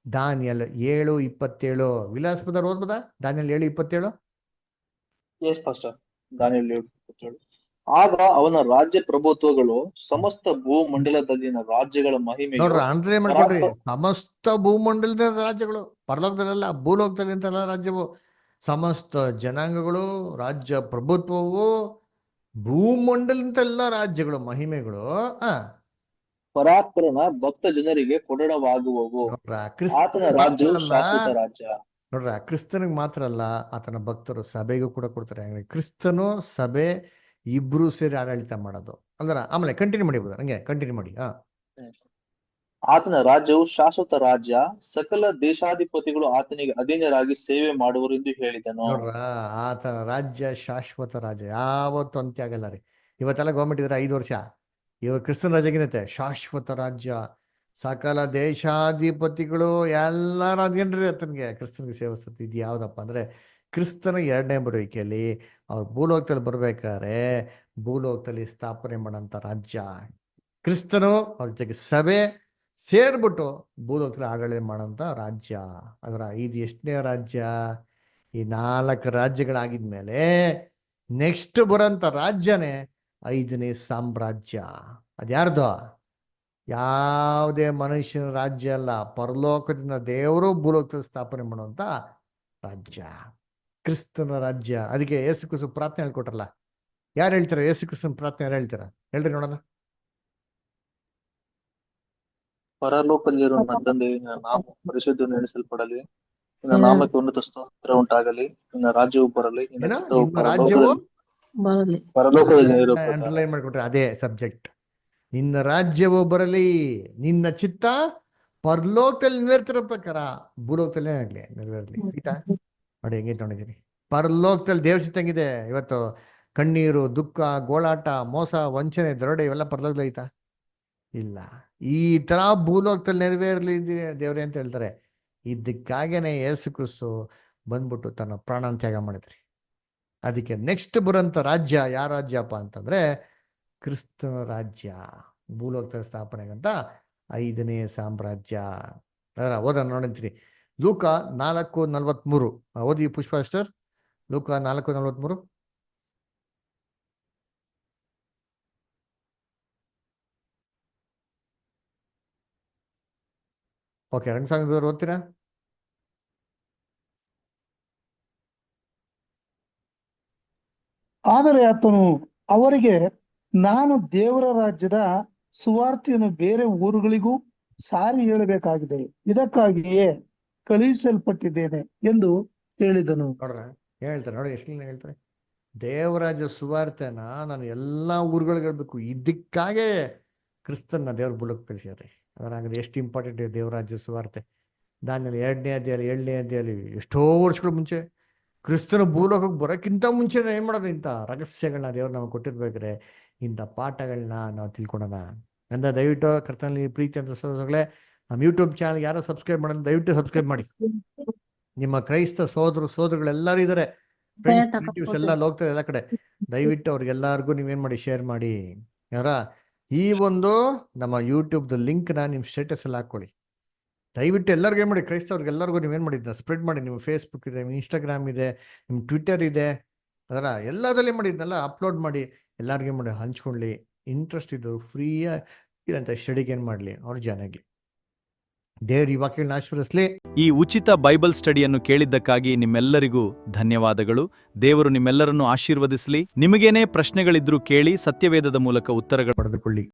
ದಾನಿಯಲ್ 7:27 ವಿಲಾಸಪದರ್ ಓದ್ಬೋದಾ? ದಾನಿಯಲ್ 7:27. Yes pastor. ದಾನಿಯೇಲ 7:27. ಆಗ ಅವನ ರಾಜ್ಯ ಪ್ರಭುತ್ವಗಳು ಸಮಸ್ತ ಭೂಮಂಡಲದಲ್ಲಿನ ರಾಜ್ಯಗಳ ಮಹಿಮೆಯು ನೋಡ್ರ ಅಂದ್ರೆ ಮಾಡ್ಕೊಡ್ರಿ, ಸಮಸ್ತ ಭೂಮಂಡಲದ ರಾಜ್ಯಗಳು, ಪರಲೋಕದಲ್ಲೆಲ್ಲ ಭೂಲೋಕದಲ್ಲಿ ಅಂತೆಲ್ಲ ರಾಜ್ಯವು, ಸಮಸ್ತ ಜನಾಂಗಗಳು, ರಾಜ್ಯ ಪ್ರಭುತ್ವವು, ಭೂಮಂಡಲಂತೆಲ್ಲ ರಾಜ್ಯಗಳು, ಮಹಿಮೆಗಳು ಪರಾತ್ಪರನ ಭಕ್ತ ಜನರಿಗೆ ಕೊಡಣವಾಗುವವು. ನೋಡ್ರ ಆತನ ಕ್ರಿಸ್ತನಿಗೆ ರಾಜ್ಯವು ಮಾತ್ರ ಅಲ್ಲ, ಶಾಶ್ವತ ರಾಜ್ಯ. ನೋಡ್ರ ಕ್ರಿಸ್ತನಿಗೆ ಮಾತ್ರ ಅಲ್ಲ, ಆತನ ಭಕ್ತರು ಸಭೆಗೂ ಕೂಡ ಕೊಡ್ತಾರೆ. ಹಂಗೆ ಕ್ರಿಸ್ತನು ಸಭೆ ಇಬ್ರು ಸೇರಿ ಆಡಳಿತ ಮಾಡೋದು ಅಂದ್ರೆ. ಆಮೇಲೆ ಕಂಟಿನ್ಯೂ ಮಾಡಿಬೋದು, ಹಂಗೆ ಕಂಟಿನ್ಯೂ ಮಾಡಿ. ಆತನ ರಾಜ್ಯವು ಶಾಶ್ವತ ರಾಜ್ಯ, ಸಕಲ ದೇಶಾಧಿಪತಿಗಳು ಆತನಿಗೆ ಅಧೀನರಾಗಿ ಸೇವೆ ಮಾಡುವರು ಎಂದು ಹೇಳಿದನು. ನೋಡ್ರ ಆತನ ರಾಜ್ಯ ಶಾಶ್ವತ ರಾಜ್ಯ, ಯಾವತ್ತು ಅಂತ್ಯ ಆಗಲ್ಲ ರೀ. ಇವತ್ತೆಲ್ಲ ಗೌರ್ಮೆಂಟ್ ಇದ್ರೆ 5 ವರ್ಷ, ಇವಾಗ ಕ್ರಿಸ್ತನ ರಾಜ್ಯಗೇನೈತೆ ಶಾಶ್ವತ ರಾಜ್ಯ. ಸಕಲ ದೇಶಾಧಿಪತಿಗಳು ಎಲ್ಲಾರು ಅದೇನ್ರಿ ಆತನಿಗೆ ಕ್ರಿಸ್ತನಿಗೆ ಸೇವಿಸ್ತದೆ. ಇದು ಯಾವ್ದಪ್ಪ ಅಂದ್ರೆ ಕ್ರಿಸ್ತನ 2ನೇ ಬರುವಿಕೆಯಲ್ಲಿ ಅವ್ರು ಭೂಲೋಕದಲ್ಲಿ ಬರ್ಬೇಕಾದ್ರೆ ಭೂಲೋಕದಲ್ಲಿ ಸ್ಥಾಪನೆ ಮಾಡೋಂಥ ರಾಜ್ಯ. ಕ್ರಿಸ್ತನು ಅವ್ರ ಜೊತೆಗೆ ಸಭೆ ಸೇರ್ಬಿಟ್ಟು ಭೂಲೋಕದಲ್ಲಿ ಆಡಳಿತ ಮಾಡೋಂಥ ರಾಜ್ಯ. ಅದರ ಇದು ಎಷ್ಟನೇ ರಾಜ್ಯ? ಈ 4 ರಾಜ್ಯಗಳಾಗಿದ್ಮೇಲೆ ನೆಕ್ಸ್ಟ್ ಬರೋಂಥ ರಾಜ್ಯನೇ 5ನೇ ಸಾಮ್ರಾಜ್ಯ. ಅದ್ಯಾರ್ದು? ಯಾವುದೇ ಮನುಷ್ಯನ ರಾಜ್ಯ ಅಲ್ಲ, ಪರಲೋಕದಿಂದ ದೇವರು ಭೂಲೋಕದಲ್ಲಿ ಸ್ಥಾಪನೆ ಮಾಡುವಂತ ರಾಜ್ಯ, ಕ್ರಿಸ್ತನ ರಾಜ್ಯ. ಅದಕ್ಕೆ ಯೇಸು ಕ್ರಿಸ್ತ ಪ್ರಾರ್ಥನೆ ಹೇಳ್ಕೊಟ್ರಲ್ಲ. ಯಾರು ಹೇಳ್ತಾರೆ ಯೇಸು ಕ್ರಿಸ್ತನ ಪ್ರಾರ್ಥನೆ? ಯಾರು ಹೇಳ್ತಾರ ಹೇಳ್ರಿ ನೋಡೋಣ. ಪರಲೋಕದಲ್ಲಿರುವ ನನ್ನ ತಂದೆ, ನಿನ್ನ ನಾಮ ಪರಿಶುದ್ಧ ನೆನೆಸಲ್ಪಡಲಿ, ನಿನ್ನ ನಾಮಕ್ಕೆ ಉನ್ನತ ಸ್ತೋತ್ರ ಉಂಟಾಗಲಿ, ನಿನ್ನ ರಾಜ್ಯವು ಬರಲಿ, ನಿನ್ನ ಚಿತ್ತವು ರಾಜ್ಯವು ಪರಲೋಕದಲ್ಲಿ ಅಂಡರ್ಲೈನ್ ಮಾಡ್ಕೊಟ್ರೆ ಅದೇ ಸಬ್ಜೆಕ್ಟ್. ನಿನ್ನ ರಾಜ್ಯವು ಬರಲಿ, ನಿನ್ನ ಚಿತ್ತ ಪರಲೋಕದಲ್ಲಿ ನೆರವೇರ್ತಿರೋ ಪ್ರಕಾರ ಭೂಲೋಕದಲ್ಲೇ ಆಗ್ಲಿ ನೆರವೇರ್ಲಿ. ಆಯ್ತಾ? ನೋಡಿ ಹೆಂಗೈತೆ ನೋಡಿದೀನಿ. ಪರಲೋಕದಲ್ಲಿ ದೇವ್ರ ಚಿತ್ತ ಹೆಂಗಿದೆ ಇವತ್ತು? ಕಣ್ಣೀರು, ದುಃಖ, ಗೋಳಾಟ, ಮೋಸ, ವಂಚನೆ, ದರೋಡೆ ಇವೆಲ್ಲ ಪರಲೋಕದಲ್ಲಿ ಐತಾ? ಇಲ್ಲ. ಈ ತರ ಭೂಲೋಕದಲ್ಲಿ ನೆರವೇರ್ಲಿ ದೇವ್ರೆ ಅಂತ ಹೇಳ್ತಾರೆ. ಇದಕ್ಕಾಗೇನೆ ಯೇಸು ಕ್ರಿಸ್ತು ಬಂದ್ಬಿಟ್ಟು ತನ್ನ ಪ್ರಾಣ ತ್ಯಾಗ ಮಾಡಿದ್ರಿ. ಅದಕ್ಕೆ ನೆಕ್ಸ್ಟ್ ಬರೋಂಥ ರಾಜ್ಯ ಯಾವ ರಾಜ್ಯಪ್ಪ ಅಂತಂದ್ರೆ ಕ್ರಿಸ್ತನ ರಾಜ್ಯ, ಭೂಲೋಕದಲ್ಲಿ ಸ್ಥಾಪನೆಗಂತ 5ನೇ ಸಾಮ್ರಾಜ್ಯ. ಓದೋಣ ನೋಡಿರ್ತೀರಿ. ಲೂಕ 4:43 ಓದಿ ಪುಷ್ಪ ಅಷ್ಟರ್. ಲೂಕ 4:43. ಓಕೆ, ರಂಗಸ್ವಾಮಿ ಬ್ರದರ್ ಓದ್ತೀರಾ? ಆದರೆ ಆತನು ಅವರಿಗೆ, ನಾನು ದೇವರ ರಾಜ್ಯದ ಸುವಾರ್ತೆಯನ್ನು ಬೇರೆ ಊರುಗಳಿಗೂ ಸಾರಿ ಹೇಳಬೇಕಾಗಿದೆ, ಇದಕ್ಕಾಗಿಯೇ ಕಳುಹಿಸಲ್ಪಟ್ಟಿದ್ದೇನೆ ಎಂದು ಹೇಳಿದನು. ನೋಡ್ರ ಹೇಳ್ತಾರೆ ನೋಡಿ, ಎಷ್ಟು ಹೇಳ್ತಾರೆ. ದೇವರಾಜ್ಯ ಸುವಾರ್ತೆನ ನಾನು ಎಲ್ಲಾ ಊರುಗಳಿಗೆ ಹೇಳ್ಬೇಕು, ಇದಕ್ಕಾಗೆ ಕ್ರಿಸ್ತನ್ನ ದೇವ್ರ ಬುಡಕ್ ಕಳಿಸ್ಯಾರ್ರಿ. ಅದ್ರಾಗದು ಎಷ್ಟು ಇಂಪಾರ್ಟೆಂಟ್ ಇದೆ ದೇವರಾಜ್ಯ ಸುವಾರ್ತೆ. ದಾನಿಯೇಲ 2ನೇ ಅಧ್ಯಾಯ 7ನೇ ಅಧ್ಯಾಯ ಎಷ್ಟೋ ವರ್ಷಗಳ ಮುಂಚೆ ಕ್ರಿಸ್ತನ ಭೂಲೋಕಕ್ಕೆ ಬರೋಕ್ಕಿಂತ ಮುಂಚೆ ಏನ್ ಮಾಡೋದು? ಇಂಥ ರಹಸ್ಯಗಳನ್ನ ದೇವ್ರು ನಮಗೆ ಕೊಟ್ಟಿರ್ಬೇಕ್ರೆ ಇಂಥ ಪಾಠಗಳನ್ನ ನಾವು ತಿಳ್ಕೊಳೋಣ ಅಂತ. ದಯವಿಟ್ಟು ಕರ್ತನಲ್ಲಿ ಪ್ರೀತಿ ಅಂತ ಸೋದರಗಳೇ, ನಮ್ಮ ಯೂಟ್ಯೂಬ್ ಚಾನಲ್ ಯಾರೋ ಸಬ್ಸ್ಕ್ರೈಬ್ ಮಾಡೋಣ, ದಯವಿಟ್ಟು ಸಬ್ಸ್ಕ್ರೈಬ್ ಮಾಡಿ. ನಿಮ್ಮ ಕ್ರೈಸ್ತ ಸೋದರಗಳೆಲ್ಲರೂ ಇದ್ದಾರೆ, ಫ್ರೆಂಡ್ಸ್ ಎಲ್ಲ ಹೋಗ್ತಾರೆ ಎಲ್ಲ ಕಡೆ. ದಯವಿಟ್ಟು ಅವ್ರಿಗೆಲ್ಲರಿಗೂ ನೀವೇನ್ ಮಾಡಿ, ಶೇರ್ ಮಾಡಿ. ಯಾರ ಈ ಒಂದು ನಮ್ಮ ಯೂಟ್ಯೂಬ್ದ ಲಿಂಕ್ನ ನಿಮ್ಮ ಸ್ಟೇಟಸ್ ಅಲ್ಲಿ ಹಾಕೊಳ್ಳಿ. ದಯವಿಟ್ಟು ಎಲ್ಲರಿಗೂ ಏನು ಮಾಡಿ, ಕ್ರೈಸ್ತವ್ರಿಗೆಲ್ಲರಿಗೂ ನೀವೇನು ಮಾಡಿದ್ದ ಸ್ಪ್ರೆಡ್ ಮಾಡಿ. ನಿಮ್ಮ ಫೇಸ್ಬುಕ್ ಇದೆ, ನಿಮ್ಮ ಇನ್ಸ್ಟಾಗ್ರಾಮ್ ಇದೆ, ನಿಮ್ಮ ಟ್ವಿಟರ್ ಇದೆ, ಅದರ ಎಲ್ಲದಲ್ಲಿ ಮಾಡಿದ್ನೆಲ್ಲ ಅಪ್ಲೋಡ್ ಮಾಡಿ ಎಲ್ಲರಿಗೂ ಮಾಡಿ ಹಂಚ್ಕೊಳ್ಳಿ. ಇಂಟ್ರೆಸ್ಟ್ ಇದ್ದವರು ಫ್ರೀಯಾಗಿ ಸ್ಟಡಿಗೆ ಏನು ಮಾಡಲಿ, ಅವ್ರು ಜಾಯ್ನ್ ಆಗಲಿ. ದೇವ್ರ ಈ ವಾಕ್ಯಗಳನ್ನ ಆಶೀರ್ವದಿಸಲಿ. ಈ ಉಚಿತ ಬೈಬಲ್ ಸ್ಟಡಿಯನ್ನು ಕೇಳಿದ್ದಕ್ಕಾಗಿ ನಿಮ್ಮೆಲ್ಲರಿಗೂ ಧನ್ಯವಾದಗಳು. ದೇವರು ನಿಮ್ಮೆಲ್ಲರನ್ನು ಆಶೀರ್ವದಿಸಲಿ. ನಿಮಗೇನೇ ಪ್ರಶ್ನೆಗಳಿದ್ರೂ ಕೇಳಿ, ಸತ್ಯವೇದದ ಮೂಲಕ ಉತ್ತರಗಳು ಪಡೆದುಕೊಳ್ಳಿ.